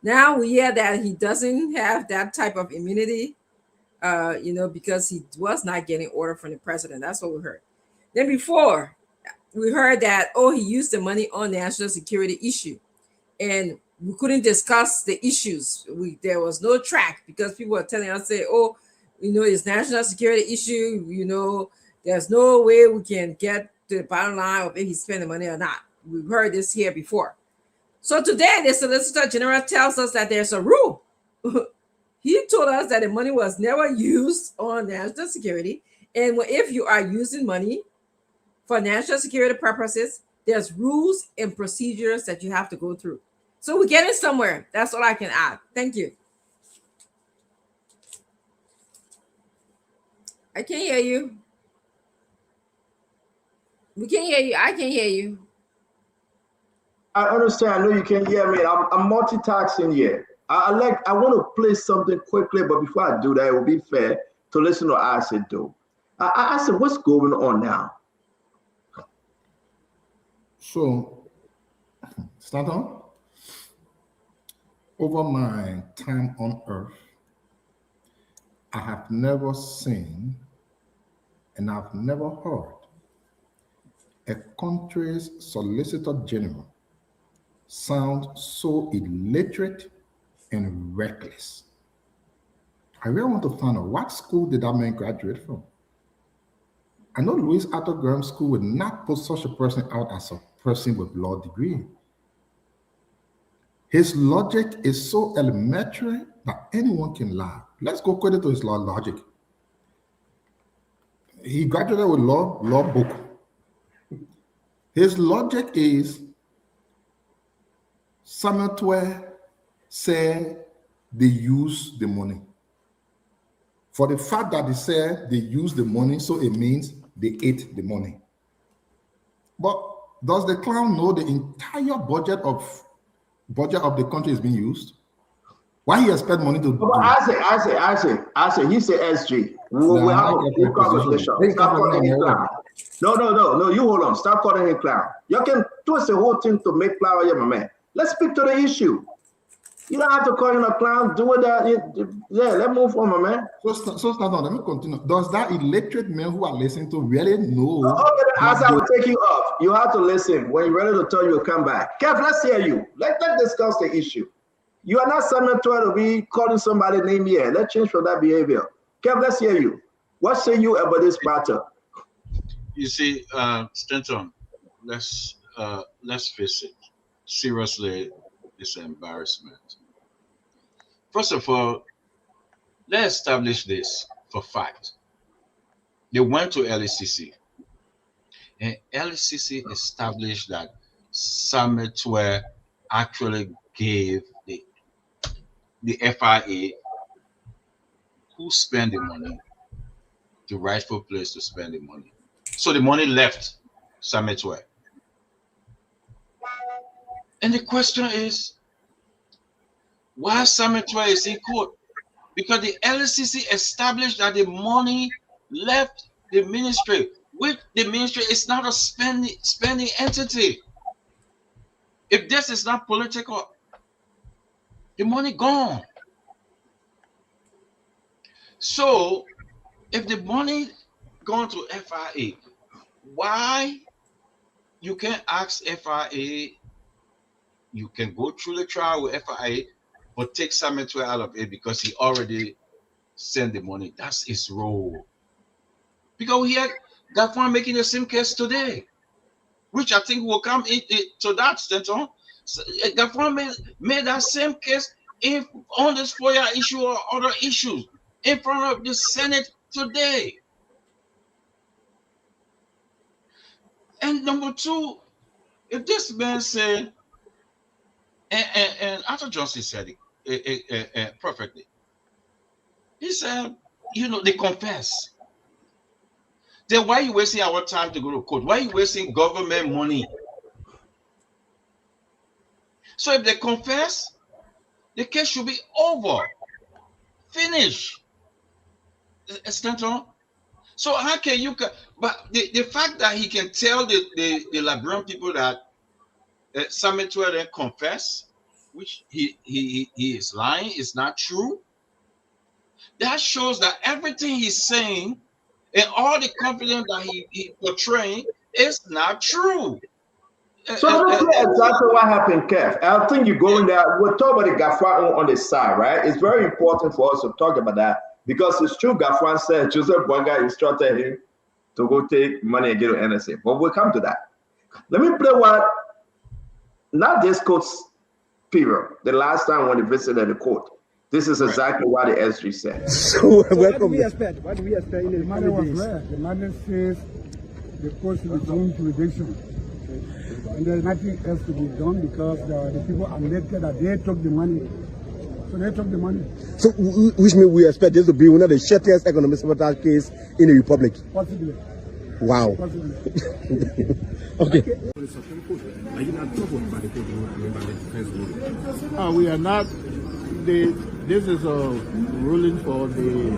Now we hear that he doesn't have that type of immunity, because he was not getting order from the president. That's what we heard. Then before, we heard that, he used the money on national security issue. And we couldn't discuss the issues. There was no track because people were telling us, it's national security issue, there's no way we can get to the bottom line of if he spent the money or not. We've heard this here before. So today, the Solicitor General tells us that there's a rule. He told us that the money was never used on national security. And if you are using money for national security purposes, there's rules and procedures that you have to go through. So we're getting somewhere. That's all I can add. Thank you. I can't hear you. We can't hear you. I can't hear you. I understand. I know you can't hear me. I'm multitasking here. I want to play something quickly, but before I do that, it will be fair to listen to what I said do. I said, what's going on now? So, start on. Over my time on earth, I have never seen and I've never heard a country's Solicitor General sound so illiterate and reckless. I really want to find out what school did that man graduate from? I know Louis Arthur Graham School would not put such a person out as a person with law degree. His logic is so elementary that anyone can laugh. Let's go credit to his logic. He graduated with law book. His logic is Samuel Tweah said they use the money. For the fact that they said they use the money, so it means they ate the money. But does the clown know the entire budget of the country is being used? Why he expect money to? But I say, he said SG. We have a full conversation. Stop calling him clown. No, you hold on. Stop calling him clown. You can twist the whole thing to make clown, yeah, my man. Let's speak to the issue. You don't have to call him a clown. Do it. Yeah, let's move on, my man. So start on. Let me continue. Does that illiterate man who are listening to really know? As I will take you off, you have to listen. When you're ready to turn, you'll come back. Kev, let's hear you. Let's discuss the issue. You are not Samuel Tweah to be calling somebody name here. Let's change from that behavior. Kev, let's hear you. What say you about this matter? You see, Stanton, let's face it. Seriously, it's an embarrassment. First of all, let's establish this for fact. They went to LECC, and LECC established that Samuel Tweah actually gave the FIA who spent the money the rightful place to spend the money. So the money left Samuel Tweah. And the question is, why Samuel Tweah is in court? Because the LCC established that the money left the ministry, which the ministry is not a spending entity. If this is not political, the money gone. So if the money gone to FIA, why you can ask FIA, you can go through the trial with FIA, but take Samuel Tweah out of it because he already sent the money. That's his role. Because we had Gafwan making the same case today, which I think will come to that extent. So, Gafwan made that same case on this FOIA issue or other issues in front of the Senate today. And number two, if this man said, and Arthur Johnson said it perfectly. He said, they confess. Then why are you wasting our time to go to court? Why are you wasting government money? So if they confess, the case should be over. Finish. So how can you? But the fact that he can tell the Liberian people that Samuel Tweah then confess, which he is lying, is not true. That shows that everything he's saying and all the confidence that he portraying is not true. So let me clear exactly what happened, Kev. I think you're going there. We'll talk about the Gafwan on the side, right? It's very important for us to talk about that because it's true. Gafwan said Joseph Boyga instructed him to go take money and get to NSA, but we'll come to that. Let me play not this court's period, the last time when they visited the court. This is exactly what the SG said. So what do we expect? What do we expect in the matter was rare. The matter says the court should be doing jurisdiction. And there's nothing else to be done because the people admitted that they took the money. So they took the money. So which means we expect this to be one of the shittiest economic sabotage case in the Republic? Possibly. Wow. Possibly. Okay. Are you not troubled by the court? We are not. This is a ruling for the.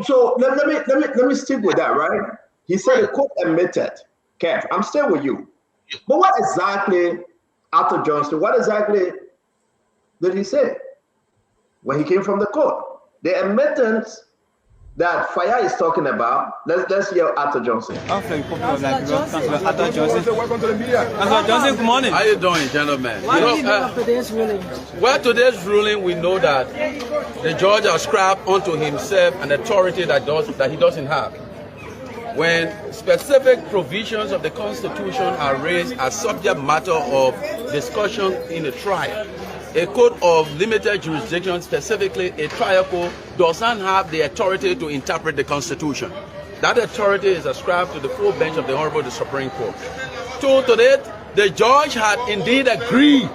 So let me stick with that, right? He said the court admitted. Kev, I'm still with you. But what exactly, Arthur Johnson, what exactly did he say when he came from the court? The admittance that Fire is talking about. Let's hear Arthur Johnson. Arthur Johnson. Welcome to the media. Arthur Johnson, good morning. How you doing, gentlemen? What do you know of today's ruling? Well, today's ruling, we know that the judge has scrapped onto himself an authority that he doesn't have. when specific provisions of the Constitution are raised as subject matter of discussion in a trial, a court of limited jurisdiction, specifically a trial court, does not have the authority to interpret the Constitution. That authority is ascribed to the full bench of the Honorable Supreme Court. To that, the judge had indeed agreed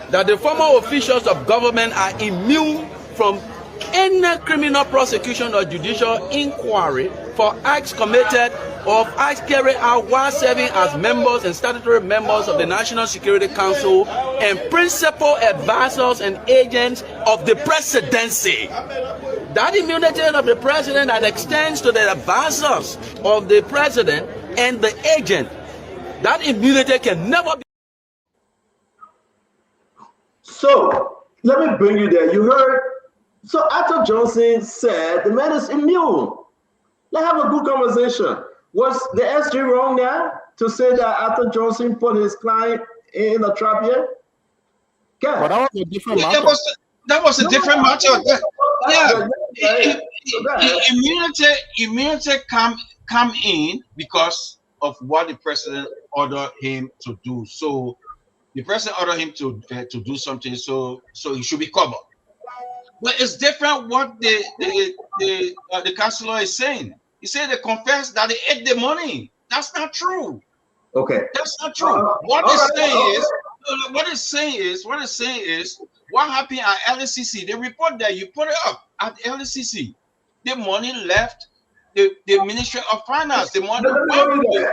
that the former officials of government are immune from any criminal prosecution or judicial inquiry for acts committed or acts carried out while serving as members and statutory members of the National Security Council and principal advisors and agents of the presidency. That immunity of the president that extends to the advisors of the president and the agent, that immunity can never be. So let me bring you there. You heard. So Arthur Johnson said the man is immune. Let's have a good conversation. Was the SG wrong now to say that Arthur Johnson put his client in a trap here? Yeah. But that was a different matter. That was a different matter. Immunity come in because of what the president ordered him to do. So the president ordered him to do something. So he should be covered. But it's different what the counselor is saying. He said they confessed that they ate the money. That's not true. Okay. That's not true. What it's saying is what happened at LCC. The report that you put it up at LCC. The money left the Ministry of Finance. The money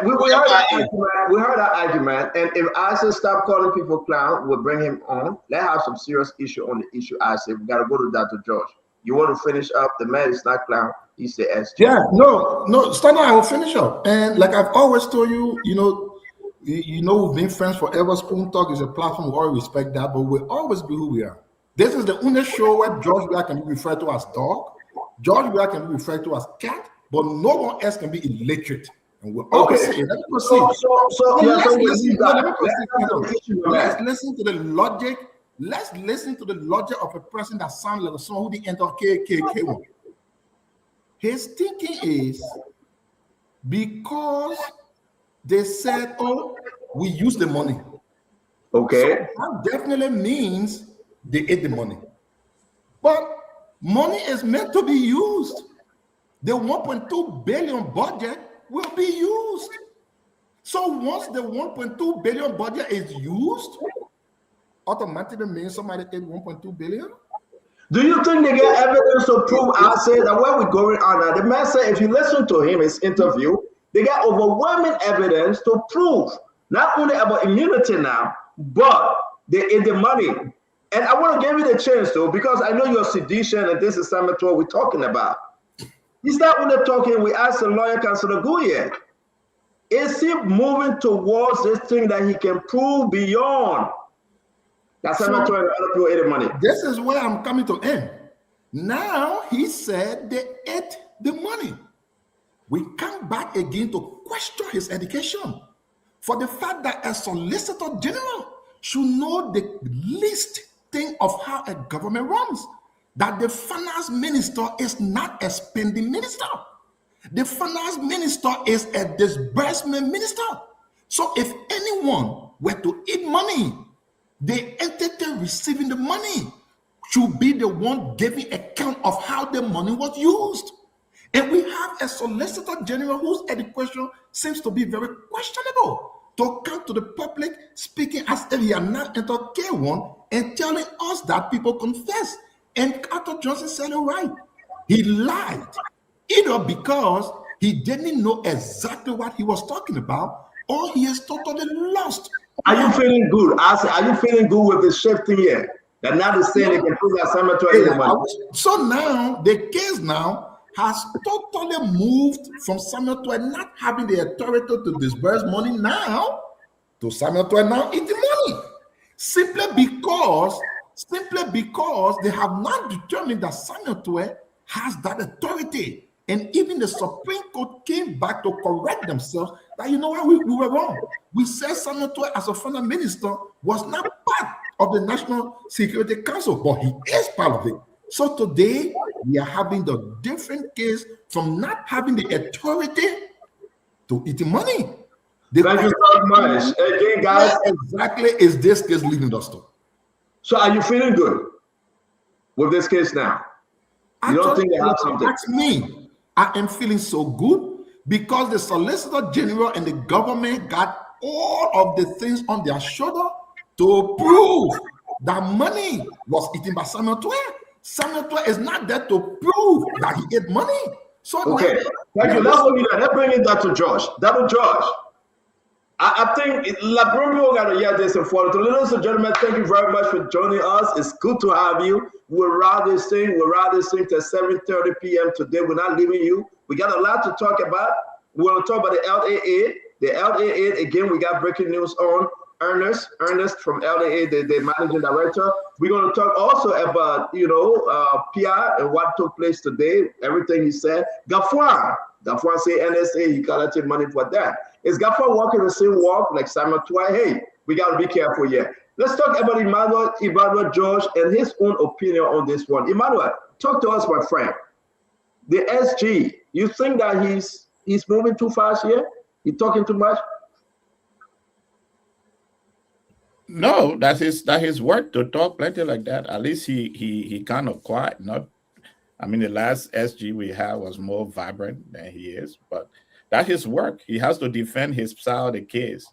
we heard that argument, and if I say stop calling people clown, we'll bring him on. Let's have some serious issue on the issue. I said we gotta go to Dr. George. You want to finish up? The man is not clown. He's the SG. Yeah, no, Stanley, I will finish up. And like I've always told you, we've been friends forever. Spoon Talk is a platform, we all respect that, but we'll always be who we are. This is the only show where George Weah can be referred to as dog, George Weah can be referred to as cat, but no one else can be illiterate. And we're always saying, let's listen to the logic. Let's listen to the logic of a person that sounds like someone who didn't enter KKK. His thinking is because they said, "Oh, we use the money." Okay, so that definitely means they ate the money. But money is meant to be used. The 1.2 billion budget will be used. So once the 1.2 billion budget is used, automatically means somebody ate 1.2 billion. Do you think they get evidence to prove? I said that where we're going on now. The man said if you listen to him, his interview, they got overwhelming evidence to prove not only about immunity now, but they ate the money. And I want to give you the chance though, because I know you're sedition and this is something we're talking about. He's not only talking, we asked the lawyer, Councilor Gouye, is he moving towards this thing that he can prove beyond? That's how much people ate the money. This is where I'm coming to end. Now he said they ate the money. We come back again to question his education for the fact that a solicitor general should know the least thing of how a government runs. That the finance minister is not a spending minister. The finance minister is a disbursement minister. So if anyone were to eat money, the entity receiving the money should be the one giving account of how the money was used. And we have a solicitor general whose education seems to be very questionable to come to the public speaking as if he are not entered K1 and telling us that people confess. And Arthur Johnson said it right. He lied, either because he didn't know exactly what he was talking about, or he is totally lost. Are you feeling good? I said, are you feeling good with the shifting here? That now they're saying they can prove that cemetery money. So now the case now has totally moved from Samuel Tweah not having the authority to disburse money now to Samuel Tweah now eating money. Simply because they have not determined that Samuel Tweah has that authority. And even the Supreme Court came back to correct themselves that, you know what, we were wrong. We said Samuel Tweah as a finance minister was not part of the National Security Council, but he is part of it. So today, we are having the different case from not having the authority to eat money. Thank you so much. Again, guys. Exactly is this case leading us to? So are you feeling good with this case now? You don't think they have something? That's me. I am feeling so good because the Solicitor General and the government got all of the things on their shoulder to prove that money was eaten by Samuel Tweah. Samuel Tweah is not there to prove that he ate money. So okay, thank you. Let's bring it back to Josh. Double Josh. I think Labrumbio got to hear this and follow. Ladies and gentlemen, thank you very much for joining us. It's good to have you. We'll ride this thing till 7:30 p.m. today. We're not leaving you. We got a lot to talk about. We're going to talk about the LAA. The LAA, again, we got breaking news on Ernest from LAA, the managing director. We're going to talk also about, PR and what took place today, everything he said. Gaffwan say NSA, he collected money for that. Is Gaffwan walking the same walk like Samuel Tweah? Hey, we got to be careful here. Let's talk about Emmanuel George and his own opinion on this one. Emmanuel, talk to us, my friend. The SG, you think that he's moving too fast here? He talking too much? No, that's his work to talk plenty like that. At least he kind of quiet. The last SG we had was more vibrant than he is, but that's his work. He has to defend his side of the case.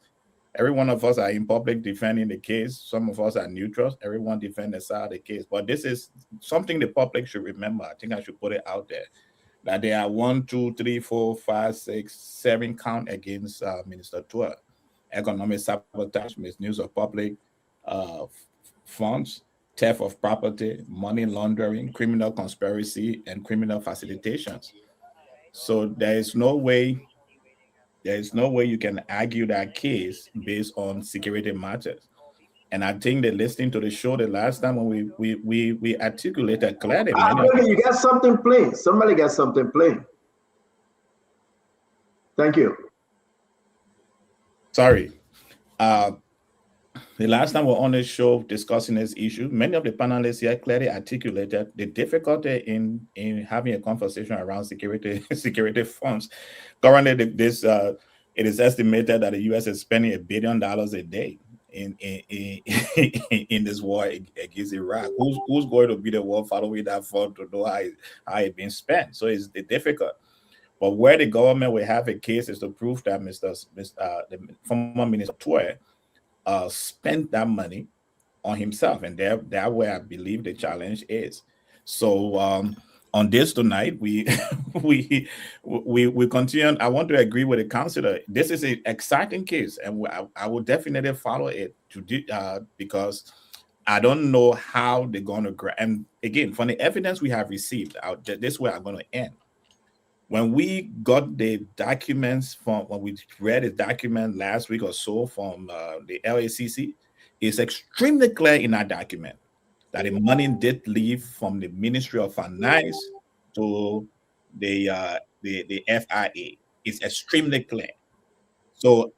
Every one of us are in public defending the case. Some of us are neutrals. Everyone defend the side of the case. But this is something the public should remember. I think I should put it out there. That there are 1, 2, 3, 4, 5, 6, 7 count against Minister Tweah. Economic sabotage, misuse of public funds, theft of property, money laundering, criminal conspiracy, and criminal facilitations. So there is no way you can argue that case based on security matters. And I think they're listening to the show the last time when we articulated clearly. You got something plain. Somebody got something plain. Thank you. Sorry. The last time we were on the show discussing this issue, many of the panelists here clearly articulated the difficulty in having a conversation around security funds. Currently, it is estimated that the U.S. is spending $1 billion a day in this war against Iraq. Who's going to be the one following that fund to know how it's being spent? So it's difficult. But where the government will have a case is to prove that the former Minister Tweah spent that money on himself, and that where I believe the challenge is. So on this tonight, we continue. I want to agree with the councillor. This is an exciting case, and I will definitely follow it because I don't know how they're going to. And again, from the evidence we have received, this is where I'm going to end. When we got the documents when we read the document last week or so from the LACC, it's extremely clear in that document that the money did leave from the Ministry of Finance to the FIA. It's extremely clear. So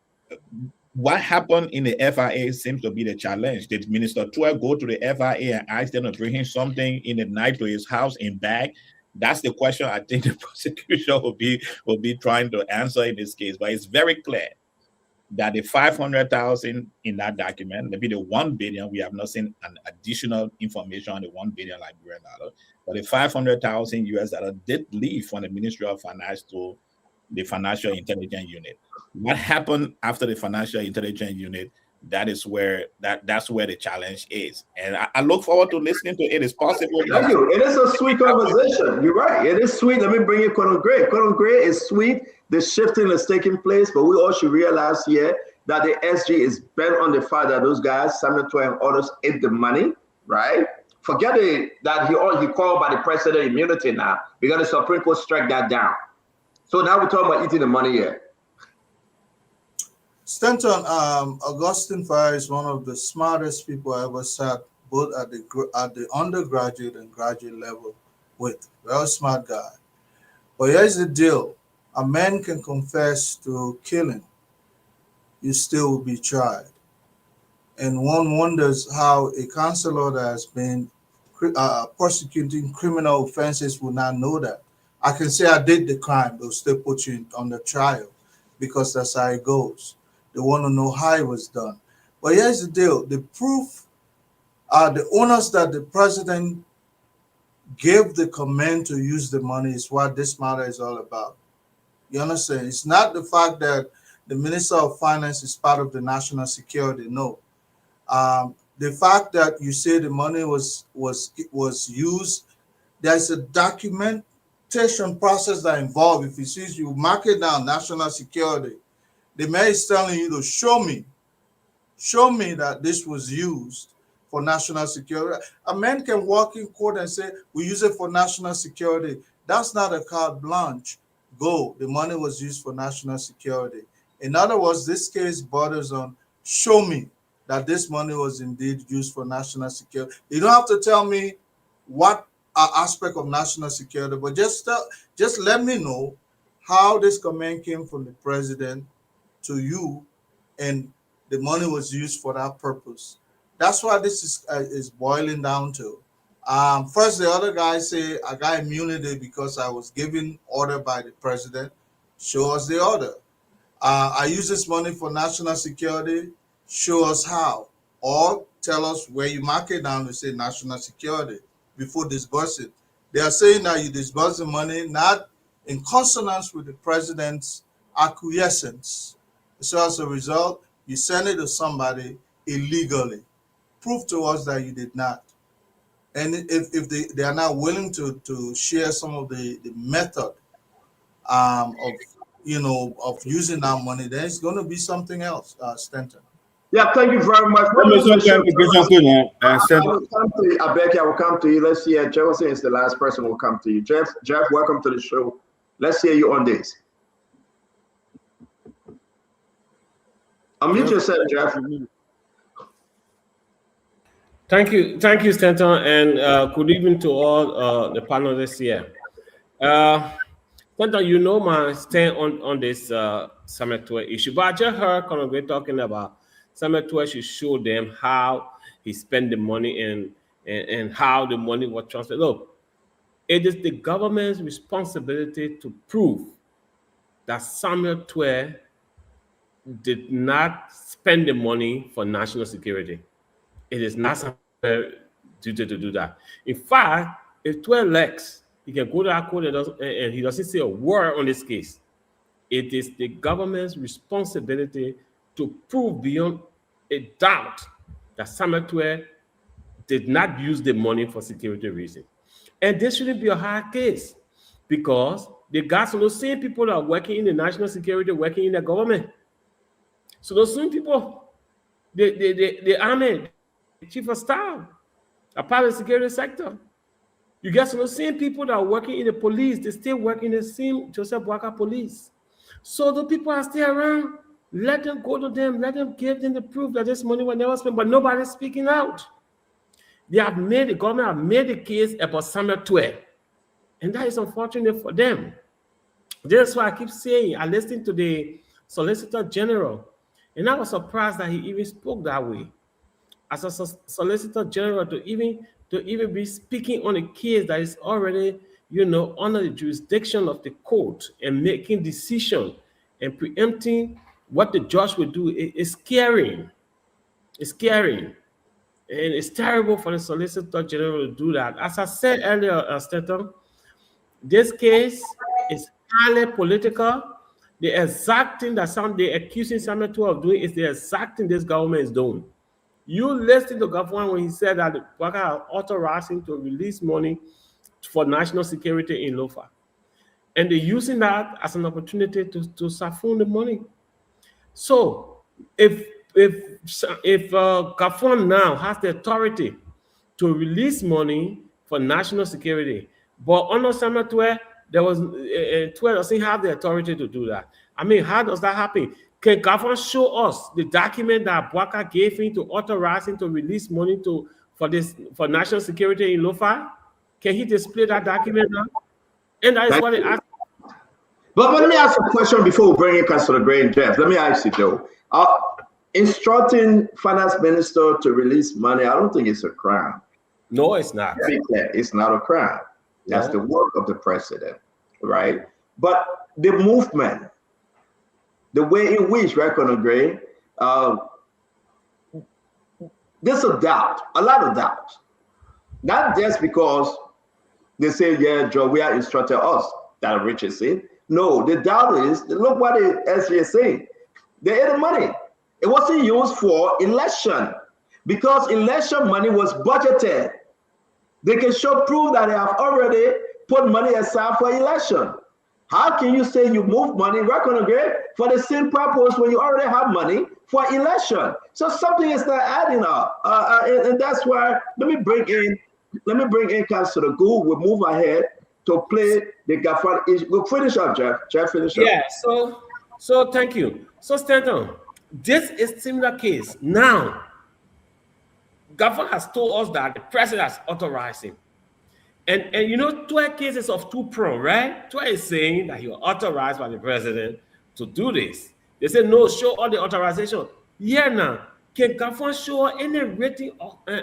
what happened in the FIA seems to be the challenge. Did Minister Tweah go to the FIA and ask them to bring him something in the night to his house in bag? That's the question I think the prosecution will be trying to answer in this case. But it's very clear that the 500,000 in that document, maybe the 1 billion, we have not seen an additional information on the 1 billion Liberian dollar, but the 500,000 US dollar did leave from the Ministry of Finance to the Financial Intelligence Unit. What happened after the Financial Intelligence Unit? That's where the challenge is, and I look forward to listening to it. It's possible. Thank you. It is a sweet conversation. You're right. It is sweet. Let me bring you Colonel Gray. Colonel Gray is sweet. The shifting is taking place, but we all should realize here that the SG is bent on the fact that those guys, Samuel Tweah and others, ate the money. Right? Forget that he called by the president immunity now because the Supreme Court struck that down. So now we're talking about eating the money here. Stanton, Augustine Fire is one of the smartest people I ever sat both at the undergraduate and graduate level with. Very smart guy. But here's the deal. A man can confess to killing. You still will be tried. And one wonders how a counselor that has been prosecuting criminal offenses will not know that. I can say I did the crime, they'll still put you on the trial because that's how it goes. They want to know how it was done. But here's the deal. The proof, the owners that the president gave the command to use the money is what this matter is all about. You understand? It's not the fact that the Minister of Finance is part of the national security. No. The fact that you say the money was used, there's a documentation process that involved. If he sees you mark it down, national security, the mayor is telling you to show me that this was used for national security. A man can walk in court and say, we use it for national security. That's not a carte blanche. Go, the money was used for national security. In other words, this case borders on show me that this money was indeed used for national security. You don't have to tell me what aspect of national security, but just let me know how this command came from the president to you and the money was used for that purpose. That's what this is boiling down to. First, the other guy say I got immunity because I was given order by the president. Show us the order. I use this money for national security. Show us how. Or tell us where you mark it down to say national security before disbursing. They are saying that you disburse the money not in consonance with the president's acquiescence. So as a result, you send it to somebody illegally. Prove to us that you did not. And if they are not willing to share some of the method of using that money, then it's going to be something else, Stanton. Yeah, thank you very much. I beg you, I will come to you. Let's see. Jefferson is the last person who will come to you. Jeff, welcome to the show. Let's hear you on this. Unmute yourself, Jeff. Thank you, Stanton, and good evening to all the panelists here. Stanton, you know my stand on this Samuel Tweah issue, but I just heard Congress talking about Samuel Tweah should show them how he spent the money and how the money was transferred. Look, it is the government's responsibility to prove that Samuel Tweah did not spend the money for national security. It is not Samuel's duty to do that. In fact, if Tweah elects, he can go to our court and he doesn't say a word on this case. It is the government's responsibility to prove beyond a doubt that Samuel Tweah did not use the money for security reasons. And this shouldn't be a hard case because they got some of those same people that are working in the national security, working in the government. So those same people, the army, the chief of staff, are part of the security sector. You get some of the same people that are working in the police, they still work in the same Joseph Boakai police. So the people are still around. Let them go to them. Let them give them the proof that this money was never spent, but nobody's speaking out. The government have made the case about Samuel Tweah, and that is unfortunate for them. That's why I keep saying, I listened to the Solicitor General, and I was surprised that he even spoke that way. As a Solicitor General, to even be speaking on a case that is already, under the jurisdiction of the court and making decision and preempting what the judge will do is scary. It's scary. And it's terrible for the Solicitor General to do that. As I said earlier, Stanton, this case is highly political. The exact thing that they're accusing Samuel Tweah of doing is the exact thing this government is doing. You listen to Gafwan when he said that the Boakai authorized him to release money for national security in Lofa. And they're using that as an opportunity to siphon the money. So if Gafwan now has the authority to release money for national security, but under Samuel Tweah, Tweah doesn't have the authority to do that. I mean, how does that happen? Can Gafwan show us the document that Boakai gave him to authorize him to release money for national security in Lofa? Can he display that document now? And that is what they ask. But let me ask a question before we bring in Councilor Gray and Jeff. Let me ask you, Joe. Instructing finance minister to release money, I don't think it's a crime. No, it's not. To be clear, it's not a crime. That's No. the work of the president, right? But the movement, the way in which we're going to agree, there's a doubt, a lot of doubt. Not just because they say, yeah, Tweah instructed us, that Richard said. No, the doubt is, look what the SG is saying. They ate the money. It wasn't used for election because election money was budgeted. They can show proof that they have already put money aside for election. How can you say you move money, recognize for the same purpose when you already have money for election? So something is not adding up, and that's why let me bring in Councilor Gould. We'll move ahead to play the Gafan. We'll finish up, Jeff. Jeff, finish up. Yeah. So thank you. So Stanton, this is similar case now. Gafan has told us that the president has authorized him. And you know, 12 cases of two-prong, right? Tweah is saying that he was authorized by the president to do this. They say, no, show all the authorization. Yeah, now, can Gafan show any written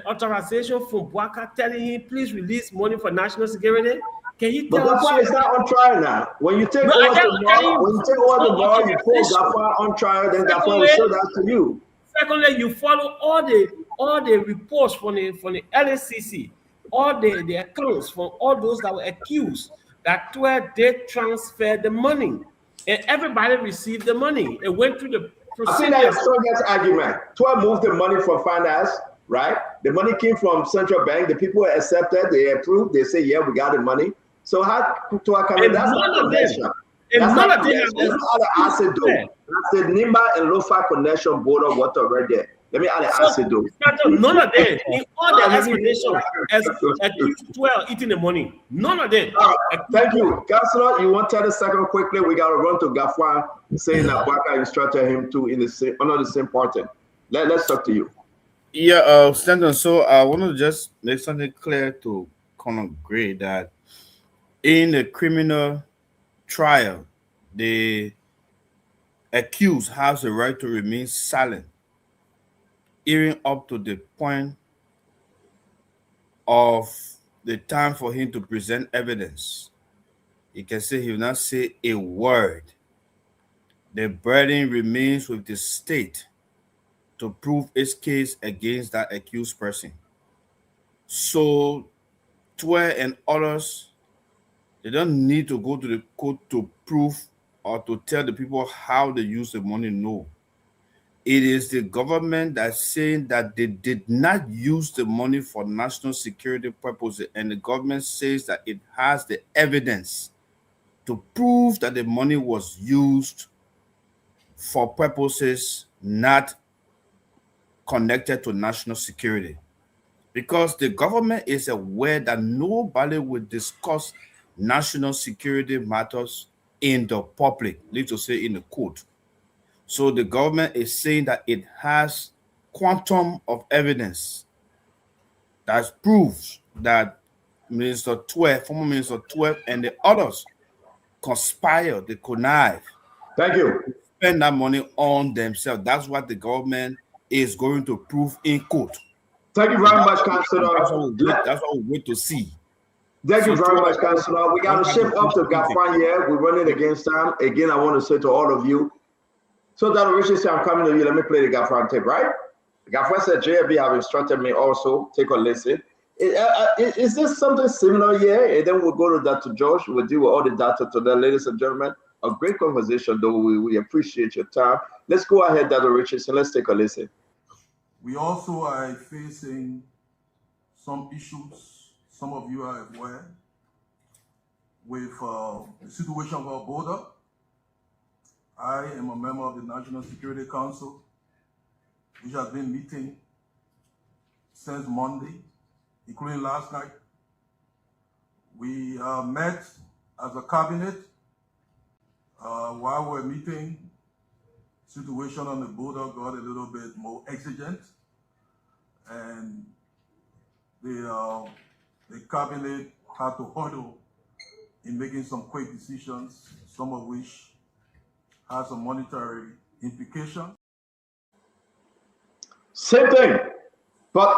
authorization from Bouaka telling him, please release money for national security? Can he tell us? But Gafan is not on trial now. When you take over the ball, you put Gafan on trial, then Gafan will show that to you. Secondly, you follow all the reports from the LACC, all the accounts from all those that were accused that Tweah did transfer the money, and everybody received the money. It went through the procedure. I think that's the strongest argument. Tweah moved the money from finance, right? The money came from central bank. The people accepted, they approved, they say, yeah, we got the money. So how Tweah come in? That's not connection. That's not connection. That's not the asset though. That's the Nimba and Lofa connection border water right there. Let me add an acid though. None of them. In all the explanation as accused Tweah eating the money. None of them. Thank you. Councilor, you want 30 seconds quickly? We got to run to Gafan saying that Bouaka instructed him to in the same, under the same party. Let's talk to you. Yeah, Stanton. So I want to just make something clear to Conor Gray that in the criminal trial, the accused has the right to remain silent, even up to the point of the time for him to present evidence. He can say he will not say a word. The burden remains with the state to prove its case against that accused person. So Tweah and others, they don't need to go to the court to prove or to tell the people how they use the money. No. It is the government that's saying that they did not use the money for national security purposes, and the government says that it has the evidence to prove that the money was used for purposes not connected to national security. Because the government is aware that nobody will discuss national security matters in the public, need to say in the court. So the government is saying that it has quantum of evidence that proves that Minister Tweah, former Minister Tweah, and the others conspire, they connive. Thank you. Spend that money on themselves. That's what the government is going to prove in court. Thank you very much, Councilor. That's what we wait to see. Thank you very much, Councilor. We got to shift up to Gafan here. We're running against time. Again, I want to say to all of you, so that Richard said, I'm coming to you. Let me play the Gafan tape, right? Gafan said, JFB have instructed me also. Take a listen. Is this something similar here? And then we'll go to Dr. George. We'll deal with all the data today, ladies and gentlemen. A great conversation, though. We appreciate your time. Let's go ahead, Dr. Richardson. Let's take a listen. We also are facing some issues. Some of you are aware with the situation of our border. I am a member of the National Security Council, which has been meeting since Monday, including last night. We met as a cabinet while we're meeting. Situation on the border got a little bit more exigent, and the cabinet had to huddle in making some quick decisions, some of which has a monetary implication. Same thing, but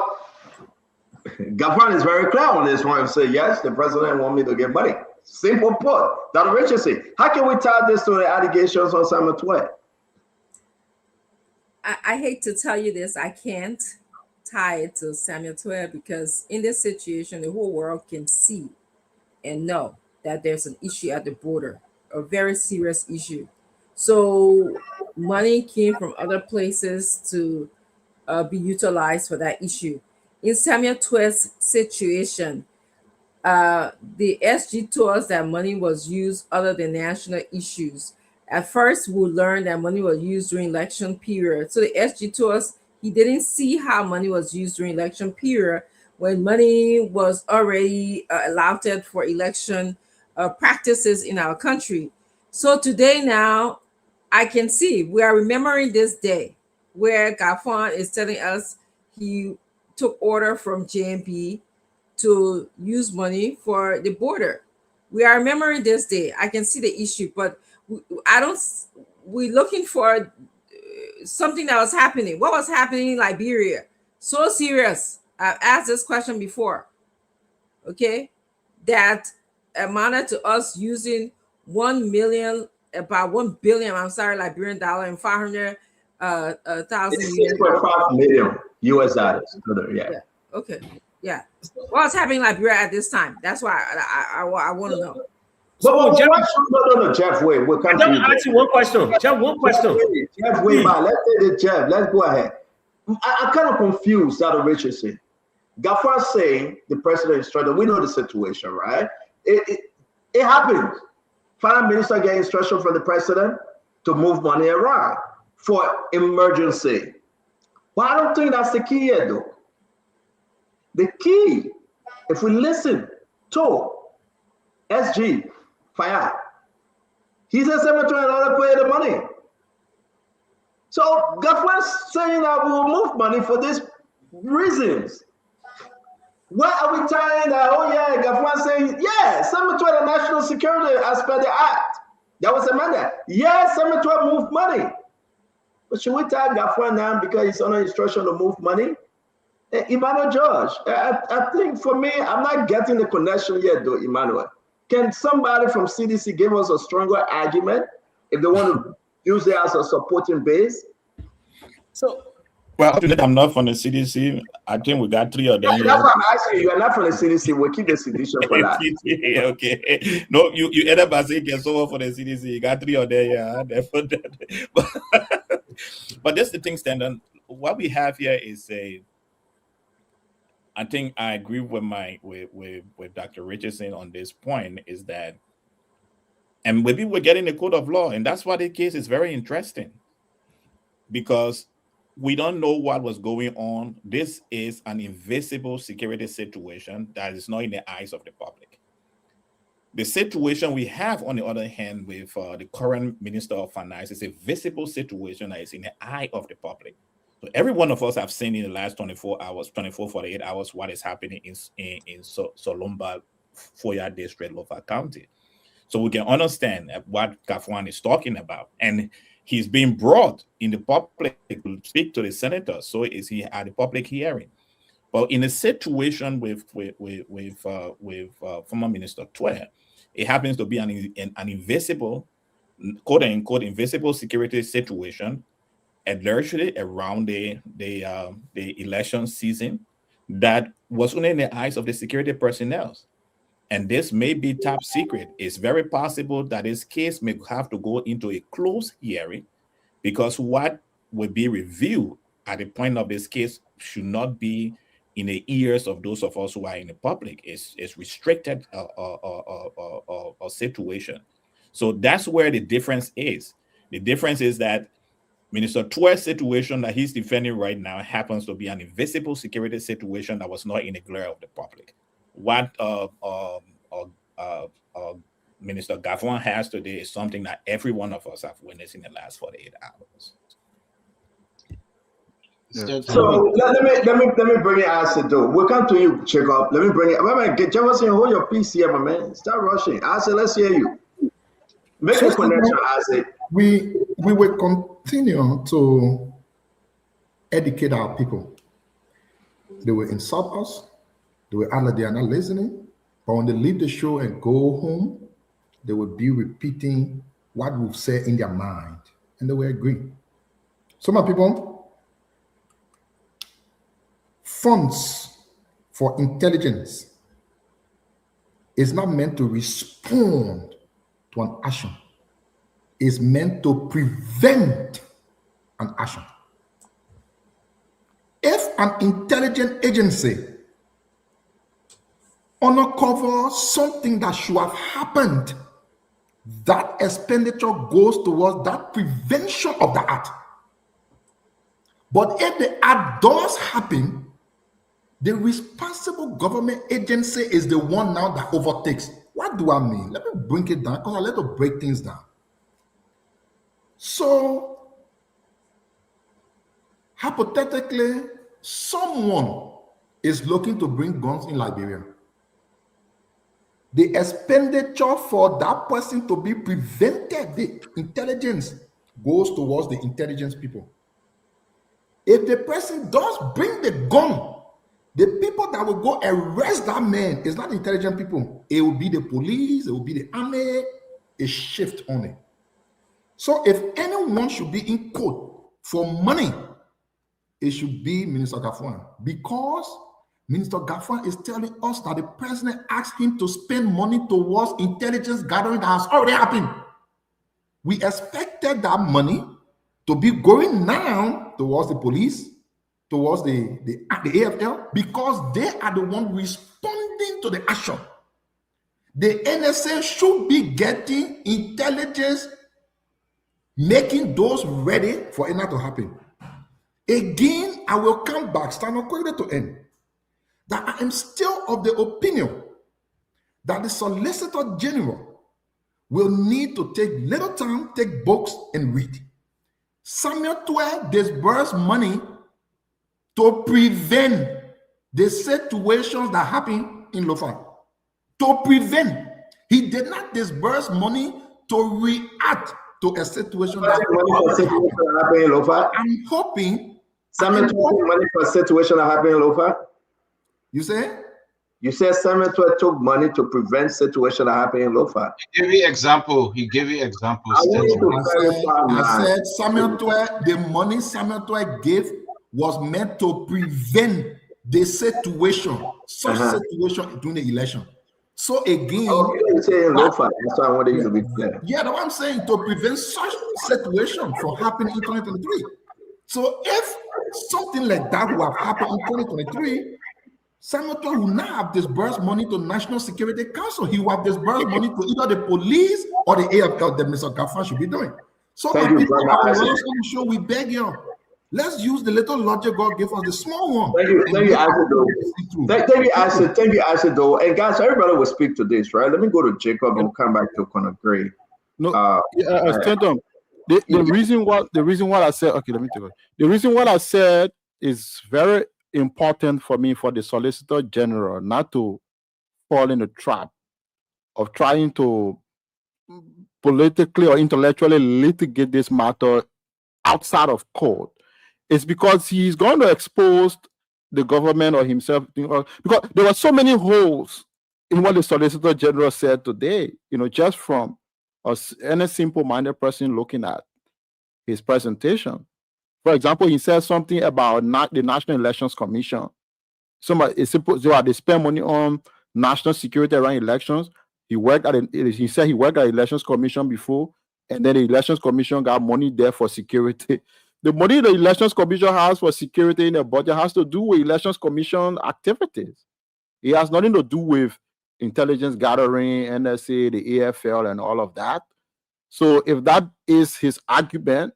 Gafan is very clear on this one and say, yes, the president want me to get money. Simple put. Dr. Richardson, how can we tie this to the allegations on Samuel Tweah? I hate to tell you this, I can't tie it to Samuel Tweah because in this situation, the whole world can see and know that there's an issue at the border, a very serious issue. So money came from other places to be utilized for that issue. In Samuel Tweah's situation, the SG told us that money was used other than national issues. At first, we learned that money was used during election period. So the SG told us he didn't see how money was used during election period when money was already allotted for election practices in our country. So today now, I can see we are remembering this day where Gafan is telling us he took order from JMB to use money for the border. We are remembering this day. I can see the issue, but we're looking for something that was happening. What was happening in Liberia? So serious. I've asked this question before. Okay. That amounted to us using 1 million, about 1 billion, Liberian dollar and 500,000 $6.5 million US dollars. Yeah. Okay. Yeah. What was happening in Liberia at this time? That's why I want to know. But Jeff, wait. We'll come to you. Ask you one question. Jeff, one question. Jeff, wait, man. Let's take it, Jeff. Let's go ahead. I'm kind of confused, Dr. Richardson. Gafan saying the president instructed. We know the situation, right? It happens. Finance minister get instruction from the president to move money around for emergency. Well, I don't think that's the key yet, though. The key, if we listen to SG Fayad, he says cemetery another pay the money. So Gafwan's saying that we will move money for these reasons. Why are we tying that? Oh yeah, Gafwan saying, yeah, cemetery and national security as per the act. That was amended. Yeah, cemetery move money. But should we tie Gafwan now because he's under instruction to move money? Emmanuel George, I think for me, I'm not getting the connection yet, though, Emmanuel. Can somebody from CDC give us a stronger argument if they want to use it as a supporting base? So, well, I'm not from the CDC. I think we got 3 of them. That's what I'm asking you. You're not from the CDC. We'll keep the CDC for that. Okay. No, you end up saying get someone for the CDC. You got 3 of them, yeah. But that's the thing, Standard. What we have here is I think I agree with Dr. Richardson on this point is that, and maybe we're getting the code of law, and that's why the case is very interesting because we don't know what was going on. This is an invisible security situation that is not in the eyes of the public. The situation we have, on the other hand, with the current Minister of Finance is a visible situation that is in the eye of the public. So every one of us have seen in the last 48 hours, what is happening in Solomba, Foya District, Lofa County. So we can understand what Gafwan is talking about. And he's being brought in the public to speak to the senator. So is he at the public hearing? But in a situation with former Minister Tweah, it happens to be an invisible, quote unquote, invisible security situation, largely around the election season that was only in the eyes of the security personnel. And this may be top secret. It's very possible that this case may have to go into a closed hearing because what will be reviewed at the point of this case should not be in the ears of those of us who are in the public. It's restricted situation. So that's where the difference is. The difference is that Minister Tweah's situation that he's defending right now happens to be an invisible security situation that was not in the glare of the public. What Minister Gafwan has today is something that every one of us have witnessed in the last 48 hours. So let me bring it as to do. We'll come to you, Jacob. Let me bring it. Wait, get Jefferson, hold your peace here, my man. Start rushing. I said, let's hear you. Make a connection, Isaac. We will continue to educate our people. They will insult us. They will act like they are not listening, but when they leave the show and go home, they will be repeating what we've said in their mind, and they will agree. Some of people, funds for intelligence is not meant to respond to an action. It's meant to prevent an action. If an intelligent agency uncovers something that should have happened, that expenditure goes towards that prevention of the act. But if the act does happen, the responsible government agency is the one now that overtakes. What do I mean? Let me bring it down, because I like to break things down. So, hypothetically, someone is looking to bring guns in Liberia. The expenditure for that person to be prevented, the intelligence goes towards the intelligence people. If the person does bring the gun, the people that will go arrest that man is not intelligent people. It will be the police, it will be the army, a shift on it. So if anyone should be in court for money, it should be Minister Gafuan, because Minister Gafuan is telling us that the president asked him to spend money towards intelligence gathering that has already happened. We expected that money to be going now towards the police, towards the AFL, because they are the ones responding to the action. The NSA should be getting intelligence, making those ready for it not to happen. Again, I will come back, stand up quickly to end, that I am still of the opinion that the Solicitor General will need to take little time, take books and read. Samuel Tweah disbursed money to prevent the situations that happen in Lofa. To prevent. He did not disburse money to react to a situation that happened in Lofa. I'm hoping. Samuel took money for a situation that happened in Lofa. You say? You said Samuel took money to prevent situation that happened in Lofa. He gave you examples. I said Samuel Tweah, the money Samuel Tweah gave was meant to prevent the situation, such situation during the election. So again, you say in Lofa, that's why I wanted you to be clear. Yeah, that's what I'm saying, to prevent such situation from happening in 2023. So if something like that would have happened in 2023, Samuel Tweah will not have disbursed money to National Security Council. He will have disbursed money to either the police or the AFL that Mr. Gafuan should be doing. So my people are on the show, we beg you, let's use the little logic God gave us, the small one. Thank you, Isaac, though. And guys, everybody will speak to this, right? Let me go to Jacob and come back to Conor Gray. The reason why I said, okay, let me take it. The reason why I said is very important for me, for the Solicitor General, not to fall in the trap of trying to politically or intellectually litigate this matter outside of court. It's because he's going to expose the government or himself, because there were so many holes in what the Solicitor General said today, just from any simple-minded person looking at his presentation. For example, he said something about the National Elections Commission. They spend money on national security around elections. He said he worked at the Elections Commission before, and then the Elections Commission got money there for security. The money the Elections Commission has for security in the budget has to do with Elections Commission activities. It has nothing to do with intelligence gathering, NSA, the AFL, and all of that. So if that is his argument,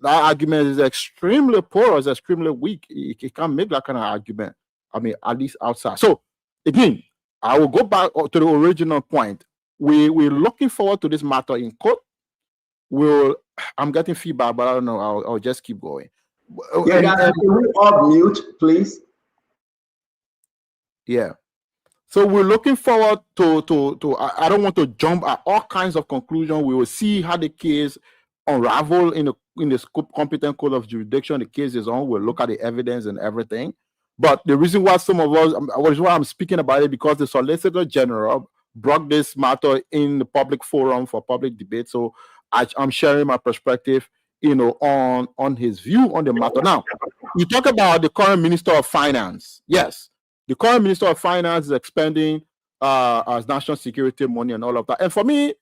that argument is extremely poor, it's extremely weak. He can't make that kind of argument. I mean, at least outside. So again, I will go back to the original point. We're looking forward to this matter in court. I'm getting feedback, but I don't know. I'll just keep going. Yeah, guys, can we all mute, please? Yeah. So we're looking forward to I don't want to jump at all kinds of conclusions. We will see how the case unravel in the competent court of jurisdiction. The case is on. We'll look at the evidence and everything. But the reason why some of us, which is why I'm speaking about it, because the Solicitor General brought this matter in the public forum for public debate. So I'm sharing my perspective, on his view on the matter. Now, you talk about the current Minister of Finance. Yes, the current Minister of Finance is expending as national security money and all of that. And for me,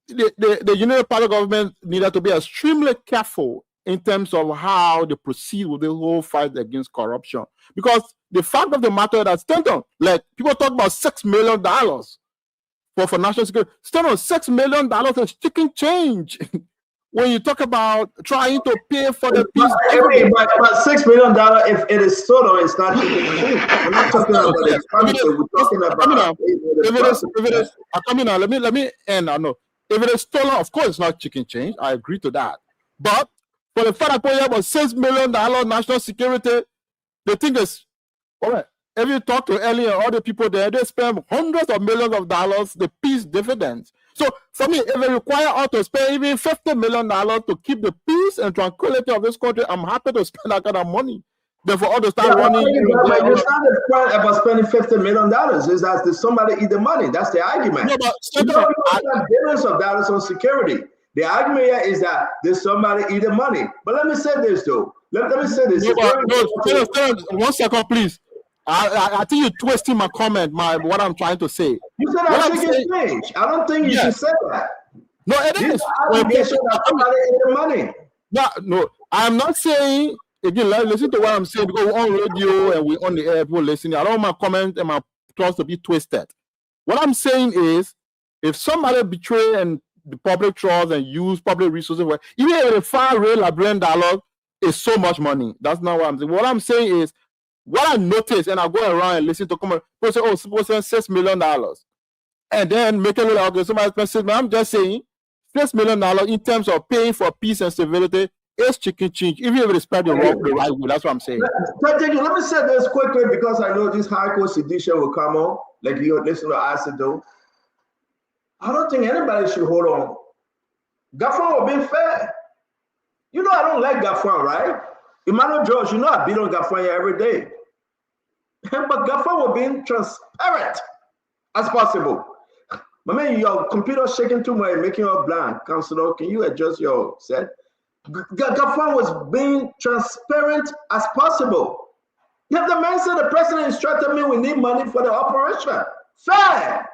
the Union Party government needed to be extremely careful in terms of how they proceed with the whole fight against corruption. Because the fact of the matter that Stanton, like people talk about $6 million for national security. Stanton, $6 million is chicken change. When you talk about trying to pay for the peace. But $6 million, if it is stolen, it's not chicken change. We're not talking about the expenditure. We're talking about let me end. I know. If it is stolen, of course, it's not chicken change. I agree to that. But for the fact that you have a $6 million national security, the thing is, all right, if you talk to earlier, all the people there, they spend hundreds of millions of dollars, the peace dividends. So for me, if they require us to spend even $50 million to keep the peace and tranquility of this country, I'm happy to spend that kind of money. Then for all to start running. It's not the point about spending $50 million. Is that did somebody eat the money? That's the argument. No, but spend billions of dollars on security. The argument here is that did somebody eat the money? But let me say this though. Let me say this. No, 1 second, please. I think you're twisting my comment, what I'm trying to say. You said I chicken change. I don't think you should say that. No, it is. Somebody ate the money. No, I'm not saying. Again, listen to what I'm saying, because we're on radio and we're on the air, people listening. I don't want my comments and my thoughts to be twisted. What I'm saying is, if somebody betray and the public trust and use public resources, even if the far real $1 billion is so much money, that's not what I'm saying. What I'm saying is, what I noticed, and I go around and listen to comment, people say, oh, suppose $6 million. And then make it look like, okay, somebody spent $6 million. I'm just saying, $6 million in terms of paying for peace and civility is chicken change, even if it's spelled the right way. That's what I'm saying. Let me say this quickly, because I know this high court edition will come on, like you listen to Asido. I don't think anybody should hold on. Gafwan will be fair. You know I don't like Gafwan, right? Emmanuel George, you know I beat on Gafwan every day. But Gafwan will be transparent as possible. My man, your computer shaking too much, making you blank. Councilor, can you adjust your set? Gafwan was being transparent as possible. If the man said the president instructed me we need money for the operation, fair.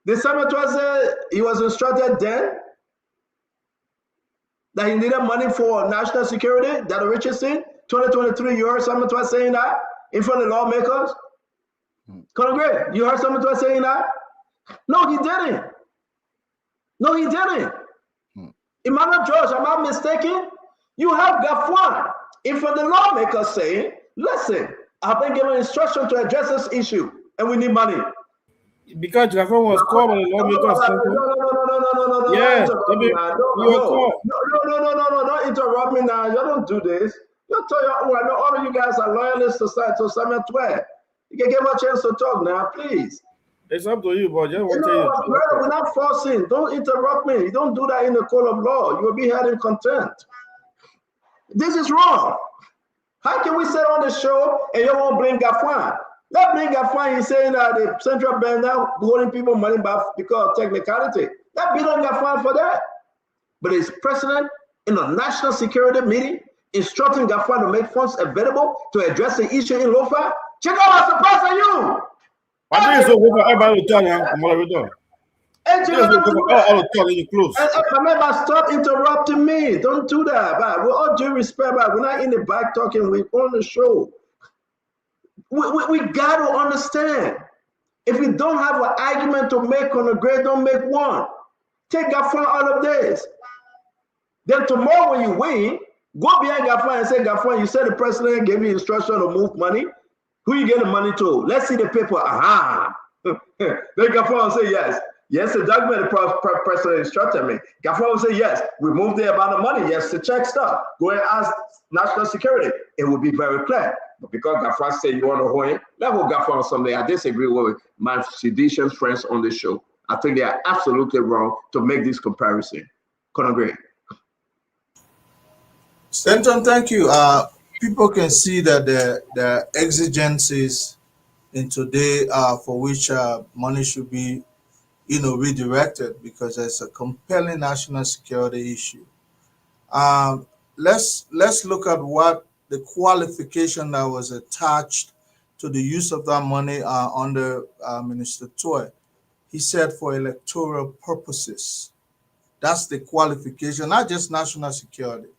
The senator said he was instructed then that he needed money for national security, that Richardson, 2023, you heard Senator saying that in front of the lawmakers? Congress, you heard Senator saying that? No, he didn't. No, he didn't. Emmanuel George, am I mistaken? You have Gafwan in front of the lawmakers saying, listen, I've been given instruction to address this issue and we need money. Because Gafwan was called by the lawmakers. No. Yeah, don't interrupt me now. You don't do this. You tell you, I know all of you guys are loyalists to Samuel Tweah. You can give a chance to talk now, please. It's up to you, but just want to tell you. We're not forcing. Don't interrupt me. You don't do that in the court of law. You will be held in contempt. This is wrong. How can we sit on the show and you won't bring Gafwan? Let's bring Gafwan. He's saying that the central bank now holding people money back because of technicality. Let's beat on Gafwan for that. But it's president in a national security meeting instructing Gafwan to make funds available to address the issue in Lofa. Check out what's surprising you. I think it's over. Everybody will tell you. I'm already done. Remember, stop interrupting me. Don't do that. But with all due respect, but we're not in the back talking. We're on the show. We got to understand. If we don't have an argument to make on a grade, don't make one. Take Gafwan out of this. Then tomorrow when you win, go behind Gafwan and say, Gafwan, you said the president gave you instruction to move money. Who you getting money to? Let's see the paper. Aha. Then Gafwan will say yes. Yes, the document the president instructed me. Gafwan will say yes. We moved the amount of money. Yes, to check stuff. Go and ask national security. It will be very clear. But because Gafwan said you want to hold him, let's hold Gafwan on something. I disagree with my seditious friends on this show. I think they are absolutely wrong to make this comparison. Couldn't agree. Stanton, thank you. people can see that the exigencies in today for which money should be, redirected because there's a compelling national security issue. Let's look at what the qualification that was attached to the use of that money under Minister Tweah. He said for electoral purposes. That's the qualification, not just national security,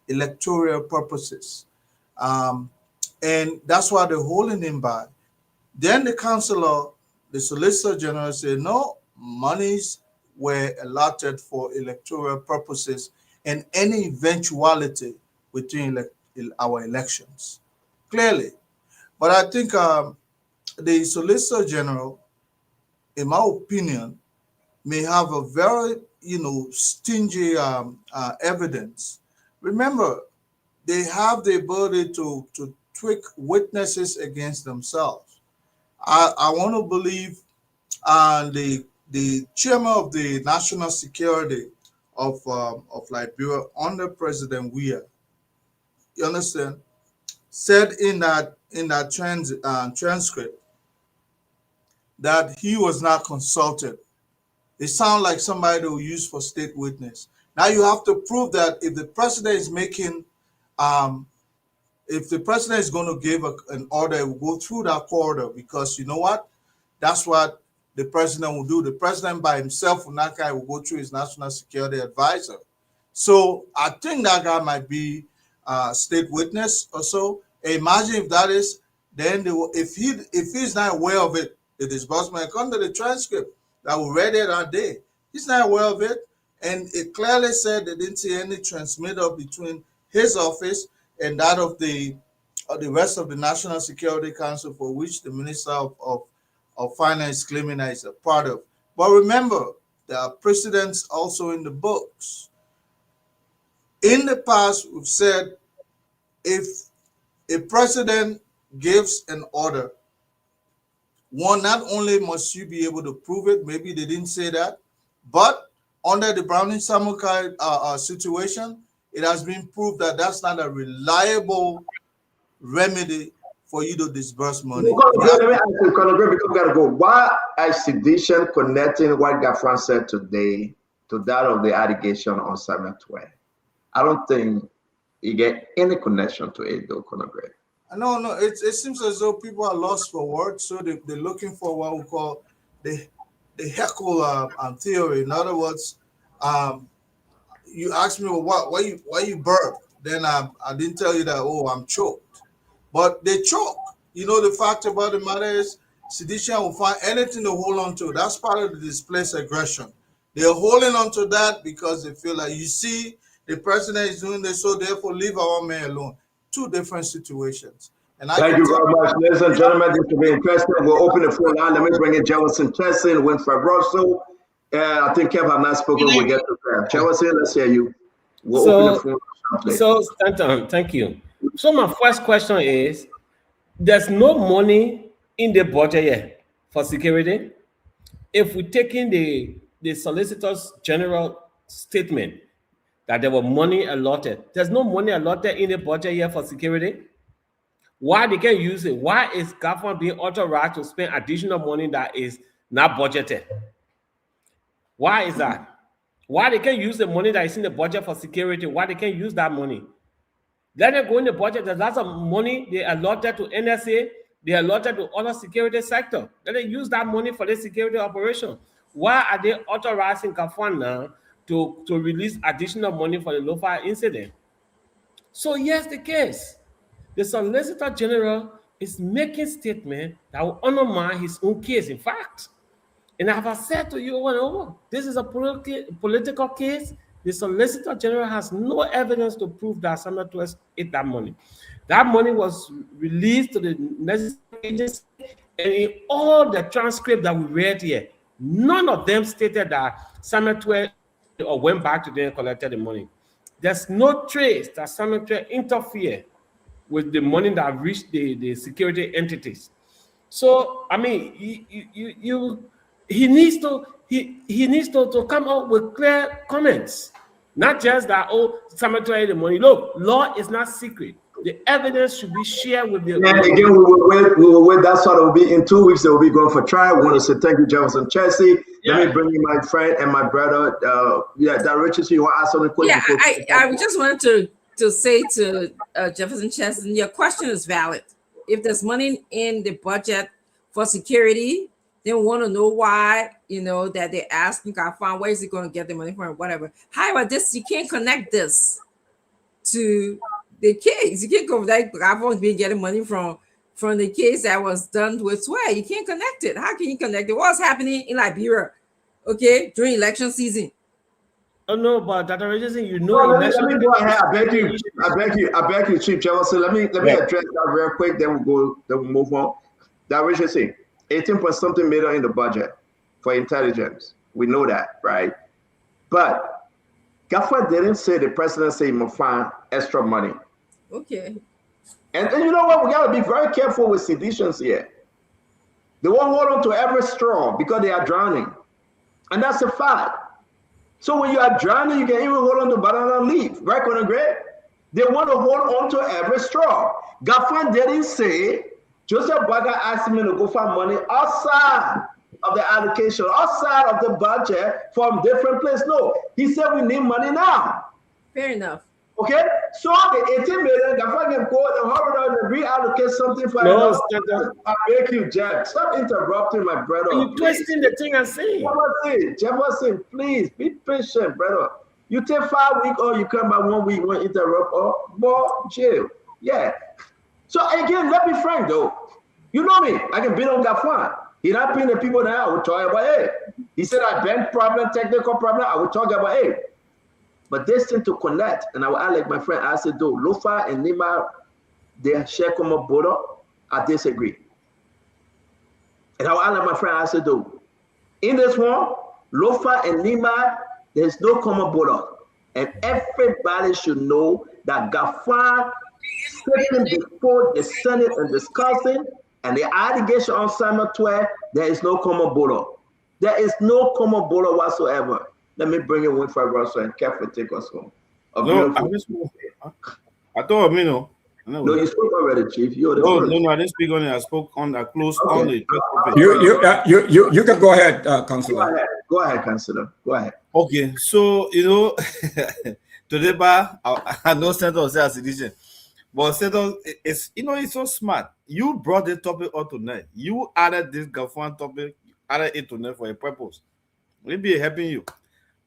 electoral purposes. And that's why they're holding him back. Then the counselor, the Solicitor General said, no, monies were allotted for electoral purposes and any eventuality within our elections, clearly. But I think the Solicitor General, in my opinion, may have a very, stingy evidence. Remember, they have the ability to tweak witnesses against themselves. I want to believe the chairman of the national security of Liberia under President Weah, you understand, said in that transcript that he was not consulted. It sounds like somebody they will use for state witness. Now you have to prove that if the president is making, if the president is going to give an order, it will go through that corridor, because you know what? That's what the president will do. The president by himself will not will go through his national security advisor. So I think that guy might be a state witness or so. Imagine if that is, then if he's not aware of it, the disbursement, come to the transcript that we read it that day. He's not aware of it, and it clearly said they didn't see any transmitter between his office and that of the rest of the National Security Council, for which the Minister of Finance claiming that is a part of. But remember, there are precedents also in the books. In the past, we've said if a president gives an order, one, not only must you be able to prove it, maybe they didn't say that, but under the Browning-Samukai situation, it has been proved that that's not a reliable remedy for you to disburse money. Let me ask you, because we got to go. Why is sedition connecting what Gafran said today to that of the allegation on Samuel Tweah? I don't think you get any connection to it, though, Conagre. No, it seems as though people are lost for words, so they're looking for what we call the heckle theory. In other words, you asked me, well, why you burp? Then I didn't tell you that, oh, I'm choked. But they choke. You know, the fact about the matter is, sedition will find anything to hold on to. That's part of the displaced aggression. They're holding on to that because they feel like, you see, the president is doing this, so therefore leave our man alone. Two different situations. And thank you very much, ladies and gentlemen. This will be interesting. We'll open the phone line. Let me bring in Jefferson Tessin, Winfred Russell. I think Kev have not spoken. We'll get to that. Jefferson, let's hear you. We'll open the phone line. So, Stanton, thank you. So my first question is, there's no money in the budget yet for security. If we take in the Solicitor's General statement that there were money allotted, there's no money allotted in the budget yet for security. Why they can't use it? Why is government being authorized to spend additional money that is not budgeted? Why is that? Why they can't use the money that is in the budget for security? Why they can't use that money? Let them go in the budget. There's lots of money they allotted to NSA. They allotted to other security sector. Let them use that money for the security operation. Why are they authorizing Gafwan now to release additional money for the Lofa incident? So yes, the case. The Solicitor General is making statement that will undermine his own case. In fact, and I have said to you over and over, this is a political case. The Solicitor General has no evidence to prove that Samuel Tweah ate that money. That money was released to the necessary agency, and in all the transcripts that we read here, none of them stated that Samuel Tweah or went back to them and collected the money. There's no trace that Samuel Tweah interfered with the money that reached the security entities. So I mean, he needs to come up with clear comments, not just that, oh, Samuel Tweah the money. Look, law is not secret. The evidence should be shared with the. And again, we will wait. That's what it will be in 2 weeks. They will be going for trial. We want to say thank you, Jefferson Chelsea. Yeah. Let me bring in my friend and my brother. That Richardson, you want to ask something quick? Yeah, I just wanted to say to Jefferson Chesson, your question is valid. If there's money in the budget for security, they want to know why, that they ask Gafan, where is he going to get the money from, whatever. However, you can't connect this to the case. You can't go that Gafan been getting money from the case that was done with Tweah. You can't connect it. How can you connect it? What's happening in Liberia, okay, during election season? Oh no, but Dr. Richardson, let me go ahead. I beg you, Chief Jefferson. Let me address that real quick. Then we'll move on. Dr. Richardson, 18 point something million in the budget for intelligence. We know that, right? But Gafan didn't say the president said he must find extra money. Okay. And you know what? We got to be very careful with seditions here. They won't hold on to every straw because they are drowning. And that's a fact. So when you are drowning, you can even hold on to banana leaf, right, Colonel Gray? They want to hold on to every straw. Gafan didn't say, Joseph Baga asked me to go find money outside of the allocation, outside of the budget from different places. No, he said we need money now. Fair enough. Okay, so the 18 million, Gafan can go and hurry down and reallocate something for I beg you, Jack. Stop interrupting my brother. You're twisting the thing I'm saying. Jefferson, please be patient, brother. You take 5 weeks or you come back 1 week, won't interrupt or more jail. Yeah. So again, let me frank though. You know me, I can beat on Gafan. He not paying the people now. I will talk about it. He said I been problem, technical problem. I will talk about it. But this thing to connect, and I will add like my friend I said though, Lofa and Nima, they share common border. I disagree. And I will add like my friend I said though, in this one, Lofa and Nima, there's no common border. And everybody should know that Gafan sitting before the Senate and discussing, and the allegation on Simon Tweah, there is no common border. There is no common border whatsoever. Let me bring in Winfrey Russell and carefully take us home. I thought, No, you spoke already, Chief. You're the first. No, I didn't speak on it. I spoke on a close on it. You can go ahead, Councillor. Go ahead, Councillor. Go ahead. Okay, so today, I know Senator say sedition, but Senator, it's so smart. You brought the topic up tonight. You added this Gafan topic, added it tonight for a purpose. Maybe helping you.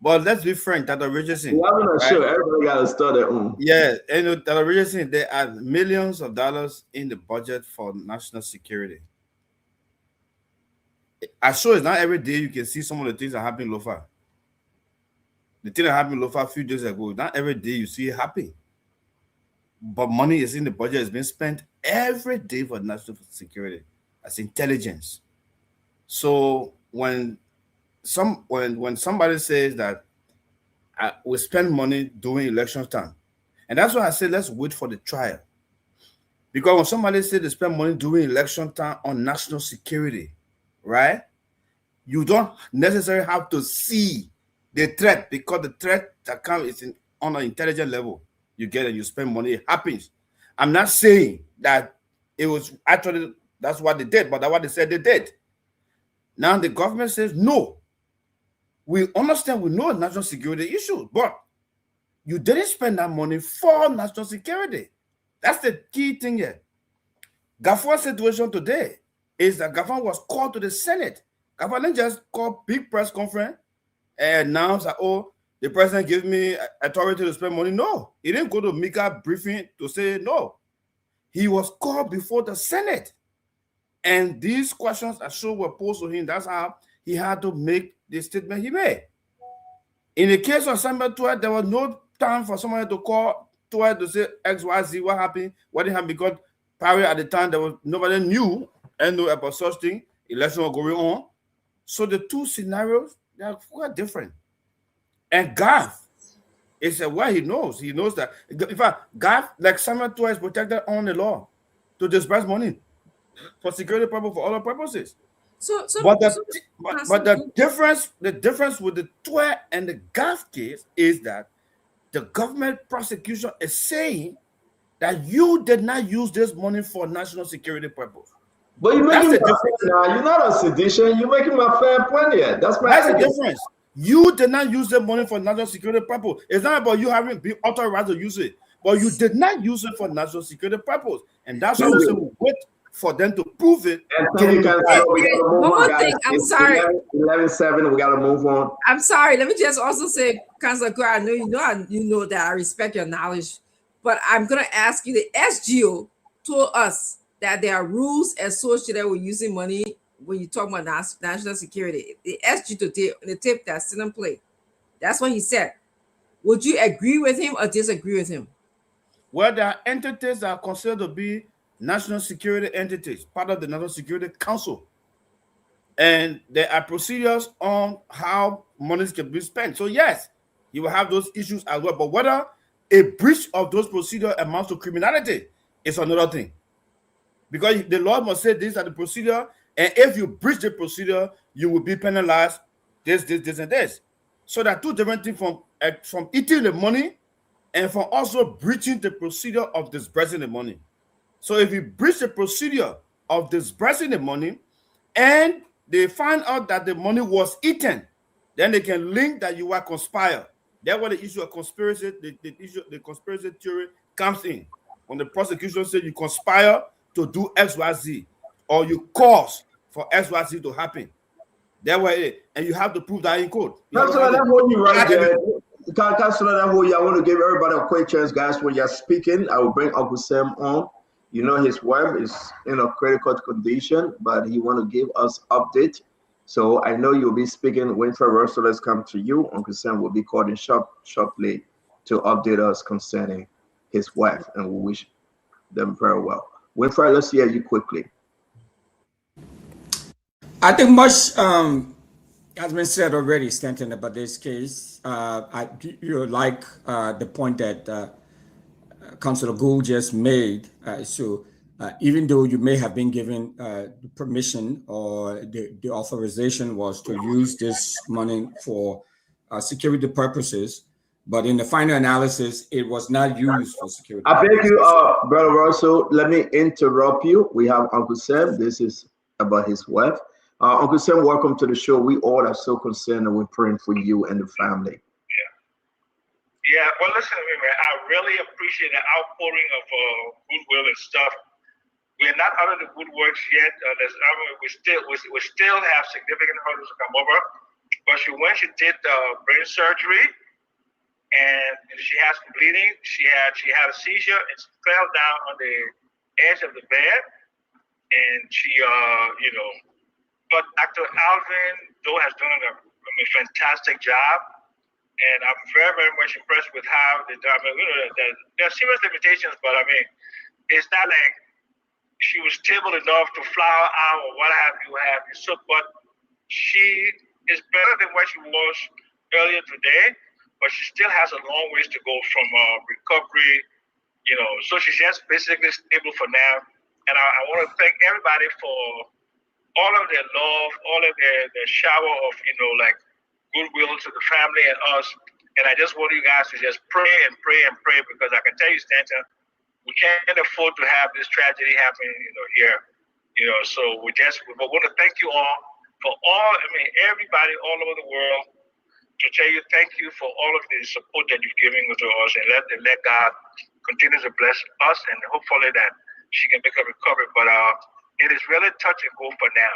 But let's be frank, Dr. Richardson. I'm not sure. Everybody got to start their own. Yeah, and Dr. Richardson, there are millions of dollars in the budget for national security. I'm sure it's not every day you can see some of the things that happen in Lofa. The thing that happened in Lofa a few days ago, not every day you see it happen. But money is in the budget, it's being spent every day for national security as intelligence. So when somebody says that we spend money during election time, and that's why I say let's wait for the trial. Because when somebody says they spend money during election time on national security, right? You don't necessarily have to see the threat, because the threat that comes is on an intelligent level. You get it, you spend money, it happens. I'm not saying that it was actually that's what they did, but that's what they said they did. Now the government says no. We understand, we know national security issues, but you didn't spend that money for national security. That's the key thing here. Gafan's situation today is that Gafan was called to the Senate. Gafan didn't just call big press conference and announce that, oh, the president gives me authority to spend money. No, he didn't go to Mika briefing to say no. He was called before the Senate. And these questions are sure were posed to him. That's how he had to make the statement he made. In the case of Samuel Tweah, there was no time for somebody to call Tweah to say X, Y, Z, what happened, what didn't happen, because probably at the time there was nobody knew and knew about such thing. Election was going on. So the two scenarios, they are quite different. And Gaff is where he knows. He knows that. In fact, Gaff, like Samuel Tweah, is protected on the law to disburse money for security purpose, for other purposes. But the difference with the Tweah and the Gaff case is that the government prosecution is saying that you did not use this money for national security purpose. But you're That's making the my difference. now. You're not on sedition. You're making my fair point here. That's my That's the argument. difference. You did not use the money for national security purpose. It's not about you having been authorized to use it, but you did not use it for national security purpose. And that's why we say we wait for them to prove it. And thank you, Councilor. We got to move One on, more guys. thing, I'm It's sorry. 11:07. We got to move on. I'm sorry. Let me just also say, Councilor Gore, I know you know that I respect your knowledge, but I'm gonna ask you. The SGO told us that there are rules associated with using money when you talk about national security. The SGO today, the tape that's still in play. That's what he said. Would you agree with him or disagree with him? Well, there are entities that are considered to be national security entities, part of the National Security Council. And there are procedures on how monies can be spent. So yes, you will have those issues as well. But whether a breach of those procedures amounts to criminality is another thing. Because the law must say these are the procedure, and if you breach the procedure, you will be penalized this, and this. So there are two different things from eating the money and from also breaching the procedure of disbursing the money. So if you breach the procedure of disbursing the money and they find out that the money was eaten, then they can link that you were conspired. That's where the issue of conspiracy, the conspiracy theory comes in. When the prosecution says you conspire to do XYZ, or you cause for XYZ to happen. That way, and you have to prove that in court. Councilor, that hold you right there. Councilor, that hold you. I want to give everybody a quick chance, guys. When you're speaking, I will bring Uncle Sam on. You know his wife is in a critical condition, but he want to give us update. So I know you'll be speaking when Trevor, so let's come to you. Uncle Sam will be calling shortly to update us concerning his wife, and we wish them very well. Winfrey, let's hear you quickly. I think much has been said already, Stanton, about this case. You like the point that Councilor Gould just made. Even though you may have been given permission or the authorization was to use this money for security purposes, but in the final analysis, it was not used for security. I beg you, Brother Russell, let me interrupt you. We have Uncle Sam. This is about his wife. Uncle Sam, welcome to the show. We all are so concerned and we're praying for you and the family. Yeah, well, listen to me, man. I really appreciate the outpouring of goodwill and stuff. We're not out of the woodworks yet. We still have significant hurdles to come over. But when she did brain surgery, and she has some bleeding. She had a seizure and she fell down on the edge of the bed, and she, But Dr. Alvin Doe has done a fantastic job, and I'm very, very much impressed with how they done. There are serious limitations, but it's not like she was stable enough to fly out or what have you. So, but she is better than what she was earlier today. But she still has a long ways to go from recovery, so she's just basically stable for now. And I want to thank everybody for all of their love, all of their shower of, goodwill to the family and us. And I just want you guys to just pray and pray and pray, because I can tell you, Stanton, we can't afford to have this tragedy happen, here. So we want to thank you all for everybody all over the world, to tell you thank you for all of the support that you've given to us, and let God continue to bless us, and hopefully that she can make a recovery. But it is really touch and go for now.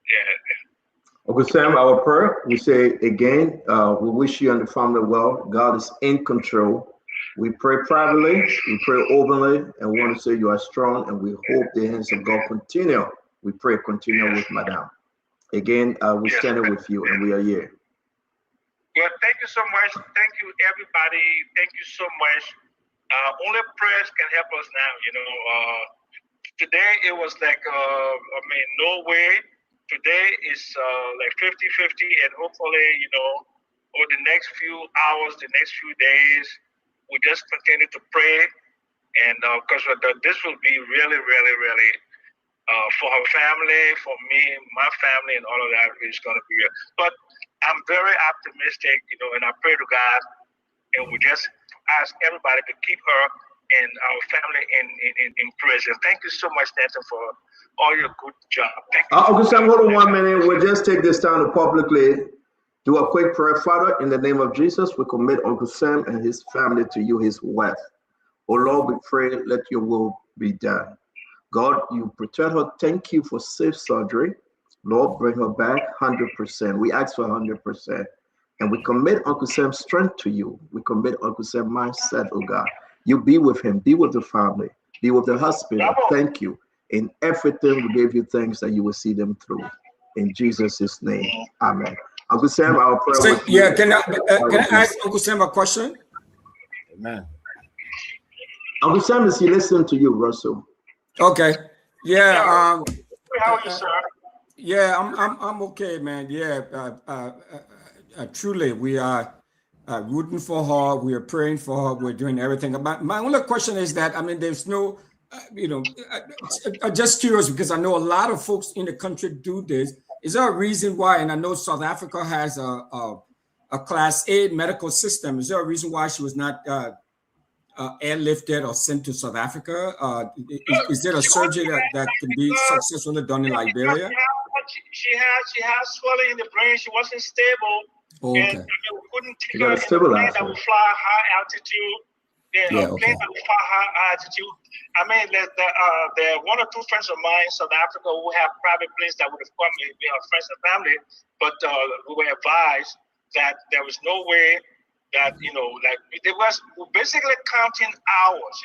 Yeah. Uncle Sam, our prayer, we say again, we wish you and the family well. God is in control. We pray privately, we pray openly, and we want to say you are strong, and we hope the hands of God continue. We pray continue with Madame. Again, we're standing with you, and we are here. Well, thank you so much. Thank you, everybody. Thank you so much. Only prayers can help us now. Today it was like, no way. Today is like 50-50, and hopefully, over the next few hours, the next few days, we just continue to pray, and because this will be really, really, really for her family, for me, my family, and all of that is going to be here. But I'm very optimistic, and I pray to God, and we just ask everybody to keep her and our family in prison. Thank you so much, Stanton, for all your good job. Thank you. Uncle Sam, hold on 1 minute. We'll just take this time to publicly do a quick prayer. Father, in the name of Jesus, we commit Uncle Sam and his family to you, his wife. Oh Lord, we pray, let your will be done. God, you protect her. Thank you for safe surgery. Lord, bring her back 100%. We ask for 100%. And we commit Uncle Sam's strength to you. We commit Uncle Sam's mindset, oh God. You be with him, be with the family, be with the hospital. Thank you. In everything, we give you thanks that you will see them through. In Jesus' name, amen. Uncle Sam, our prayer with you. Yeah, can I ask Uncle Sam a question? Amen. Uncle Sam, is he listening to you, Russell? Okay. Yeah. How are you, sir? Yeah, I'm okay, man. Yeah. Truly, we are rooting for her. We are praying for her. We're doing everything. My only question is that, I mean, there's no, I'm just curious because I know a lot of folks in the country do this. Is there a reason why? And I know South Africa has a Class A medical system. Is there a reason why she was not airlifted or sent to South Africa? Is there a surgery that can be successfully done in Liberia? She has swelling in the brain. She wasn't stable. Okay. And we couldn't take You her gotta in a plane stabilize that her. would fly high altitude. Yeah, Plane that would fly high altitude. I mean, there are one or two friends of mine in South Africa who have private planes that would have come and be our friends and family, but we were advised that there was no way that, like it was basically counting hours,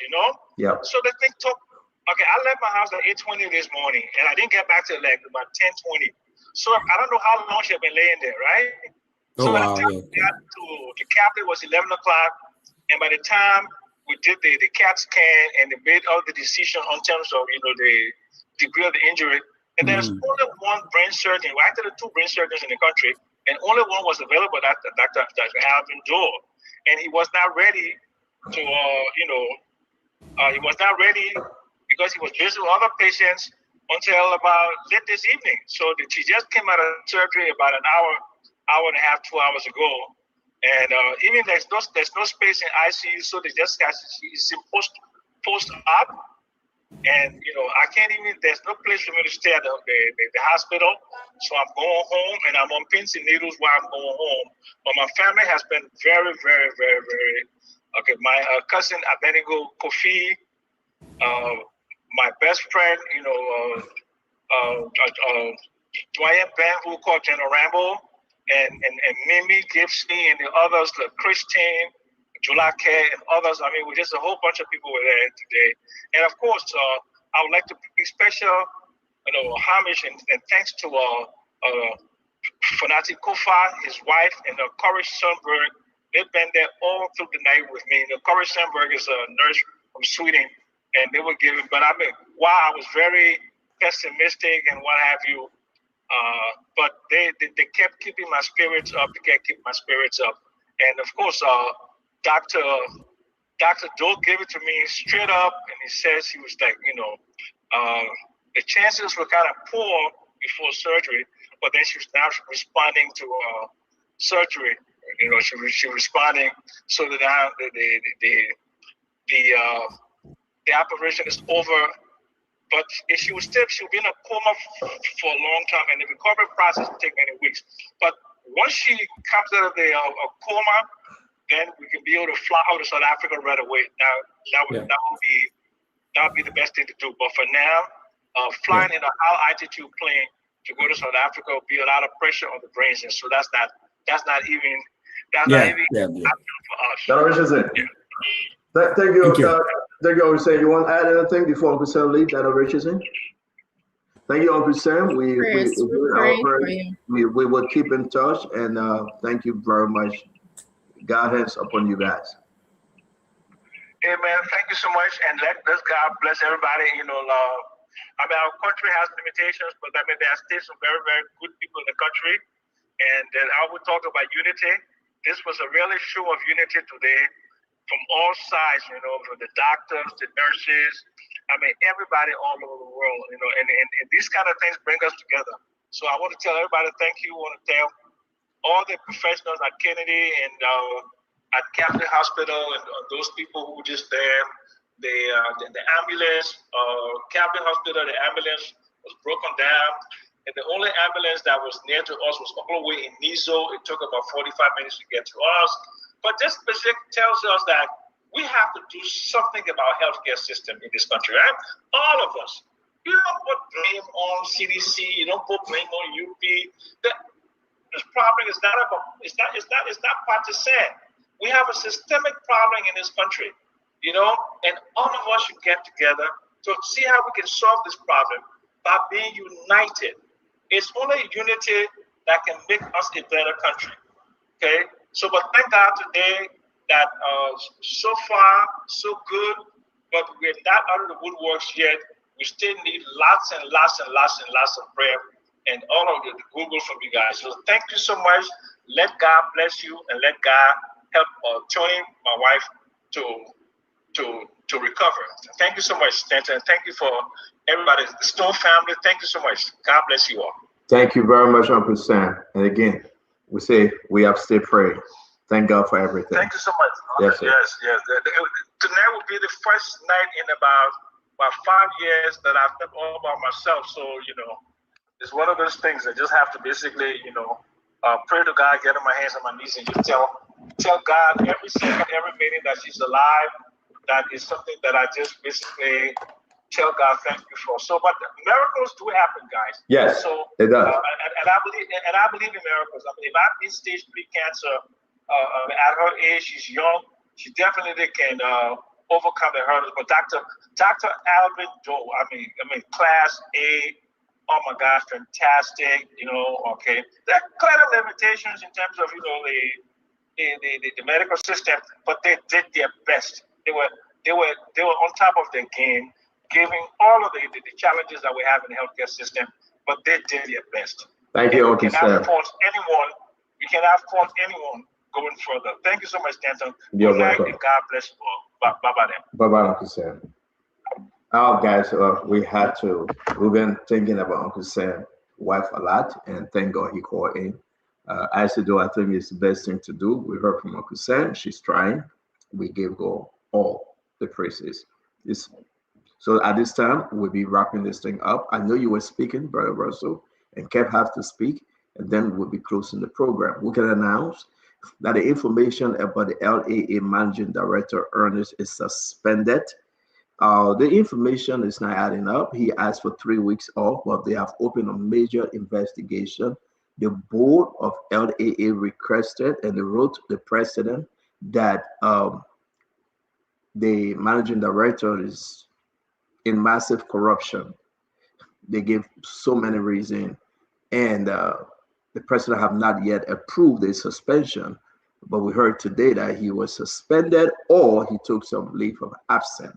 Yeah. So the thing took, okay, I left my house at 8:20 this morning, and I didn't get back to like about 10:20. So I don't know how long she had been laying there, right? Oh, So by wow. the time we got to the capital, it was 11 o'clock, and by the time we did the CAT scan and they made all the decision on terms of, the degree of the injury, and there's only one brain surgeon. We actually two brain surgeons in the country, and only one was available, Dr. Alvin Dole, and he was not ready to, he was not ready because he was busy with other patients until about late this evening. So she just came out of surgery about an hour and a half, 2 hours ago. And even there's no space in ICU, so they just got, she's post up. And, I can't even, there's no place for me to stay at the hospital. So I'm going home, and I'm on pins and needles while I'm going home. But my family has been very, very, very, very, okay. My cousin Abenigo Kofi, my best friend, Tweah Ben, who called General Rambo, and Mimi Gibson and the others, the Christine, Julake, and others. I mean, we're just a whole bunch of people were there today. And of course, I would like to pay special, homage and thanks to Fanati Kofa, his wife, and Courage Sundberg. They've been there all through the night with me. Courage Sundberg is a nurse from Sweden, and they were giving. But I mean, wow, I was very pessimistic and what have you. But they kept keeping my spirits up. They kept keeping my spirits up. And of course, Dr. Doe gave it to me straight up, and he says he was like, the chances were kind of poor before surgery, but then she was now responding to surgery. She was responding, so that now the operation is over. But if she'll be in a coma for a long time, and the recovery process will take many weeks. But once she comes out of the coma, then we can be able to fly out of South Africa right away. Now that would be the best thing to do. But for now, flying in a high altitude plane to go to South Africa will be a lot of pressure on the brains, and so that's not even for us. Dr. Richardson. Thank you. Thank you, Uncle Sam. You want to add anything before Uncle Sam leaves, Dr. Richardson? Thank you, Uncle Sam. We will keep in touch, and thank you very much. God has upon you guys. Amen. Thank you so much, and let God bless everybody. I mean, our country has limitations, but I mean, there are still some very, very good people in the country. And I would talk about unity. This was a really show of unity today from all sides, from the doctors, the nurses, I mean, everybody all over the world, and these kind of things bring us together. So I want to tell everybody thank you. I want to tell all the professionals at Kennedy and at Catholic Hospital and those people who were just there the ambulance, Capital Hospital, the ambulance was broken down. And the only ambulance that was near to us was all the way in Nizo. It took about 45 minutes to get to us. But this specific tells us that we have to do something about healthcare system in this country, right? All of us. You don't put blame on CDC. You don't put blame on UP. This problem is not about. It's not partisan. We have a systemic problem in this country, and all of us should get together to see how we can solve this problem by being united. It's only unity that can make us a better country. Okay. So, but thank God today that so far so good, but we're not out of the woodworks yet. We still need lots and lots and lots and lots of prayer and all of the Google from you guys. So thank you so much. Let God bless you and let God help Tony, my wife, to recover. Thank you so much, Stanton. Thank you for everybody, the Stone family. Thank you so much. God bless you all. Thank you very much, Uncle Sam. And again, we say we have to stay praying. Thank God for everything. Thank you so much. Yes, sir. Yes. Tonight will be the first night in about 5 years that I've been all by myself. So, it's one of those things that just have to basically, pray to God, get on my hands and my knees, and just tell God every second, every minute that she's alive. That is something that I just basically tell God thank you for. So, but miracles do happen, guys. Yes, so it does. And I believe in miracles. I mean, if I have stage 3 cancer at her age, she's young. She definitely can overcome the hurdles. But Dr. Alvin Doe, I mean, class A. Oh my gosh, fantastic! Okay. There are clear limitations in terms of the medical system, but they did their best. They were on top of their game, giving all of the challenges that we have in the healthcare system, but they did their best. Thank you, Uncle Sam. We cannot fault anyone going further. Thank you so much, Stanton. You're welcome. And God bless you all. Bye-bye then. Bye-bye, Uncle Sam. Guys, we've been thinking about Uncle Sam's wife a lot, and thank God he called in. I think it's the best thing to do. We heard from Uncle Sam. She's trying. We give God all the praises. So at this time, we'll be wrapping this thing up. I know you were speaking, Brother Russell, and Kev have to speak, and then we'll be closing the program. We can announce that the information about the LAA Managing Director Ernest is suspended. The information is not adding up. He asked for 3 weeks off, but they have opened a major investigation. The board of LAA requested, and they wrote the president that the managing director is in massive corruption. They gave so many reasons, and the president have not yet approved the suspension, but we heard today that he was suspended or he took some leave of absence.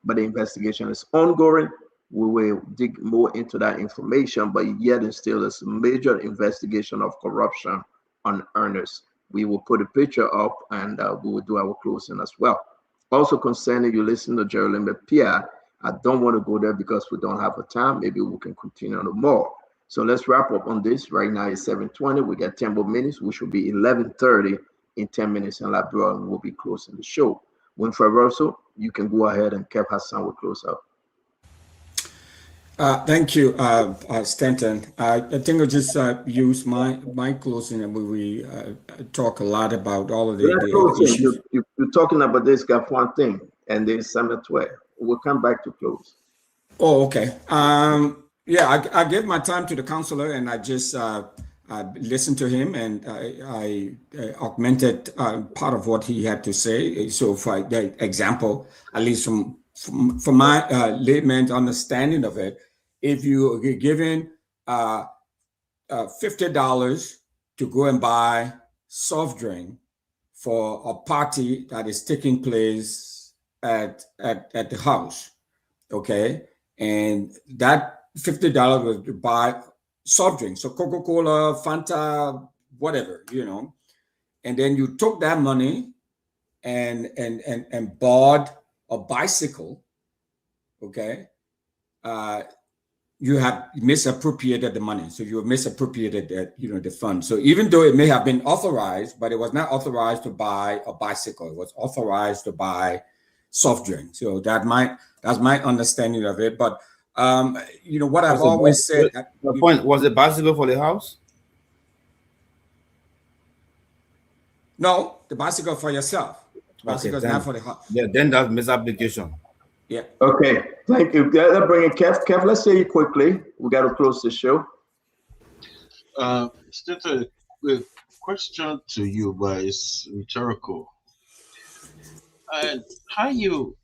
But the investigation is ongoing. We will dig more into that information, but yet and still there's a major investigation of corruption on Ernest. We will put a picture up, and we will do our closing as well. Also concerning you listen to Jeremy Pierre, I don't want to go there because we don't have a time. Maybe we can continue on more. So let's wrap up on this. Right now it's 7:20. We got 10 more minutes, which will be 11:30 in 10 minutes in Labrador, and we'll be closing the show. Winfred Russell, you can go ahead, and Kev Hassan will close up. Thank you, Stanton. I think I'll just use my closing, and we talk a lot about all of the issues. You're talking about this Gafuan thing, and then Samuel Tweah. We'll come back to close. Oh, okay. Yeah, I gave my time to the counselor, and I just listened to him, and I augmented part of what he had to say. So, for example, at least from my layman's understanding of it, if you are given $50 to go and buy soft drink for a party that is taking place at the house, okay, and that $50 was to buy soft drinks, so Coca-Cola, Fanta, whatever, and then you took that money and bought a bicycle, okay, you have misappropriated the money. So you have misappropriated the fund. So even though it may have been authorized, but it was not authorized to buy a bicycle, it was authorized to buy soft drink. So that's my understanding of it. But you know what I've always said. The point was the bicycle for the house? No, the bicycle for yourself. Bicycle is not for the house. Yeah, then that's misapplication. Yeah. Okay, thank you. Let's bring in Kev. Kev, let's say it quickly. We got to close the show. Still a question to you, but it's rhetorical. And how you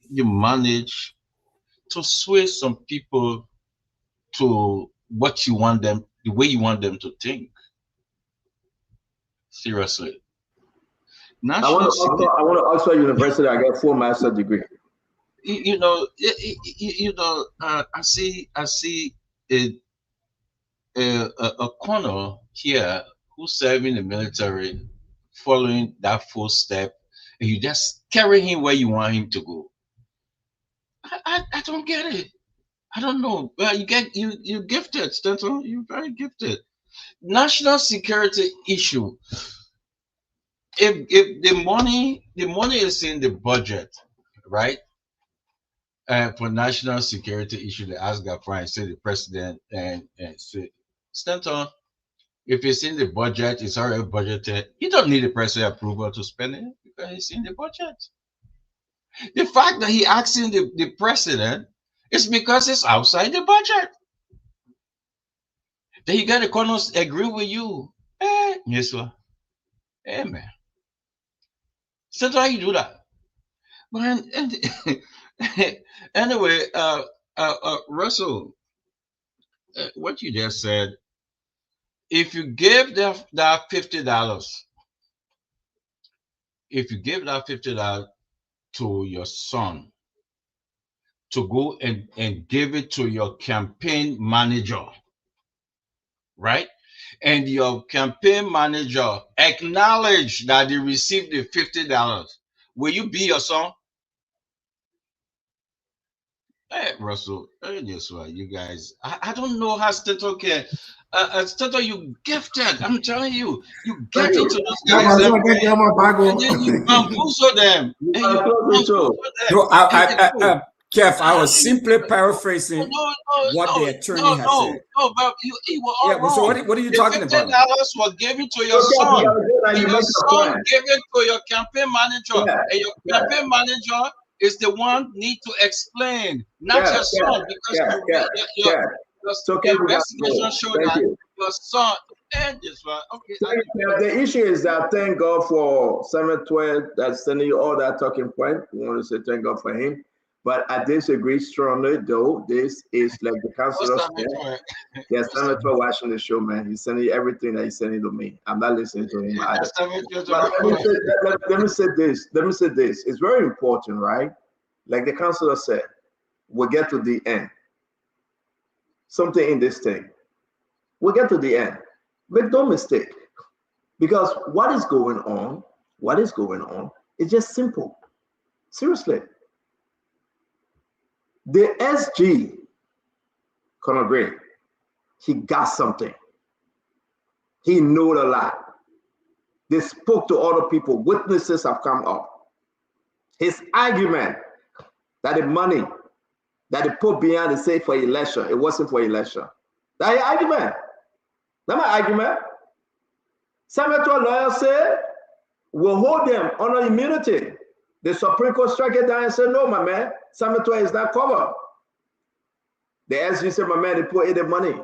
manage to sway some people to what you want them, the way you want them to think? Seriously. I want to Oxford University. I got 4 master's degree. You know, I see a corner here who's serving the military, following that full step, and you just carry him where you want him to go. I don't get it. I don't know. Well, you gifted, Stanton. You're very gifted. National security issue. If the money is in the budget, right? For national security issue, they ask Gafran and say the president and say, Stanton, if it's in the budget, it's already budgeted. You don't need the president approval to spend it because it's in the budget. The fact that he asking the president is because it's outside the budget. Then you got the corners agree with you. Yes, sir. Man. So how you do that? But anyway, Russell, what you just said, if you give that $50, if you give that $50 to your son to go and give it to your campaign manager, right? And your campaign manager acknowledge that they received the $50, will you be your son? Hey, Russell, this one, you guys. I don't know how Stato can. Stato, you gifted. I'm telling you, you get into those guys and then you bamboozle them. Kev, I was simply paraphrasing what the attorney has said. No, but you were all wrong. So what are you talking about? $50 was given to your son, and your son gave it to your campaign manager, and your campaign manager is the one need to explain, not your son, because your investigation showed that your son and this one. Okay. The issue is that thank God for Samuel Tweah that's sending you all that talking point. We want to say thank God for him. But I disagree strongly, though. This is like the councilor said. Yes, Samuel Tweah watching the show, man. He's sending everything that he's sending to me. I'm not listening to him either. But let me say this. Let me say this. It's very important, right? Like the councilor said, we'll get to the end. Something in this thing. We'll get to the end. Make no mistake. Because what is going on is just simple. Seriously. The SG, Conor Gray, he got something. He knew a lot. They spoke to other people. Witnesses have come up. His argument that the money that they put behind the say for election, it wasn't for election. That argument. That's my argument. Samuel Tweah lawyer said, we'll hold them under immunity. The Supreme Court struck it down and said, no, my man, Samuel Tweah is not covered. The SG said, my man, they put in the money.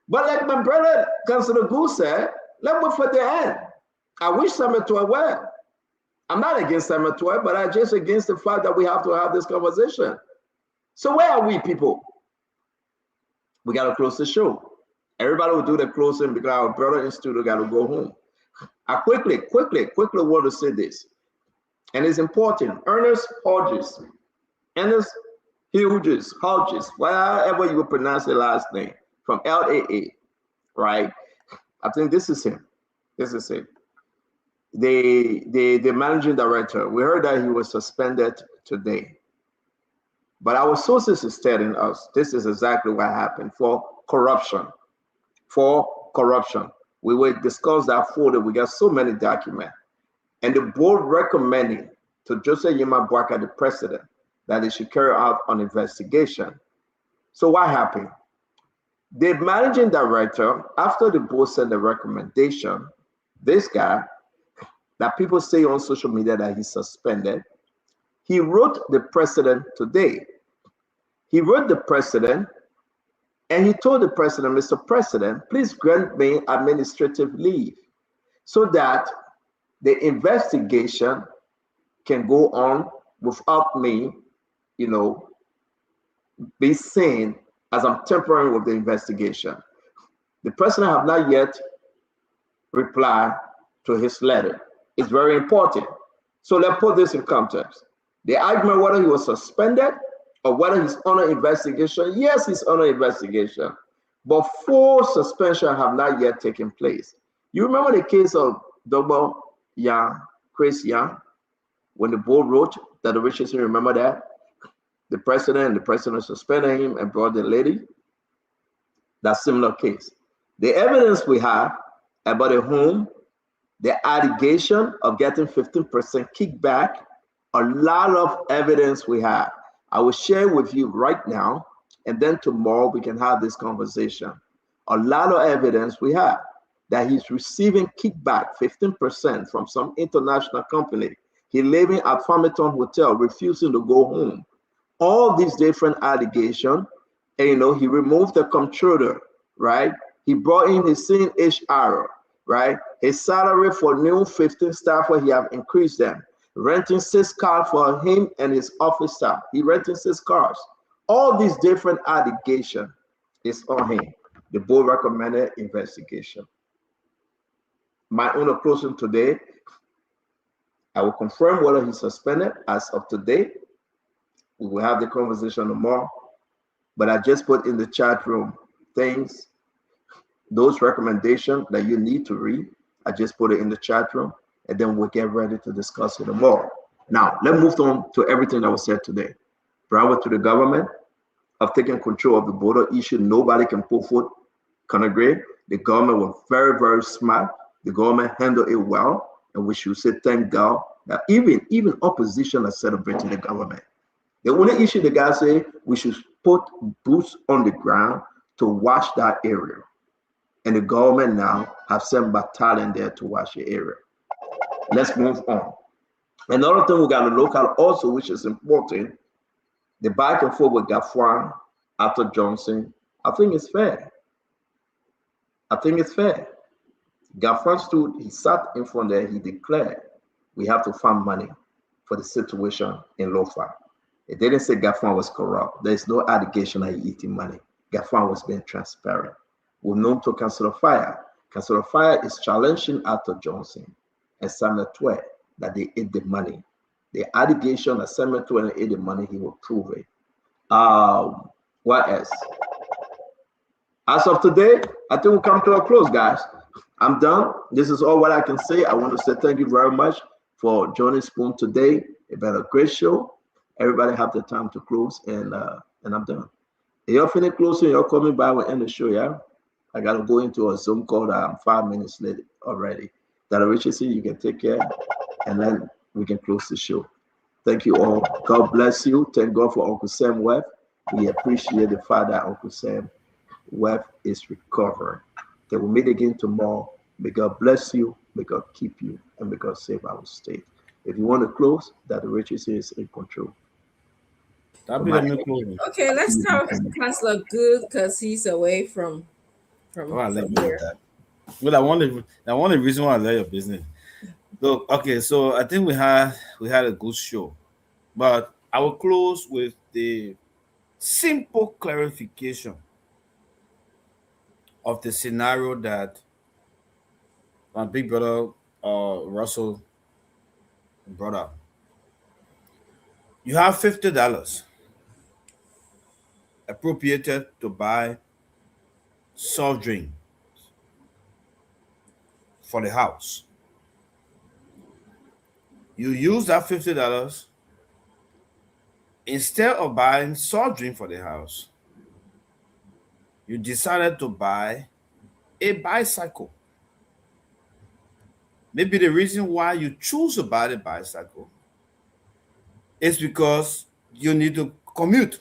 But like my brother, Councilor Goose said, let's wait for the end. I wish Samuel Tweah were. I'm not against Samuel Tweah, but I'm just against the fact that we have to have this conversation. So where are we, people? We got to close the show. Everybody will do the closing because our brother in studio got to go home. I quickly want to say this. And it's important. Ernest Hodges, whatever you would pronounce the last name, from LAA, right? I think this is him. This is him. The managing director, we heard that he was suspended today. But our sources is telling us this is exactly what happened for corruption. We will discuss that further. We got so many documents. And the board recommending to Joseph Yema Boakai, the president, that they should carry out an investigation. So what happened? The managing director, after the board sent the recommendation, this guy that people say on social media that he's suspended, he wrote the president today. He wrote the president and he told the president, Mr. President, please grant me administrative leave so that the investigation can go on without me, be seen as I'm tampering with the investigation. The president have not yet replied to his letter. It's very important. So let's put this in context. The argument whether he was suspended or whether he's under investigation, yes, he's under investigation, but full suspension have not yet taken place. You remember the case of Dr. Young, Chris Young, when the board wrote that the Richardson, remember that? The president suspended him and brought the lady. That similar case. The evidence we have about the home, the allegation of getting 15% kickback, a lot of evidence we have. I will share with you right now, and then tomorrow we can have this conversation. A lot of evidence we have that he's receiving kickback, 15% from some international company. He living at Farmington Hotel, refusing to go home. All these different allegations, and he removed the comptroller, right? He brought in his same HR, right? His salary for new 15 staff, where he have increased them. Renting 6 cars for him and his office staff. He renting 6 cars. All these different allegations is on him. The board recommended investigation. My own closing today, I will confirm whether he's suspended as of today. We will have the conversation tomorrow. But I just put in the chat room things, those recommendations that you need to read. I just put it in the chat room, and then we'll get ready to discuss it tomorrow. Now, let's move on to everything that was said today. Bravo to the government of taking control of the border issue. Nobody can put foot, can agree. The government was very, very smart. The government handled it well, and we should say thank God that even opposition are celebrating the government. The only issue the guy say we should put boots on the ground to watch that area. And the government now have sent battalion there to watch the area. Let's move on. Another thing we got a local also, which is important, the back and forth with Gaffwan after Johnson, I think it's fair. I think it's fair. Gaffwan stood, he sat in front there, he declared, we have to find money for the situation in Lofa. It didn't say Gaffwan was corrupt. There's no allegation that he eating money. Gaffwan was being transparent. We're known to Councilor Fire. Councilor Fire is challenging Arthur Johnson and Samuel Tweah that they ate the money. The allegation that Samuel Tweah ate the money, he will prove it. What else? As of today, I think we'll come to a close, guys. I'm done. This is all what I can say. I want to say thank you very much for joining Spoon today. It's been a great show. Everybody have the time to close, and I'm done. You're finished closing, you're coming by, we'll end the show, yeah? I got to go into a Zoom call that I'm 5 minutes late already. That Richardson, you can take care, and then we can close the show. Thank you all. God bless you. Thank God for Uncle Sam Webb. We appreciate the fact that Uncle Sam Webb is recovering. Then we'll meet again tomorrow. May God bless you, may God keep you, and may God save our state. If you want to close, that Richardson is in control. Okay, let's start with Councilor Good because he's away from here. Well, I want the reason why I love your business. Look, okay, so I think we had a good show, but I will close with the simple clarification of the scenario that my big brother Russell brought up. You have $50 appropriated to buy soft drink for the house. You use that $50 instead of buying soft drink for the house. You decided to buy a bicycle. Maybe the reason why you choose to buy the bicycle It's because you need to commute,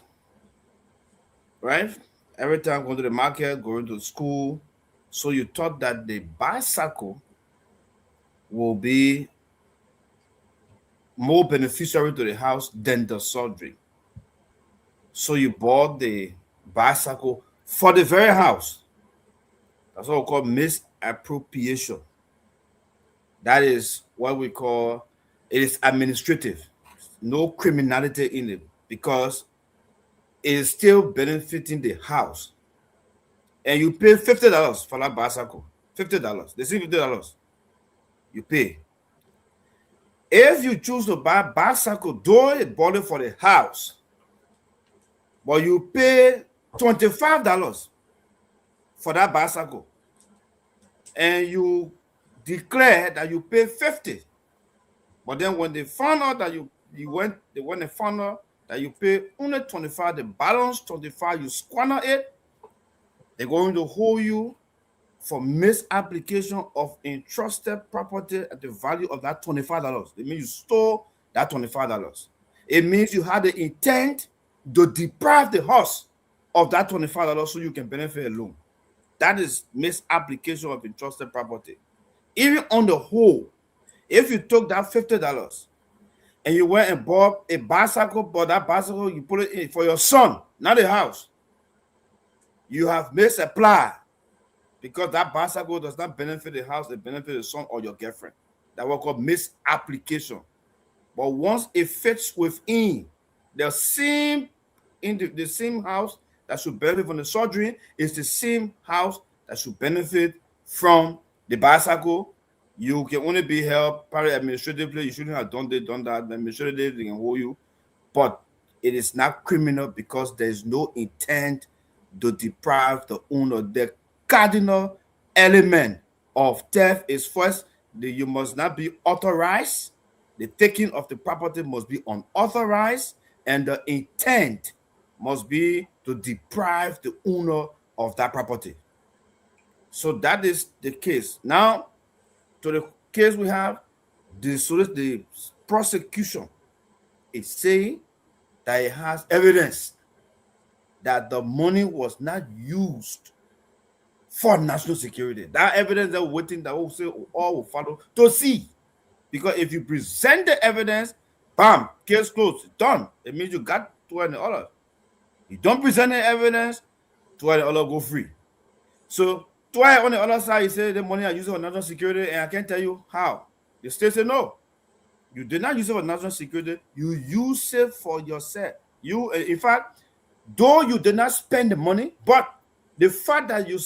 right? Every time going to the market, going to school. So you thought that the bicycle will be more beneficiary to the house than the surgery. So you bought the bicycle for the very house. That's what we call misappropriation. That is what we call, it is administrative. No criminality in it because it is still benefiting the house. And you pay $50 for that bicycle. $50. They say $50. You pay. If you choose to buy a bicycle, though it bought it for the house, but you pay $25 for that bicycle, and you declare that you pay 50, but then when they found out that when they found out that you pay only 25, the balance 25, you squander it, they're going to hold you for misapplication of entrusted property at the value of that $25. It means you stole that $25. It means you had the intent to deprive the horse of that $25 so you can benefit alone. That is misapplication of entrusted property. Even on the whole, if you took that $50 and you went and bought a bicycle, but that bicycle you put it in for your son, not a house, you have misapplied because that bicycle does not benefit the house, it benefits the son or your girlfriend. That was called misapplication. But once it fits within the same the same house that should benefit from the surgery is the same house that should benefit from the bicycle, you can only be held probably administratively. You shouldn't have done that. Administratively, they can hold you, but it is not criminal because there is no intent to deprive the owner. The cardinal element of theft is first that you must not be authorized. The taking of the property must be unauthorized, and the intent must be to deprive the owner of that property. So that is the case. Now, to the case we have, the prosecution is saying that it has evidence that the money was not used for national security. That evidence they're waiting that will say all will follow to see. Because if you present the evidence, bam, case closed, done. It means you got $200. You don't present the evidence, $200 go free. So Tweah on the other side, he said the money I use it for national security, and I can't tell you how. The state said no. You did not use it for national security, you use it for yourself. You, in fact, though you did not spend the money, but the fact that you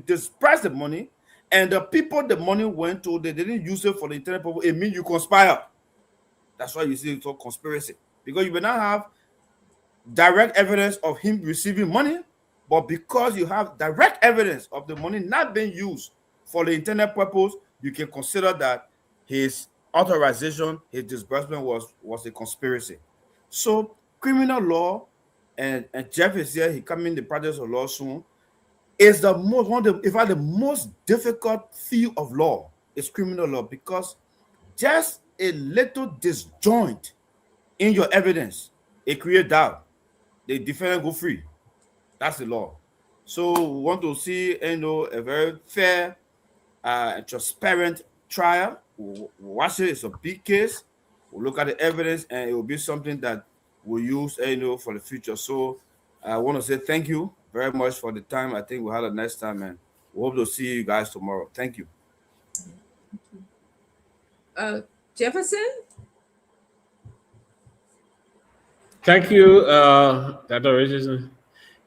dispersed the money and the people the money went to, they didn't use it for the intended purpose, it means you conspire. That's why you see it's called conspiracy. Because you may not have direct evidence of him receiving money, but because you have direct evidence of the money not being used for the intended purpose, you can consider that his authorization, his disbursement was a conspiracy. So criminal law, and Jeff is here, he coming in the practice of law soon, is the most the most difficult field of law is criminal law, because just a little disjoint in your evidence, it creates doubt. The defendant go free. That's the law. So we want to see a very fair and transparent trial. We'll watch it. It's a big case. We'll look at the evidence, and it will be something that we'll use for the future. So I want to say thank you very much for the time. I think we'll have a nice time, and we hope to see you guys tomorrow. Thank you. Jefferson? Thank you, Dr. Richardson.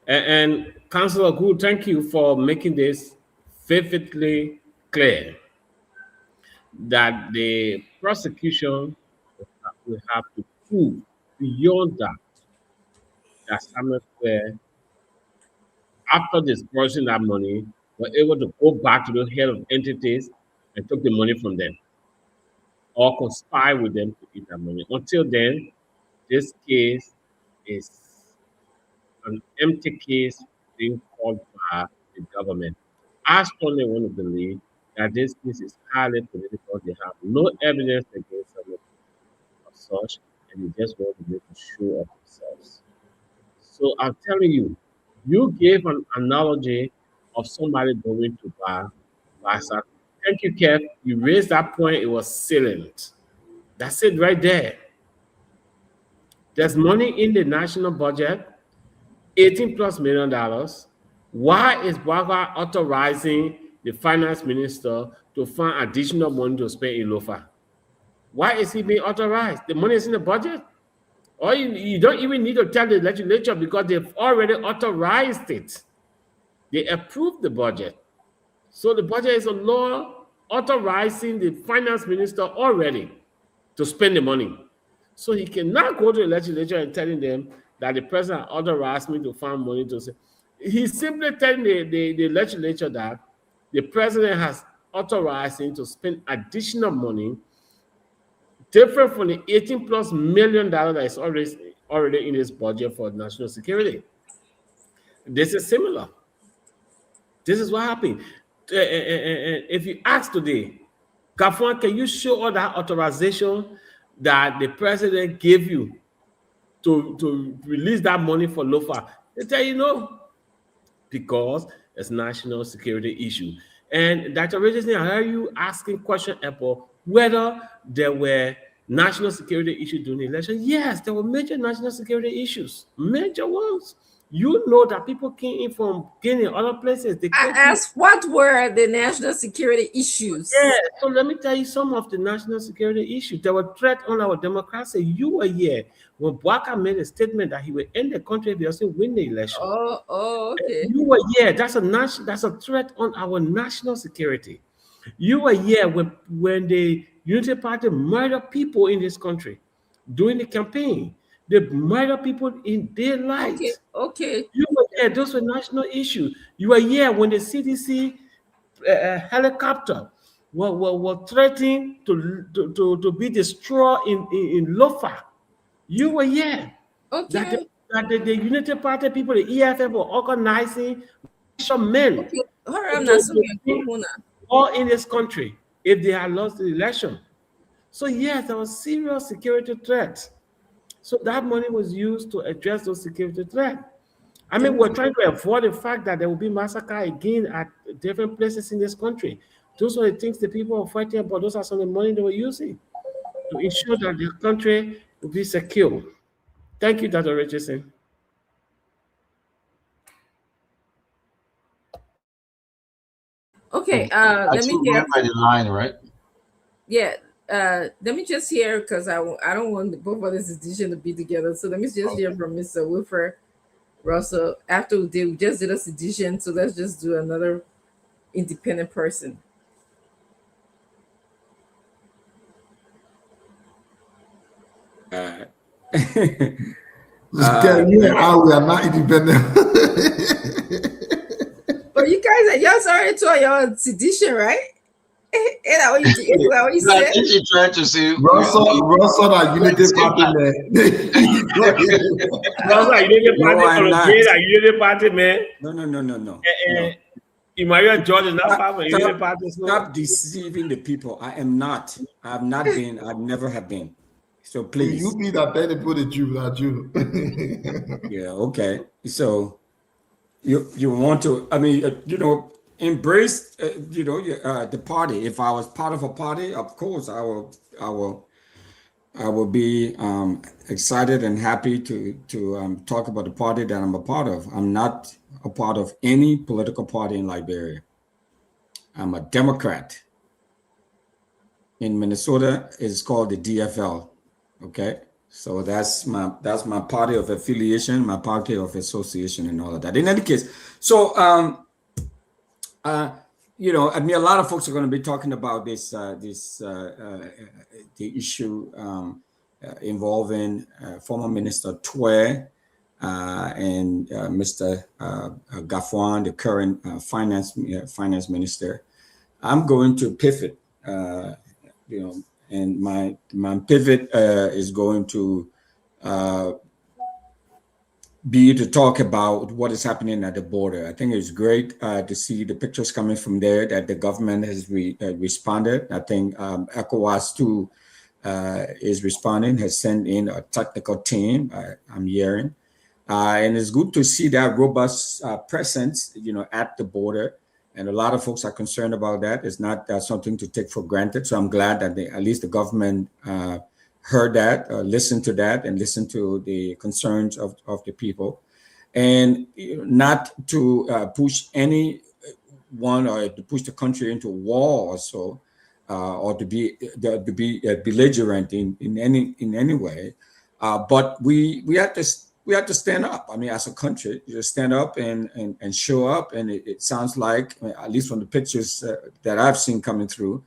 And Councillor Good, thank you for making this vividly clear that the prosecution will have to prove beyond that Samuel Tweah, after disbursing that money, were able to go back to those head of entities and took the money from them or conspire with them to eat that money. Until then, this case is an empty case being called by the government. I strongly want to believe that this case is highly political. They have no evidence against them of such, and they just want to make a show of themselves. So I'm telling you, you gave an analogy of somebody going to buy something. Thank you, Kev. You raised that point. It was salient. That's it right there. There's money in the national budget, $18+ million. Why is Bwaga authorizing the finance minister to find additional money to spend in Lofa? Why is he being authorized? The money is in the budget. Or you don't even need to tell the legislature because they've already authorized it. They approved the budget. So the budget is a law authorizing the finance minister already to spend the money. So he cannot go to the legislature and telling them that the president authorized me to find money to say. He's simply telling the legislature that the president has authorized him to spend additional money different from the $18+ million that is already in his budget for national security. This is similar. This is what happened. If you ask today, Gafwan, can you show all that authorization that the president gave you to release that money for Lofa? They tell you no, because it's national security issue. And Dr. Richardson, I heard you asking question about whether there were national security issues during the election. Yes, there were major national security issues, major ones. You know that people came in from Guinea, other places. I asked, what were the national security issues? Yeah, so let me tell you some of the national security issues. There were threats on our democracy. You were here when Bwaka made a statement that he would end the country if he doesn't win the election. Oh, okay. You were here. That's a threat on our national security. You were here when the Unity Party murdered people in this country during the campaign. They murder people in daylight. Okay. You were there. Those were national issues. You were here when the CDC helicopter were threatening to be destroyed in Lofa. You were here. Okay. That the Unity Party people, the EFF, were organizing men. Okay. All in this country if they had lost the election. So yes, there was serious security threats. So that money was used to address those security threats. I mean, we're trying to avoid the fact that there will be massacre again at different places in this country. Those are the things the people are fighting about. Those are some of the money they were using to ensure that the country will be secure. Thank you, Dr. Richardson. Okay, let me hear. By the line, right? Yeah, let me just hear, because I don't want both of this decision to be together. So let me just hear from Mr. Wilfred Russell. After we just did a sedition, so let's just do another independent person. We are not independent. But you guys, y'all already told your sedition, right? Is that what you said? I think you tried to say Russell that Unity Party man. Unity Party man. No. Emmanuel George is not part of Unity Party. Stop deceiving the people. I am not. I have not been. I never have been. So please. You be that penny put it you, not you. Yeah. Okay. So you want to? I mean, embrace, the party. If I was part of a party, of course, I will be excited and happy to talk about the party that I'm a part of. I'm not a part of any political party in Liberia. I'm a Democrat. In Minnesota, it's called the DFL. Okay, so that's my party of affiliation, my party of association, and all of that. In any case, so I mean, a lot of folks are going to be talking about the issue involving former Minister Tweah and Mr. Gafwan, the current finance minister. I'm going to pivot, and my pivot is going to be to talk about what is happening at the border. I think it's great to see the pictures coming from there that the government has responded. I think ECOWAS too is responding, has sent in a technical team, I'm hearing. And it's good to see that robust presence, at the border. And a lot of folks are concerned about that. It's not something to take for granted. So I'm glad that at least the government heard that, listened to that, and listened to the concerns of the people. And not to push anyone or to push the country into war or so, or to be belligerent in any way. But we have to stand up. I mean, as a country, you just stand up and show up. And it sounds like, at least from the pictures that I've seen coming through,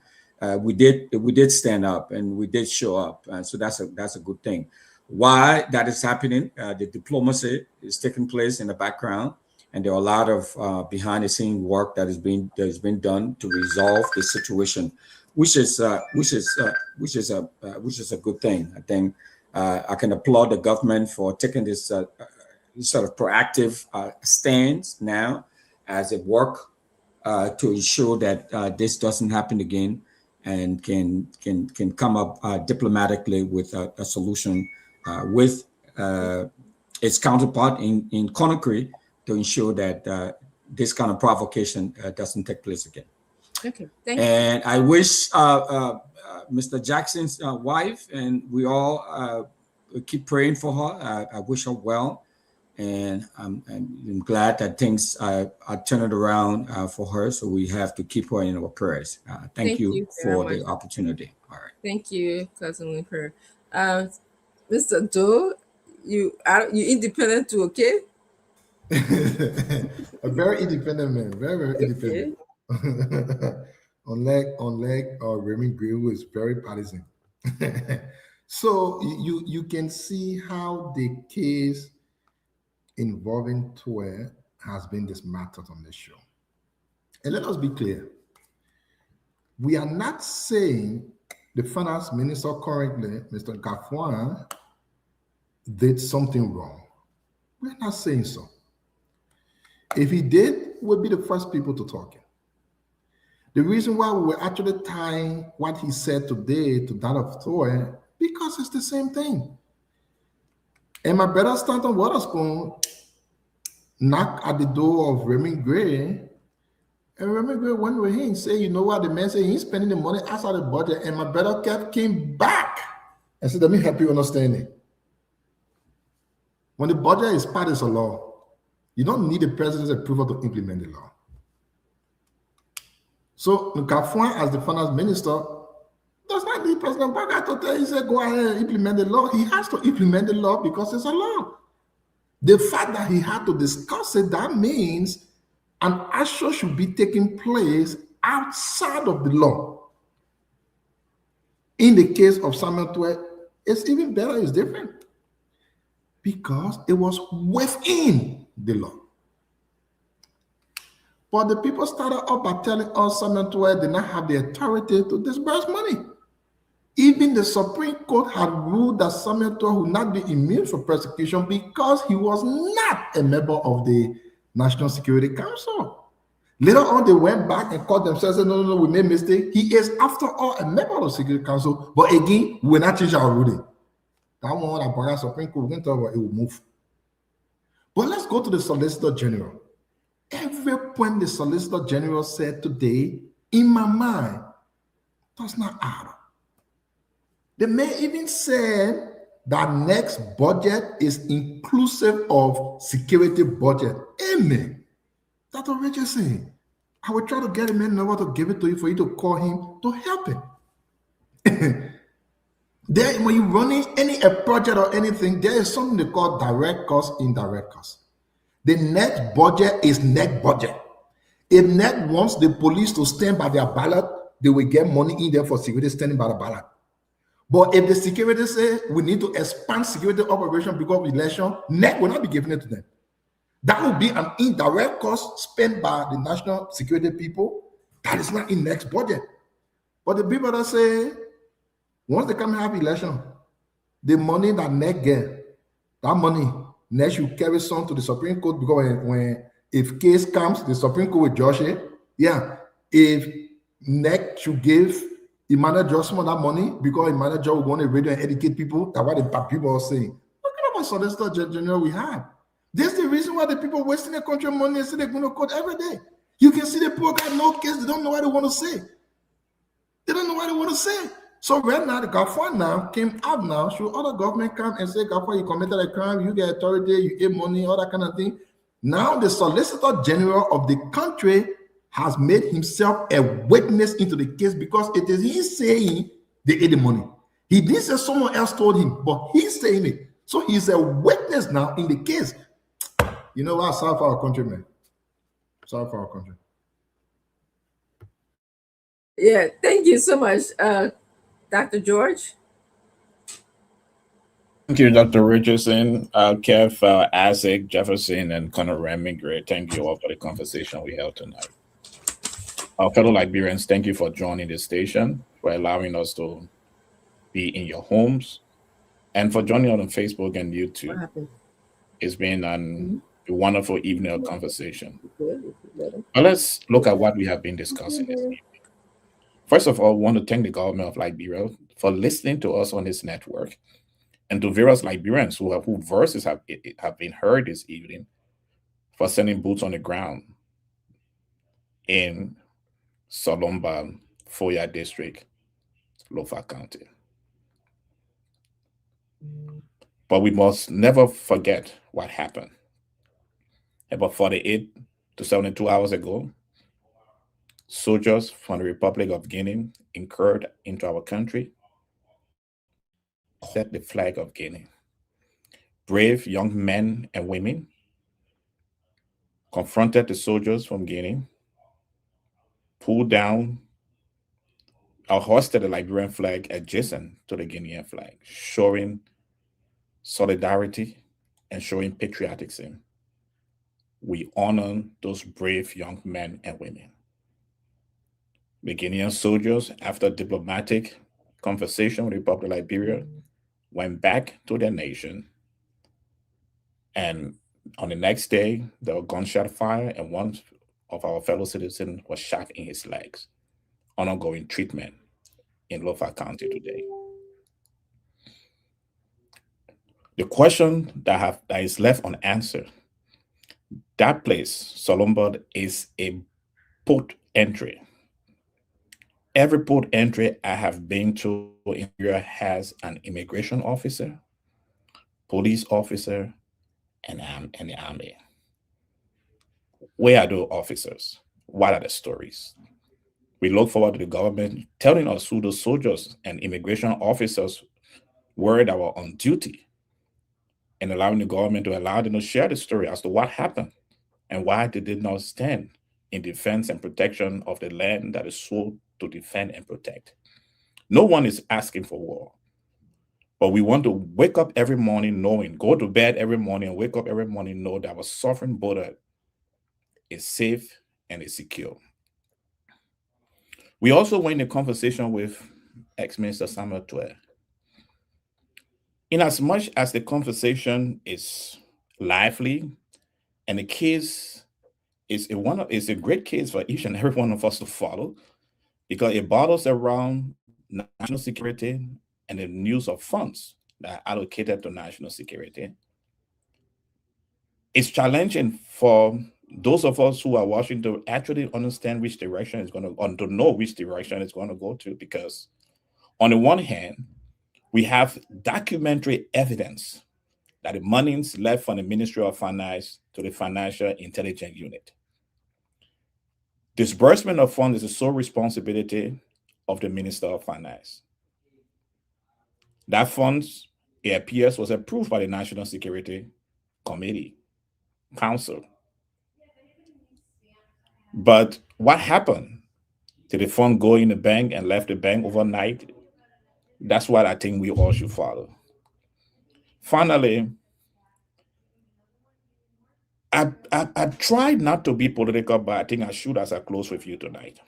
we did stand up and we did show up. And so that's a good thing. Why that is happening? The diplomacy is taking place in the background, and there are a lot of behind the scene work that has been done to resolve the situation, which is a good thing. I think. I can applaud the government for taking this sort of proactive stance now as it work to ensure that this doesn't happen again, and can come up diplomatically with a solution with its counterpart in Conakry to ensure that this kind of provocation doesn't take place again. Okay, thank you. And I wish Mr. Jackson's wife, and we all keep praying for her. I wish her well, and I'm glad that things are turning around for her. So we have to keep her in our prayers. Thank you for the opportunity. All right. Thank you, Cousin Winker. Mr. Doe, you independent too, okay? A very independent man, very independent. unlike Raymond Gray, who is very partisan. So you can see how the case involving Tweah has been dismantled on this show. And let us be clear. We are not saying the finance minister currently, Mr. Gaffwan, did something wrong. We're not saying so. If he did, we'll be the first people to talk it. The reason why we were actually tying what he said today to that of Tweah, because it's the same thing. And my brother Stanton Waterspoon knocked at the door of Raymond Gray, and Raymond Gray went with him and said, you know what, the man said he's spending the money outside the budget, and my brother came back and said, let me help you understand it. When the budget is part of a law, you don't need the president's approval to implement the law. So Gaffwan, as the finance minister, does not need President Baga to tell him, say, go ahead and implement the law. He has to implement the law because it's a law. The fact that he had to discuss it, that means an action should be taking place outside of the law. In the case of Samuel Tweah, it's even better, it's different. Because it was within the law. But the people started up by telling us Samuel Tweah did not have the authority to disburse money. Even the Supreme Court had ruled that Samuel Tweah would not be immune from persecution because he was not a member of the National Security Council. Later on, they went back and called themselves and said, no, we made a mistake. He is, after all, a member of the Security Council. But again, we will not change our ruling. That one that the Supreme Court went over, it will move. But let's go to the Solicitor General. Every point the Solicitor General said today, in my mind, does not add up. They may even say that next budget is inclusive of security budget. Amen. That's what Rachel is saying. I will try to get a man number to give it to you for you to call him to help him. There, when you're running a project or anything, there is something they call direct cost, indirect cost. The net budget is net budget. If net wants the police to stand by their ballot, they will get money in there for security standing by the ballot. But if the security say we need to expand security operation because of election, net will not be given it to them. That will be an indirect cost spent by the national security people. That is not in next budget. But the people that say, once they come and have election, the money that NEC get, that money, NEC should carry some to the Supreme Court because if case comes, the Supreme Court will judge it. Yeah, if NEC should give Emmanuel Joe some of that money because Emmanuel Joe will go on the radio and educate people. That's what the people are saying. What kind of a Solicitor General we have? This is the reason why the people wasting their country money and say they're going to court every day. You can see the poor guy, no case, they don't know what they want to say. They don't know what they want to say. So right now, the Gafwan now came out now, should other government come and say, Gafwan, you committed a crime, you get authority, you get money, all that kind of thing. Now the Solicitor General of the country has made himself a witness into the case because it is he saying they ate the money. He didn't say someone else told him, but he's saying it. So he's a witness now in the case. You know what? Sorry for our country, man. Sorry for our country. Yeah, thank you so much, Dr. George. Thank you, Dr. Richardson, Kev, Isaac, Jefferson, and Conor Remingray. Thank you all for the conversation we held tonight. Our fellow Liberians, thank you for joining the station, for allowing us to be in your homes, and for joining us on Facebook and YouTube. It's been a wonderful evening of conversation. But let's look at what we have been discussing this evening. First of all, I want to thank the government of Liberia for listening to us on this network, and to various Liberians whose voices have been heard this evening, for sending boots on the ground in Solomba, Foya District, Lofa County. But we must never forget what happened. About 48 to 72 hours ago, soldiers from the Republic of Guinea incurred into our country, set the flag of Guinea. Brave young men and women confronted the soldiers from Guinea, pulled down or hoisted the Liberian flag adjacent to the Guinean flag, showing solidarity and showing patriotism. We honor those brave young men and women. The Guinean soldiers, after diplomatic conversation with the Republic of Liberia, went back to their nation. And on the next day, there was gunshot fire, and one of our fellow citizens was shot in his legs, on ongoing treatment in Lofa County today. The question that is left unanswered, that place, Solomba, is a port entry. Every port entry I have been to in Nigeria has an immigration officer, police officer, and the army. Where are those officers? What are the stories? We look forward to the government telling us who the soldiers and immigration officers were that were on duty, and allowing the government to allow them to share the story as to what happened and why they did not stand in defense and protection of the land that is sold to defend and protect. No one is asking for war, but we want to wake up every morning knowing, go to bed every morning and wake up every morning know that our sovereign border is safe and is secure. We also were in a conversation with ex-Minister Samuel Tweah. In as much as the conversation is lively and the case is a great case for each and every one of us to follow, because it bottles around national security and the use of funds that are allocated to national security. It's challenging for those of us who are watching to actually understand which direction is going to, or to know which direction it's going to go to, because on the one hand, we have documentary evidence that the monies left from the Ministry of Finance to the Financial Intelligence Unit. Disbursement of funds is the sole responsibility of the Minister of Finance. That funds, it appears, was approved by the National Security Committee, Council. But what happened? Did the fund go in the bank and left the bank overnight? That's what I think we all should follow. Finally, I tried not to be political, but I think I should as I close with you tonight.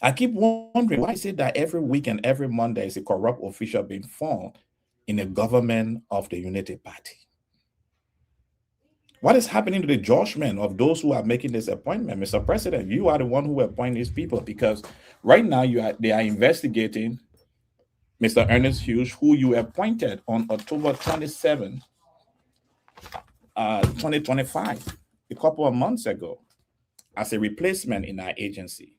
I keep wondering why is it that every week and every month there is a corrupt official being found in the government of the Unity Party? What is happening to the judgment of those who are making this appointment? Mr. President, you are the one who appoint these people, because right now they are investigating Mr. Ernest Hughes, who you appointed on October 27, 2025, a couple of months ago, as a replacement in our agency.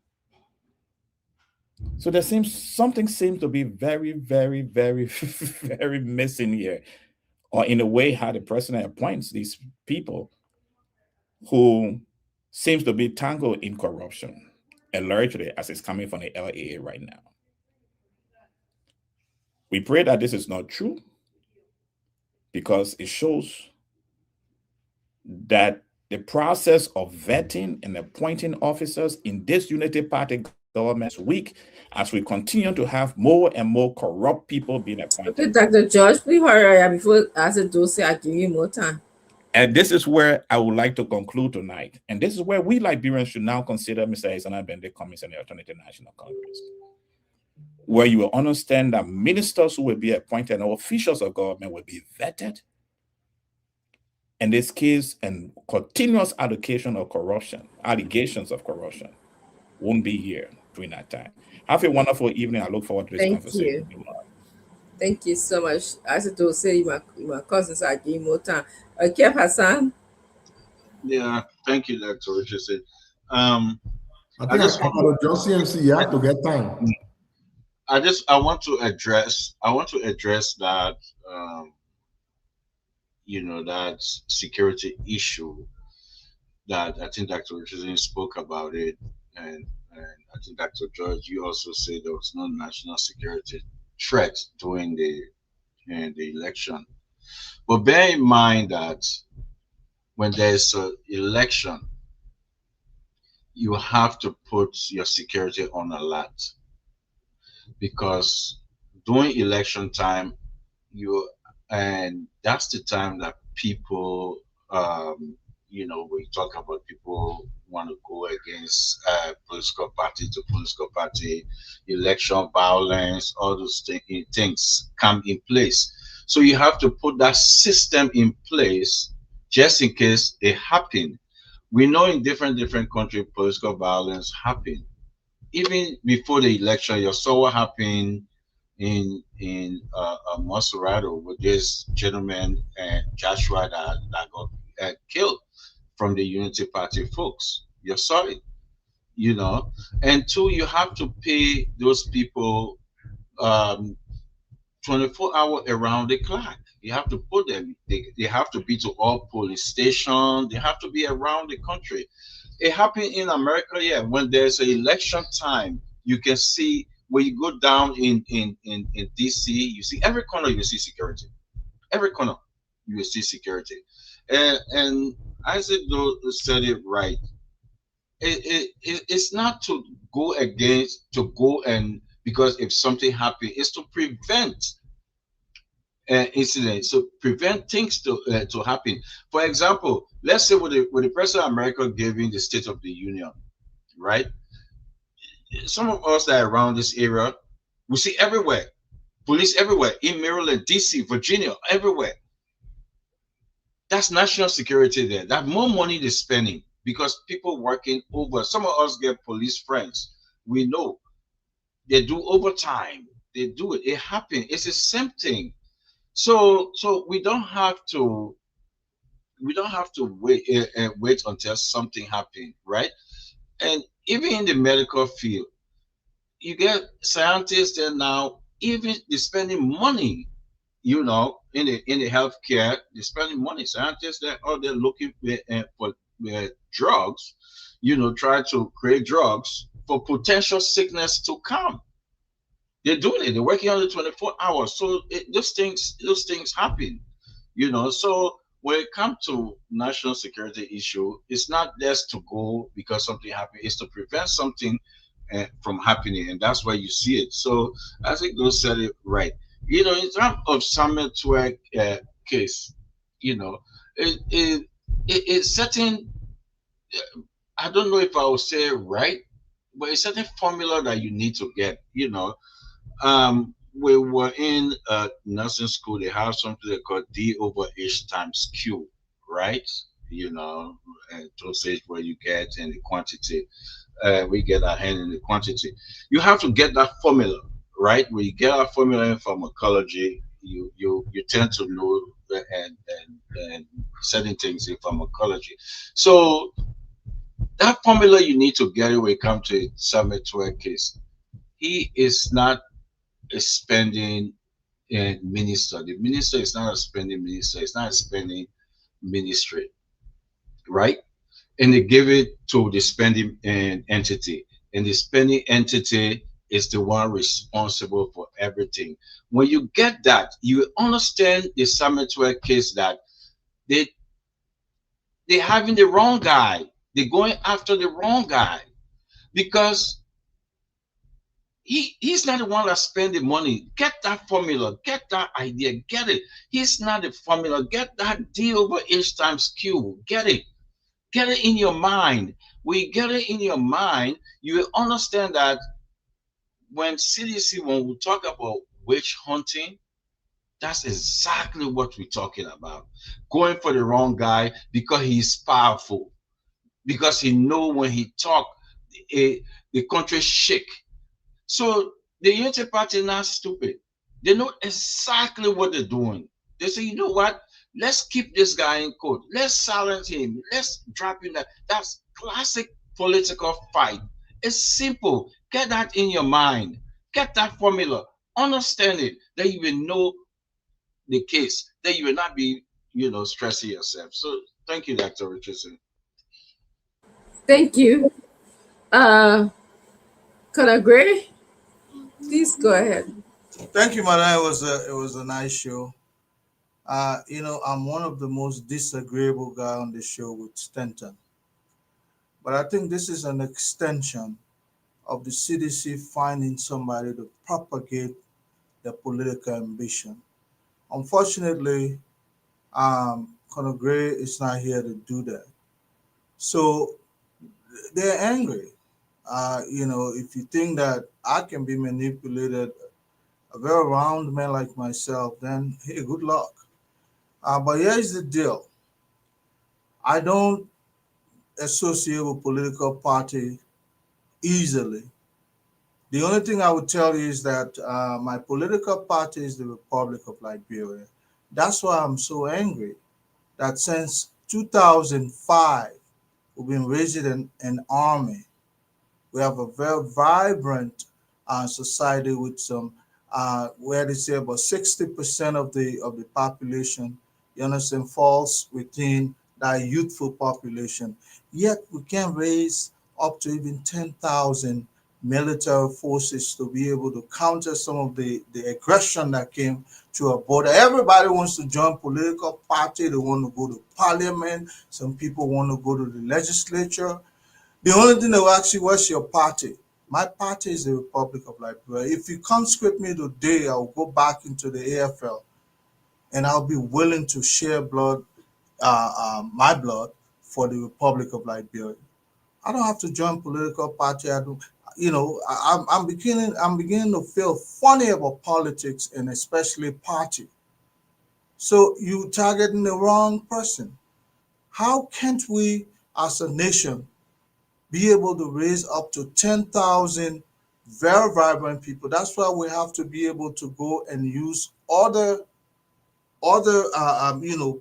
So something seems to be very, very, very, very missing here, or in a way how the president appoints these people who seems to be tangled in corruption, allegedly, as it's coming from the LAA right now. We pray that this is not true, because it shows that the process of vetting and appointing officers in this Unity Party government is weak, as we continue to have more and more corrupt people being appointed. Okay, Dr. George, please hurry before as a dossier, I give you more time. And this is where I would like to conclude tonight. And this is where we Liberians should now consider Mr. Isana Bende coming in the Alternative National Congress, where you will understand that ministers who will be appointed and officials of government will be vetted. In this case, and continuous allegations of corruption won't be here during that time. Have a wonderful evening. I look forward to this conversation. Thank you so much. As I say, my cousins, I give more time. Okay, Hassan. Yeah, thank you, Dr. Richardson. I think I covered your CMC. You have to get time. I want to address that that security issue that I think Dr. Richardson spoke about it, and I think Dr. George, you also said there was no national security threat during the election. But bear in mind that when there's an election, you have to put your security on alert, because during election time, that's the time that people, we talk about people want to go against political party to political party, election violence, all those things come in place. So you have to put that system in place just in case it happen. We know in different countries, political violence happen. Even before the election, you saw what happened in Monserrato with this gentleman Joshua that got killed from the Unity Party folks. You saw it, And two, you have to pay those people 24 hours around the clock. You have to put them. They have to be to all police stations. They have to be around the country. It happened in America, yeah. When there's an election time, you can see when you go down in DC, you see every corner you see security. Every corner you will see security. And Isaac said it right. It's not to go because if something happens, it's to prevent incidents, so prevent things to happen. For example, let's say with the President of America giving the State of the Union, right? Some of us that are around this area, we see everywhere, police everywhere, in Maryland, DC, Virginia, everywhere. That's national security there. That more money they're spending because people working over. Some of us get police friends. We know they do overtime. They do it. It happens. It's the same thing. So we don't have to wait until something happens, right? And even in the medical field, you get scientists there now, even they're spending money, in the healthcare, they're spending money. Scientists they're looking for drugs, try to create drugs for potential sickness to come. They're doing it. They're working on it 24 hours. So those things happen, So when it comes to national security issue, it's not just to go because something happened. It's to prevent something from happening, and that's why you see it. So I think those said it right. In terms of Samuel Tweah case, it's certain. I don't know if I will say right, but it's certain formula that you need to get. We were in nursing school. They have something they call D/H × Q, right? you know, dosage where you get and the quantity. We get our hand in the quantity. You have to get that formula right. When you get our formula in pharmacology, you tend to know and certain things in pharmacology. So that formula you need to get it when it comes to Samuel Tweah case. He is not a spending minister. The minister is not a spending minister. It's not a spending ministry, right? And they give it to the spending entity, and the spending entity is the one responsible for everything. When you get that, you understand the Samuel Tweah case, that they they're having the wrong guy. They're going after the wrong guy because he's not the one that spend the money. Get that formula, get that idea, get it. He's not the formula. Get that D over H times Q. Get it. Get it in your mind. When you get it in your mind, you will understand that when CDC, when we talk about witch hunting, that's exactly what we're talking about. Going for the wrong guy because he's powerful, because he know when he talk, the country shake. So the Unity Party not stupid. They know exactly what they're doing. They say, you know what? Let's keep this guy in court. Let's silence him. Let's drop him. That's classic political fight. It's simple. Get that in your mind. Get that formula. Understand it. That you will know the case. That you will not be, stressing yourself. So thank you, Dr. Richardson. Thank you. Conagray, please go ahead. Thank you, madam. It was a nice show. I'm one of the most disagreeable guy on the show with Stanton, but I think this is an extension of the CDC finding somebody to propagate their political ambition. Unfortunately, Conor Gray is not here to do that. So they're angry. If you think that I can be manipulated, a very round man like myself, then hey, good luck. But here's the deal. I don't associate with political party easily. The only thing I would tell you is that my political party is the Republic of Liberia. That's why I'm so angry that since 2005, we've been raising an army. We have a very vibrant society with some, where they say about 60% of the population, you understand, falls within that youthful population. Yet we can raise up to even 10,000 military forces to be able to counter some of the aggression that came to our border. Everybody wants to join political party. They want to go to parliament. Some people want to go to the legislature. The only thing they will ask you, what's your party? My party is the Republic of Liberia. If you conscript me today, I'll go back into the AFL and I'll be willing to share blood, my blood, for the Republic of Liberia. I don't have to join political party. I don't, I'm beginning to feel funny about politics and especially party. So you targeting the wrong person. How can't we as a nation be able to raise up to 10,000 very vibrant people? That's why we have to be able to go and use other very,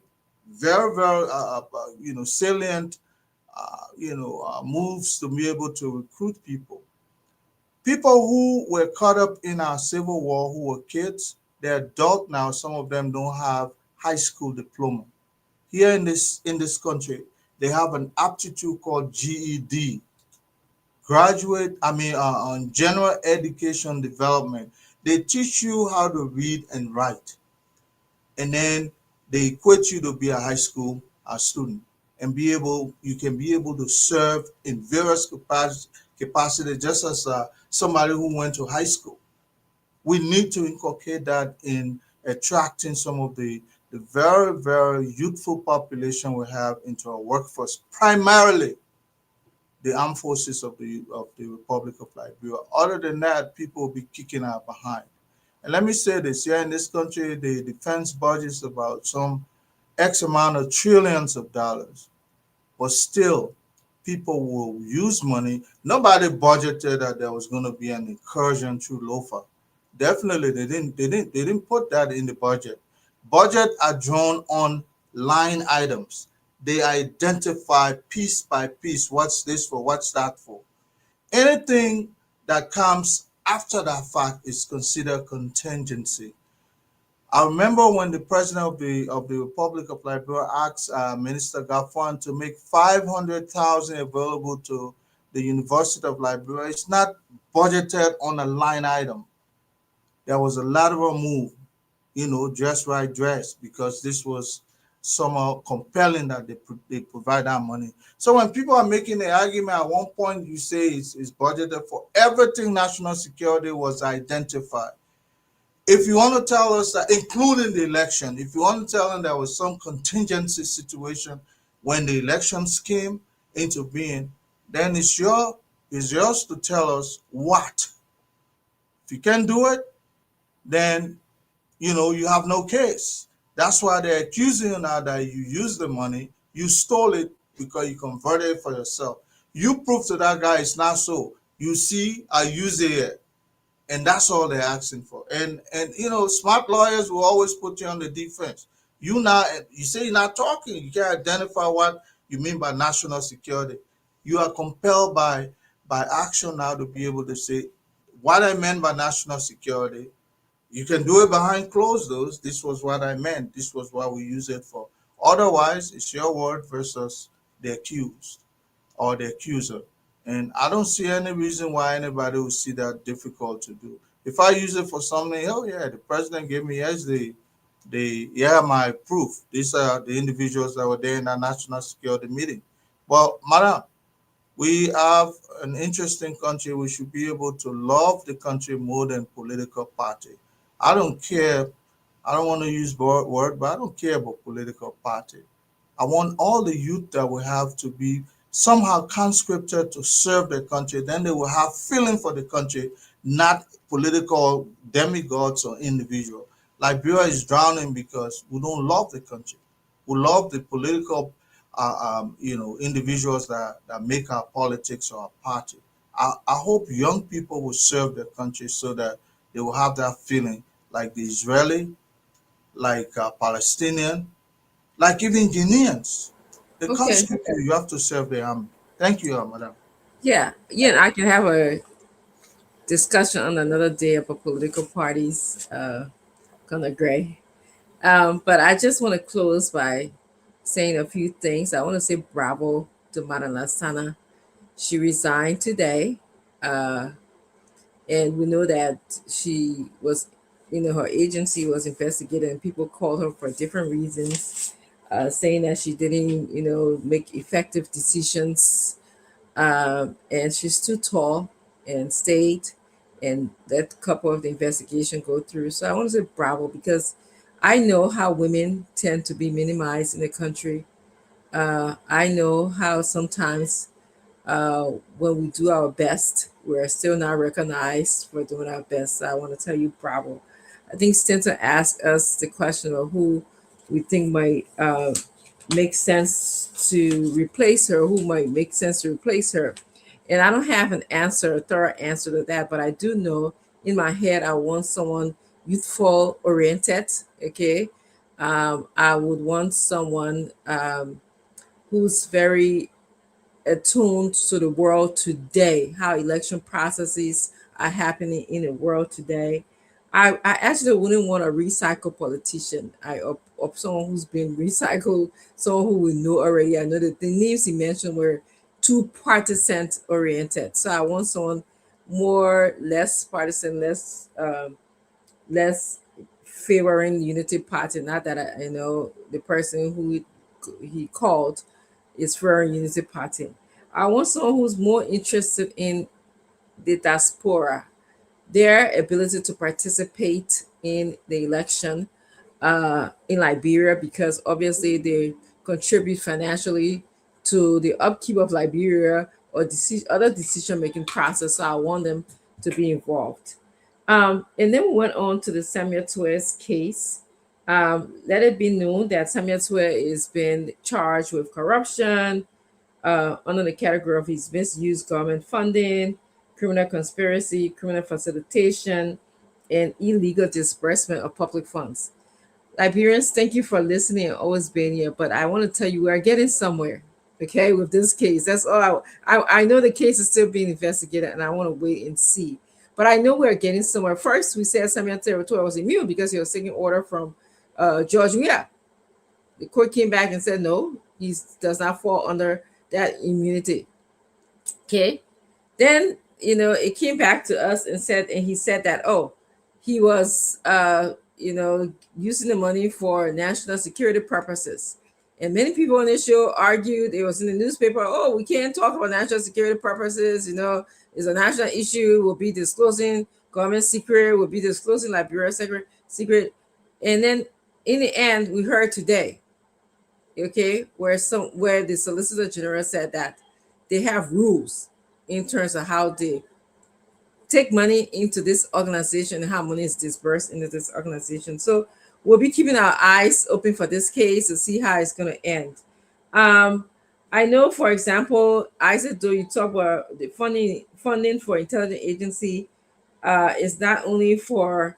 very, salient, moves to be able to recruit people. People who were caught up in our civil war, who were kids, they're adult now. Some of them don't have high school diploma. Here in this country, they have an aptitude called GED, on general education development. They teach you how to read and write, and then they equate you to be a high school student and you can be able to serve in various capacity, just as somebody who went to high school. We need to inculcate that in attracting some of the very, very youthful population we have into our workforce, primarily the armed forces of the Republic of Liberia. Other than that, people will be kicking our behind. And let me say this, here in this country, the defense budget is about some X amount of trillions of dollars. but still, people will use money. Nobody budgeted that there was going to be an incursion through Lofa. Definitely, they didn't put that in the budget. Budget are drawn on line items. They identify piece by piece what's this for, what's that for. Anything that comes after that fact is considered contingency. I remember when the president of the Republic of Liberia asked Minister Gafwan to make 500,000 available to the University of Liberia. It's not budgeted on a line item. There was a lateral move, dress right dress, because this was somehow compelling that they provide that money. So when people are making the argument, at one point you say it's budgeted for everything. National security was identified. If you want to tell us that, including the election, if you want to tell them there was some contingency situation when the elections came into being, then it's yours to tell us what. If you can't do it, then you have no case. That's why they're accusing you now that you used the money, you stole it because you converted it for yourself. You prove to that guy it's not so. You see, I use it. And that's all they're asking for. And smart lawyers will always put you on the defense. You say you're not talking. You can't identify what you mean by national security. You are compelled by action now to be able to say what I meant by national security. You can do it behind closed doors. This was what I meant. This was what we use it for. Otherwise, it's your word versus the accused or the accuser. And I don't see any reason why anybody would see that difficult to do. If I use it for something, oh yeah, the president gave me my proof. These are the individuals that were there in that national security meeting. Well, madam, we have an interesting country. We should be able to love the country more than political party. I don't care. I don't want to use the word, but I don't care about political party. I want all the youth that we have to be somehow conscripted to serve the country. Then they will have feeling for the country, not political demigods or individual. Liberia is drowning because we don't love the country. We love the political, individuals that make our politics or our party. I hope young people will serve their country so that they will have that feeling, like the Israeli, like Palestinian, like even Guineans. They conscript you. You have to serve the army. Thank you, madam. Yeah, I can have a discussion on another day about political parties. Kind of gray. But I just want to close by saying a few things. I want to say bravo to Madam Lassana. She resigned today. And we know that she was, her agency was investigated and people called her for different reasons, saying that she didn't, make effective decisions. And she's too tall and stayed and let a couple of the investigation go through. So I want to say bravo, because I know how women tend to be minimized in the country. I know how sometimes when we do our best, we're still not recognized for doing our best. So I want to tell you bravo. I think Stenton asked us the question of who we think might make sense to replace her, who might make sense to replace her. And I don't have a thorough answer to that, but I do know in my head I want someone youthful oriented. Okay. I would want someone who's very attuned to the world today, how election processes are happening in the world today. I actually wouldn't want a recycled politician. Of someone who's been recycled, someone who we know already. I know that the names he mentioned were too partisan oriented. So I want someone less partisan, less favoring Unity Party. Not that I know the person who he called is favoring Unity Party. I want someone who's more interested in the diaspora, their ability to participate in the election in Liberia, because obviously they contribute financially to the upkeep of Liberia or other decision-making process. So I want them to be involved. And then we went on to the Samuel Tweah's case. Let it be known that Samuel Tweah is being charged with corruption, under the category of he's misused government funding, criminal conspiracy, criminal facilitation, and illegal disbursement of public funds. Liberians, thank you for listening and always being here. But I want to tell you, we are getting somewhere, okay, with this case. That's all. I know the case is still being investigated, and I want to wait and see. But I know we are getting somewhere. First, we said Samuel Tweah was immune because he was taking order from George Weah. The court came back and said, no, he does not fall under that immunity. Okay. Then, it came back to us and he said that, he was, using the money for national security purposes. And many people on this show argued, it was in the newspaper, we can't talk about national security purposes, it's a national issue, we'll be disclosing government secret, we'll be disclosing Liberia secret. And then in the end, we heard today, okay, where the Solicitor General said that they have rules in terms of how they take money into this organization and how money is dispersed into this organization. So we'll be keeping our eyes open for this case to see how it's going to end. I know, for example, Isaac, though you talk about the funding for intelligence agency is not only for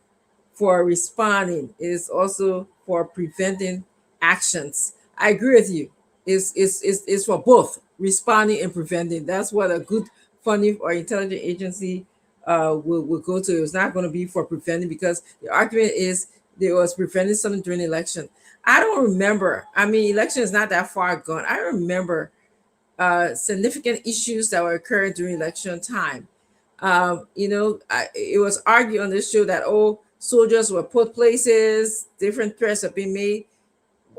responding, it is also for preventing actions. I agree with you. It's for both responding and preventing. That's what a good funding or intelligence agency will go to. It's not going to be for preventing, because the argument is they was preventing something during the election. I don't remember. I mean, election is not that far gone. I remember significant issues that were occurring during election time. It was argued on this show that soldiers were put places, different threats have been made.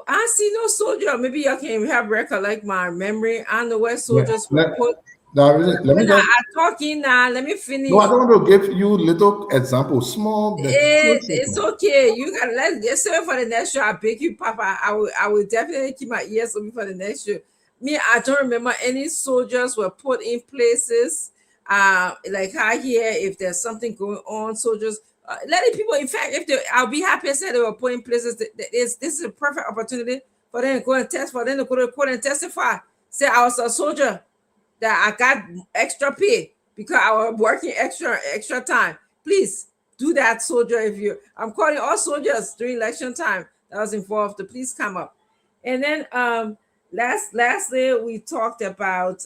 I see no soldier. Maybe y'all can have recollect my memory. I know where soldiers were put. Let me I'm talking now. Let me finish. No, I don't want to give you little examples, small. It's okay. You can let's save it for the next show. I beg you, Papa. I will definitely keep my ears open for the next show. Me, I don't remember any soldiers were put in places. Like I hear if there's something going on, soldiers. Let the people. In fact, I'll be happy to say they were put in places. This is a perfect opportunity for them to go and test. For them to go to court and testify. Say I was a soldier, that I got extra pay because I was working extra time. Please do that, soldier. I'm calling all soldiers during election time that was involved to please come up. And then lastly, we talked about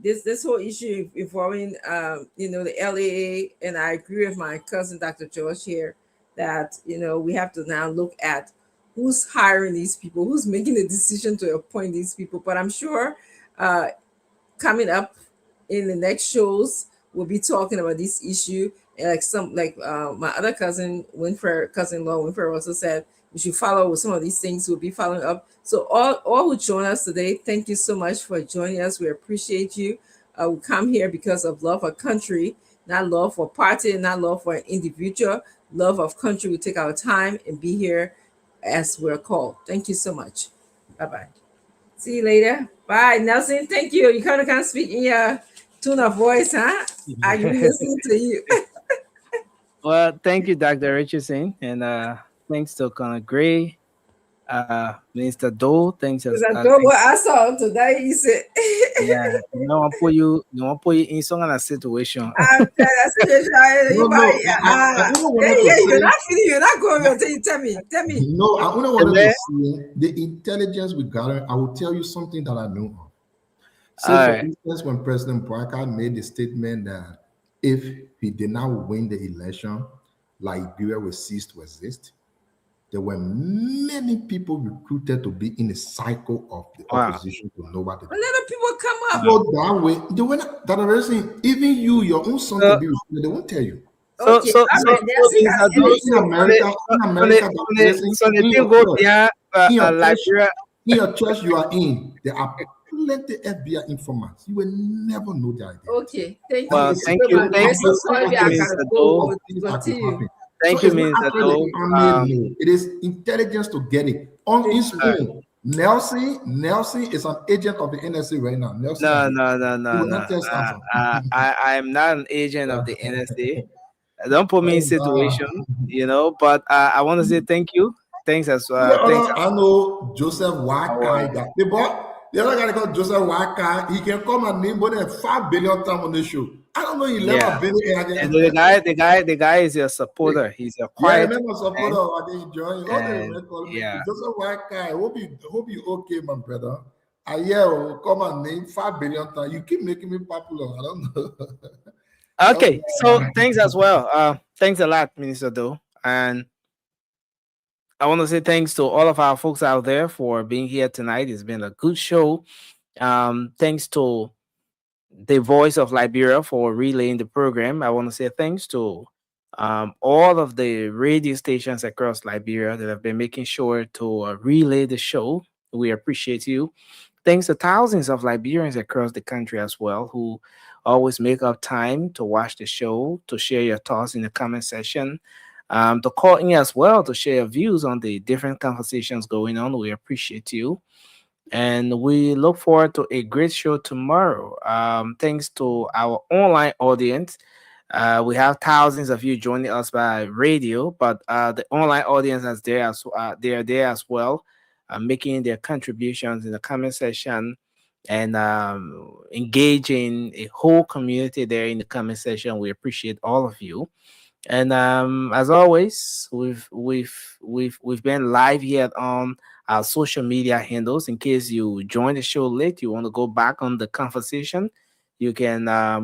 this whole issue involving the LAA, and I agree with my cousin Dr. George here that we have to now look at who's hiring these people, who's making the decision to appoint these people. But I'm sure coming up in the next shows, we'll be talking about this issue. And my other cousin-in-law Winfrey also said, we should follow with some of these things. We'll be following up. So all who join us today, thank you so much for joining us. We appreciate you. We come here because of love of country, not love for party, not love for an individual. Love of country. We take our time and be here as we're called. Thank you so much. Bye-bye. See you later. Bye, Nelson. Thank you. You kind of can't speak in your tone of voice, huh? I really listen to you. Well, thank you, Dr. Richardson, and thanks to Connor Gray, Minister Doe. Thanks. What I saw today, he said. Yeah, I'll put you in some kind of situation. You're not going until you tell me. No, I wouldn't want to see the intelligence we gather. I will tell you something that I know of. So, for instance, when President Boyka made the statement that if he did not win the election, Liberia will cease to exist, there were many people recruited to be in the cycle of the opposition to know what they do. A lot of people come up. So that way, they were not, that are saying, even you, your own son, to be recruited, they won't tell you. Okay. So the thing goes there, Liberia. In your church you are in, there are plenty FBI informants. You will never know the idea. Okay, thank you. Well, thank you. Thank you, Mr. Doe. It is intelligence to get it on his own. Nelson is an agent of the NSA right now. Nelson, no. I am not an agent of the NSA. Don't put me in situation, But I want to say thank you. Thanks as well. I know Joseph Wakai. The other guy called Joseph Waka, he can come and name more than 5 billion times on the show. I don't know 11 billion. And the guy is your supporter. He's a quiet. Yeah, remember supporter. I didn't join. Yeah. Joseph Waka, hope you okay, my brother. I hear come and name 5 billion times. You keep making me popular. I don't know. Okay, so thanks as well. Thanks a lot, Minister Do. And I want to say thanks to all of our folks out there for being here tonight. It's been a good show. Thanks to the Voice of Liberia for relaying the program. I want to say thanks to all of the radio stations across Liberia that have been making sure to relay the show. We appreciate you. Thanks to thousands of Liberians across the country as well who always make up time to watch the show, to share your thoughts in the comment section, to call in as well to share your views on the different conversations going on. We appreciate you. And we look forward to a great show tomorrow. Thanks to our online audience. We have thousands of you joining us by radio, but the online audience is there they are there as well, making their contributions in the comment section and engaging a whole community there in the comment section. We appreciate all of you. And as always, we've been live here on our social media handles. In case you joined the show late, you want to go back on the conversation, you can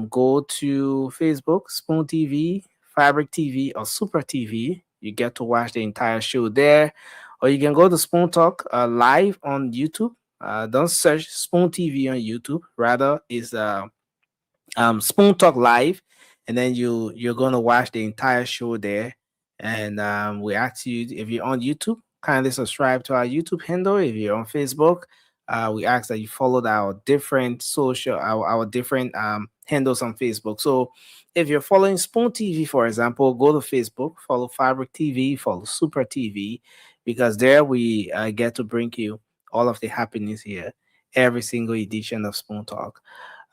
go to Facebook, Spoon TV, Fabric TV, or Super TV. You get to watch the entire show there. Or you can go to Spoon Talk live on YouTube. Don't search Spoon TV on YouTube. Rather, it's Spoon Talk Live. And then you're going to watch the entire show there. And we ask you, if you're on YouTube, kindly subscribe to our YouTube handle. If you're on Facebook, we ask that you follow our different our different handles on Facebook. So if you're following Spoon TV, for example, go to Facebook, follow Fabric TV, follow Super TV, because there we get to bring you all of the happenings here, every single edition of Spoon Talk.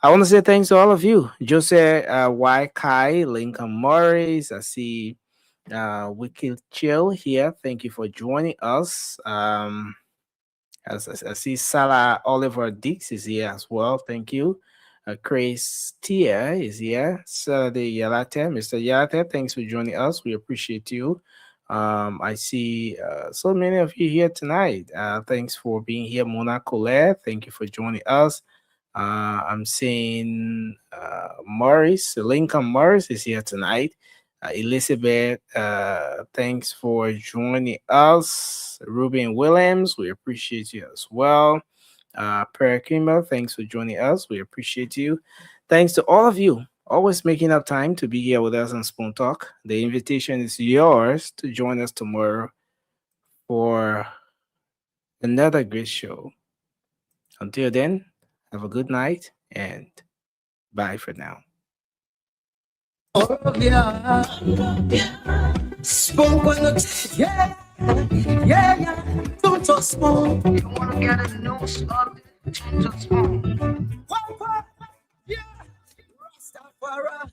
I want to say thanks to all of you. Jose Y. Kai, Lincoln Morris, I see Wicked Chill here. Thank you for joining us. I see Salah Oliver Dix is here as well. Thank you. Chris Tia is here. Saturday Yalate, Mr. Yalate, thanks for joining us. We appreciate you. I see so many of you here tonight. Thanks for being here. Mona Colette, thank you for joining us. I'm seeing Morris, Lincoln Morris is here tonight. Elizabeth, thanks for joining us. Ruben Williams, we appreciate you as well. Per Kimber, thanks for joining us. We appreciate you. Thanks to all of you, always making up time to be here with us on Spoon Talk. The invitation is yours to join us tomorrow for another great show. Until then, have a good night and bye for now. Oh, yeah. Spoon, yeah. Don't touch spoon. You want to get a news of it? Don't touch spoon. Yeah. Rastafari.